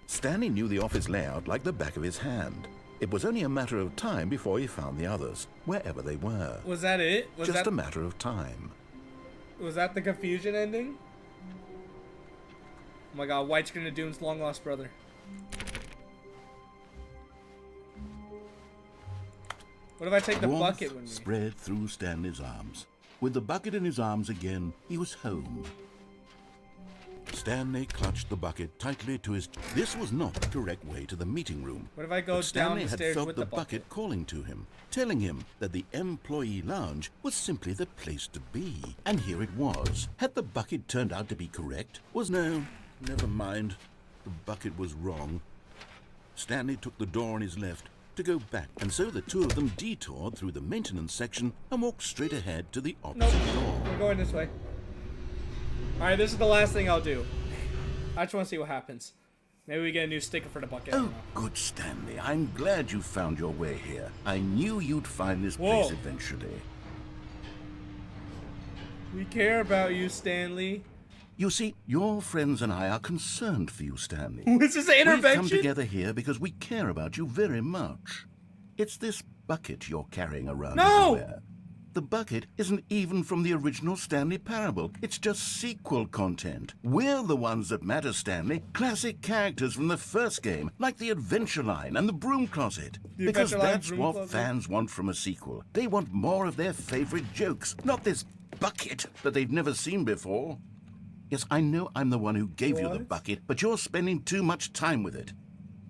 Stanley knew the office layout like the back of his hand. It was only a matter of time before he found the others, wherever they were. Was that it? Was Just that a matter of time. Was that the confusion ending? Oh my god, widescreen of Doom's long lost brother. What if I take the Warmth bucket with me? spread through Stanley's arms. With the bucket in his arms again, he was home. Stanley clutched the bucket tightly to his... This was not the correct way to the meeting room. What if I go But Stanley down the had stairs felt with the the bucket? calling to him, telling him that the employee lounge was simply the place to be. And here it was. Had the bucket turned out to be correct? No, never mind. The bucket was wrong. Stanley took the door on his left to go back, and so the two of them detoured through the maintenance section and walked straight ahead to the opposite door. We're going this way. Alright, this is the last thing I'll do. I just want to see what happens. Maybe we get a new sticker for the bucket. I don't Oh, know. good Stanley. I'm glad you found your way here. I knew you'd find this Whoa. place eventually. We care about you, Stanley. You see, your friends and I are concerned for you, Stanley. This is an We've come intervention? together here because we care about you very much. It's this bucket you're carrying around No! everywhere. The bucket isn't even from the original Stanley Parable. It's just sequel content. We're the ones that matter, Stanley. Classic characters from the first game, like the Adventure Line and the Broom Closet. The Because Adventure Line, that's Broom what Closet. fans want from a sequel. They want more of their favorite jokes, not this bucket that they've never seen before. Yes, I know I'm the one who gave you the What? bucket, but you're spending too much time with it.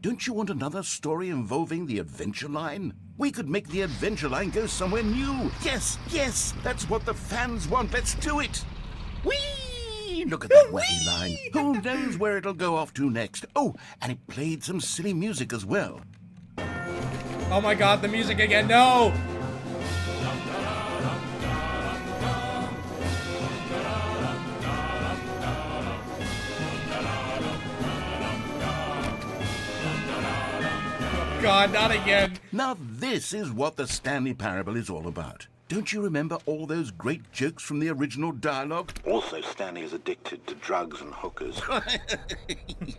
Don't you want another story involving the Adventure Line? We could make the Adventure Line go somewhere new. Yes, yes, that's what the fans want. Let's do it. Whee! Look at that wacky line. Who knows where it'll go off to next? Oh, and it played some silly music as well. Oh my god, the music again. No! God, not again. Now this is what the Stanley Parable is all about. Don't you remember all those great jokes from the original dialogue? Also, Stanley is addicted to drugs and hookers.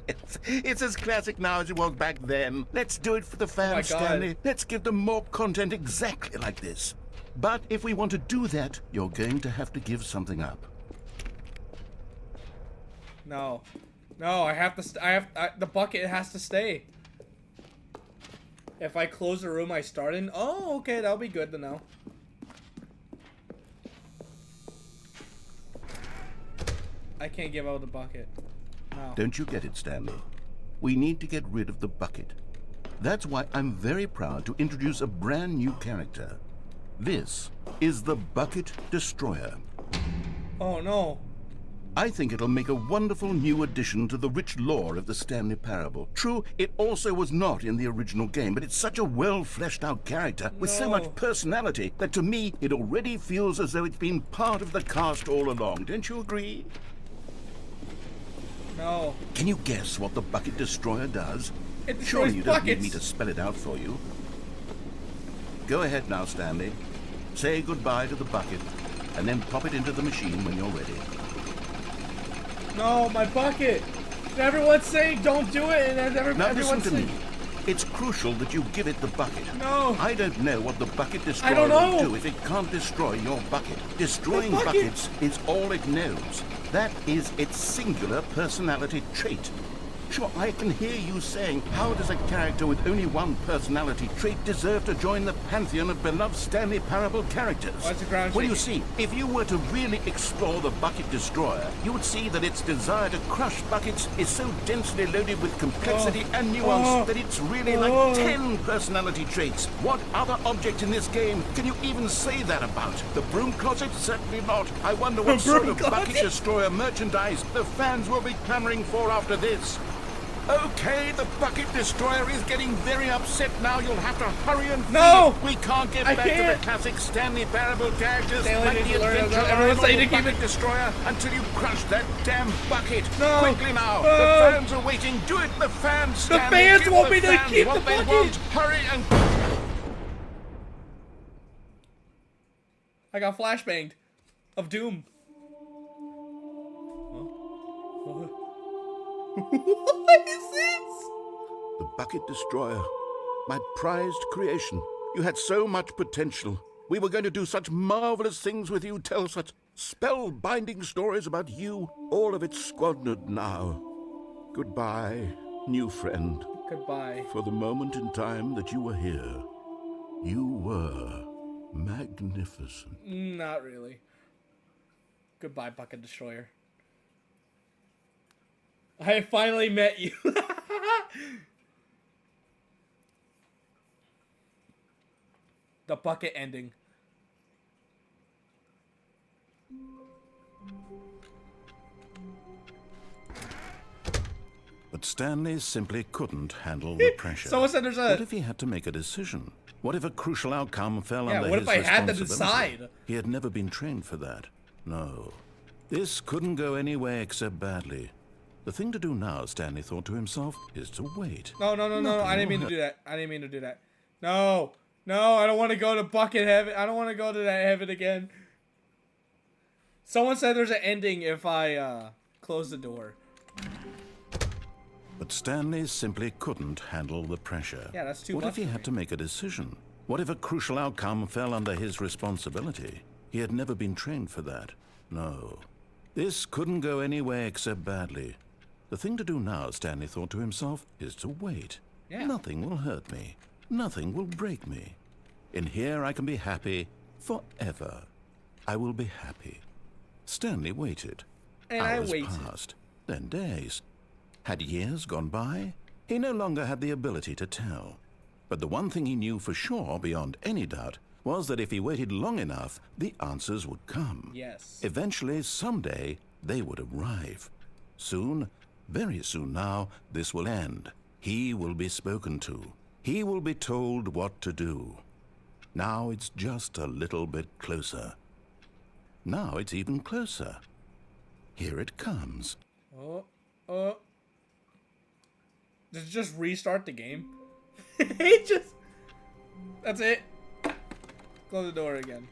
Yes, it's as classic now as it was back then. Let's do it for the fans, God. Stanley. Let's give them more content exactly like this. But if we want to do that, you're going to have to give something up. No. No, I have to the bucket has to stay. If I close the room I start in, oh, okay, that'll be good to know. I can't give out the bucket. No. Don't you get it, Stanley? We need to get rid of the bucket. That's why I'm very proud to introduce a brand new character. This is the Bucket Destroyer. Oh no. I think it'll make a wonderful new addition to the rich lore of the Stanley Parable. True, it also was not in the original game, but it's such a well-fleshed-out character with so No. much personality that to me, it already feels as though it's been part of the cast all along. Don't you agree? No. Can you guess what the Bucket Destroyer does? It destroys Surely you don't need buckets. me to spell it out for you. Go ahead now, Stanley. Say goodbye to the bucket, and then pop it into the machine when you're ready. No, my bucket. Everyone's saying don't do it, and then Now listen everyone's to saying... me. It's crucial that you give it the bucket. No. I don't know what the bucket destroyer don't know. will do if it can't destroy your bucket. Destroying bucket. buckets is all it knows. That is its singular personality trait. Sure, I can hear you saying, how does a character with only one personality trait deserve to join the pantheon of beloved Stanley Parable characters? Why is the ground Well, you shaking? see, if you were to really explore the Bucket Destroyer, you would see that its desire to crush buckets is so densely loaded with complexity and nuance that it's really like 10 personality traits. What other object in this game can you even say that about? The Broom Closet? Certainly not. I wonder what sort Broom of Bucket Closet? Destroyer merchandise the fans will be clamoring for after this. Okay, the Bucket Destroyer is getting very upset now. You'll have to hurry and feed No! it. We can't get I back to can't. the classic Stanley Parable characters Stanley like needs the to learn Adventure that. Everyone's Line or saying the to keep Bucket it- Destroyer until you crush that damn bucket. No! Quickly now. No! The fans are waiting. Do it, the fans, Stanley. fans Give want the me to fans keep what the they bucket. want. Hurry and... I got flashbanged. Of Doom. What is this? The Bucket Destroyer My prized creation. You had so much potential. We were going to do such marvelous things with you, tell such spellbinding stories about you. All of it squandered now. Goodbye, new friend. Goodbye. For the moment in time that you were here, you were magnificent. Not really. Goodbye, Bucket Destroyer. I finally met you. The bucket ending. But Stanley simply couldn't handle the pressure. Someone said there's a... What if he had to make a decision? What if a crucial outcome fell Yeah, under what his if I had to responsibility? decide? He had never been trained for that. No. This couldn't go any way except badly. The thing to do now, Stanley thought to himself, is to wait. No. I didn't Nothing mean will to do that. I didn't mean to do that. No, I don't want to go to bucket heaven. I don't want to go to that heaven again. Someone said there's an ending if I close the door. But Stanley simply couldn't handle the pressure. Yeah, that's too What much if he for had me. to make a decision? What if a crucial outcome fell under his responsibility? He had never been trained for that. No. This couldn't go any way except badly. The thing to do now, Stanley thought to himself, is to wait. Yeah. Nothing will hurt me. Nothing will break me. In here I can be happy forever. I will be happy. Stanley waited. And Hours I waited. passed, then days. Had years gone by? He no longer had the ability to tell. But the one thing he knew for sure, beyond any doubt, was that if he waited long enough, the answers would come. Yes. Eventually, someday, they would arrive. Soon, very soon now, this will end. He will be spoken to. He will be told what to do. Now it's just a little bit closer. Now it's even closer. Here it comes. Does it just restart the game? That's it. Close the door again.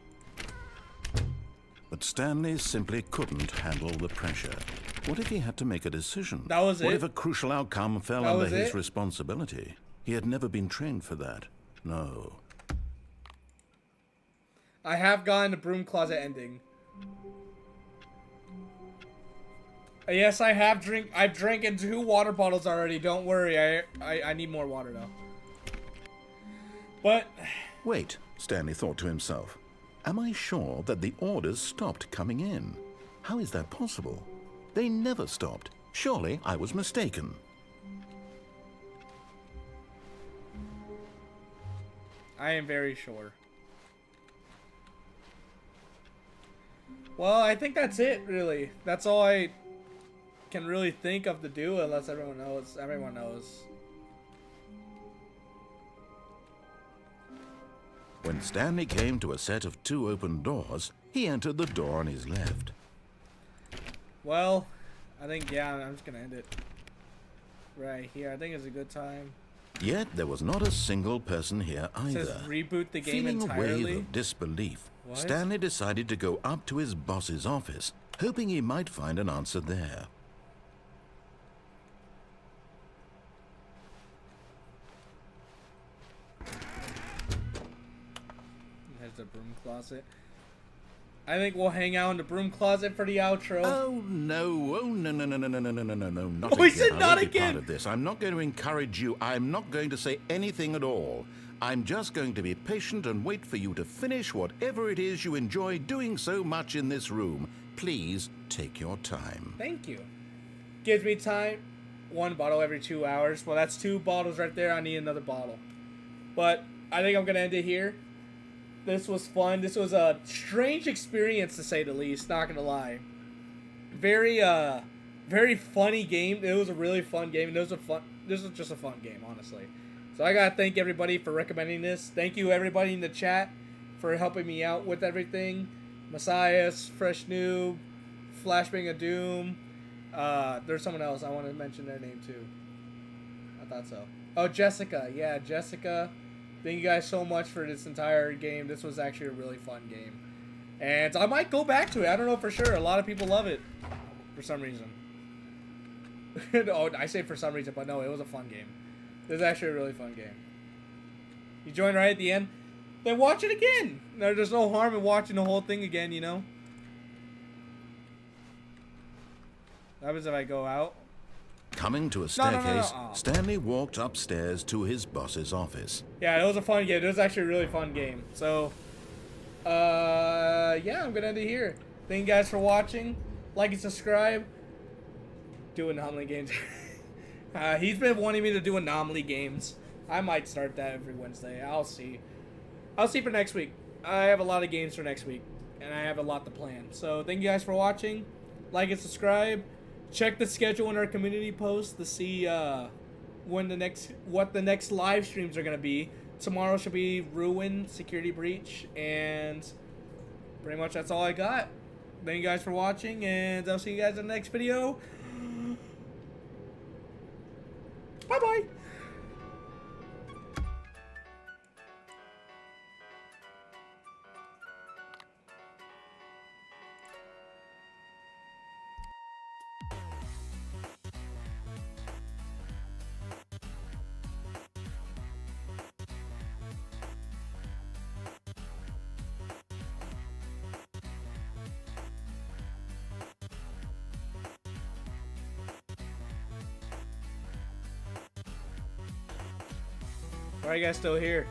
But Stanley simply couldn't handle the pressure. What if he had to make a decision? That was What it? if a crucial outcome fell That under was his it? responsibility? He had never been trained for that. No. I have gotten the broom closet ending. Yes, I have I've drinking 2 water bottles already. Don't worry. I need more water though. But Wait, Stanley thought to himself. Am I sure that the orders stopped coming in? How is that possible? They never stopped. Surely I was mistaken. I am very sure. Well, I think that's it, really. That's all I can really think of to do, unless everyone knows. Everyone knows. When Stanley came to a set of 2 open doors, he entered the door on his left. Well, I think, yeah, I'm just gonna end it right here. I think it's a good time. Yet there was not a single person here It says either. reboot the game Feeling a entirely. wave of disbelief, What? Stanley decided to go up to his boss's office, hoping he might find an answer there. There's the broom closet. I think we'll hang out in the broom closet for the outro. Oh no! Oh no! No! No! No! No! No! No! No! No! Not Oh, he again! said I not won't be again. part of this. I'm not going to encourage you. I'm not going to say anything at all. I'm just going to be patient and wait for you to finish whatever it is you enjoy doing so much in this room. Please take your time. Thank you. Gives me time. 1 bottle every 2 hours. Well, that's 2 bottles right there. I need another bottle. But I think I'm going to end it here. This was fun. This was a strange experience, to say the least. Not going to lie. Very funny game. It was a really fun game. And this was just a fun game, honestly. So I got to thank everybody for recommending this. Thank you, everybody in the chat, for helping me out with everything. Messias, Fresh Noob, Flashbang of Doom. There's someone else. I want to mention their name too. I thought so. Oh, Jessica. Yeah, Jessica. Thank you guys so much for this entire game. This was actually a really fun game. And I might go back to it. I don't know for sure. A lot of people love it for some reason. Oh, I say for some reason, but no, it was a fun game. This is actually a really fun game. You join right at the end, then watch it again. There's no harm in watching the whole thing again, you know? What happens if I go out? Coming to a No. staircase, Oh. Stanley walked upstairs to his boss's office. Yeah, it was a fun game. It was actually a really fun game. So, yeah, I'm gonna end it here. Thank you guys for watching. Like and subscribe. Do anomaly games. He's been wanting me to do anomaly games. I might start that every Wednesday. I'll see. I'll see for next week. I have a lot of games for next week, and I have a lot to plan. So thank you guys for watching. Like and subscribe. Check the schedule in our community post to see what the next live streams are gonna be. Tomorrow should be Ruin, Security Breach, and pretty much that's all I got. Thank you guys for watching, and I'll see you guys in the next video. Bye bye. Why are you guys still here?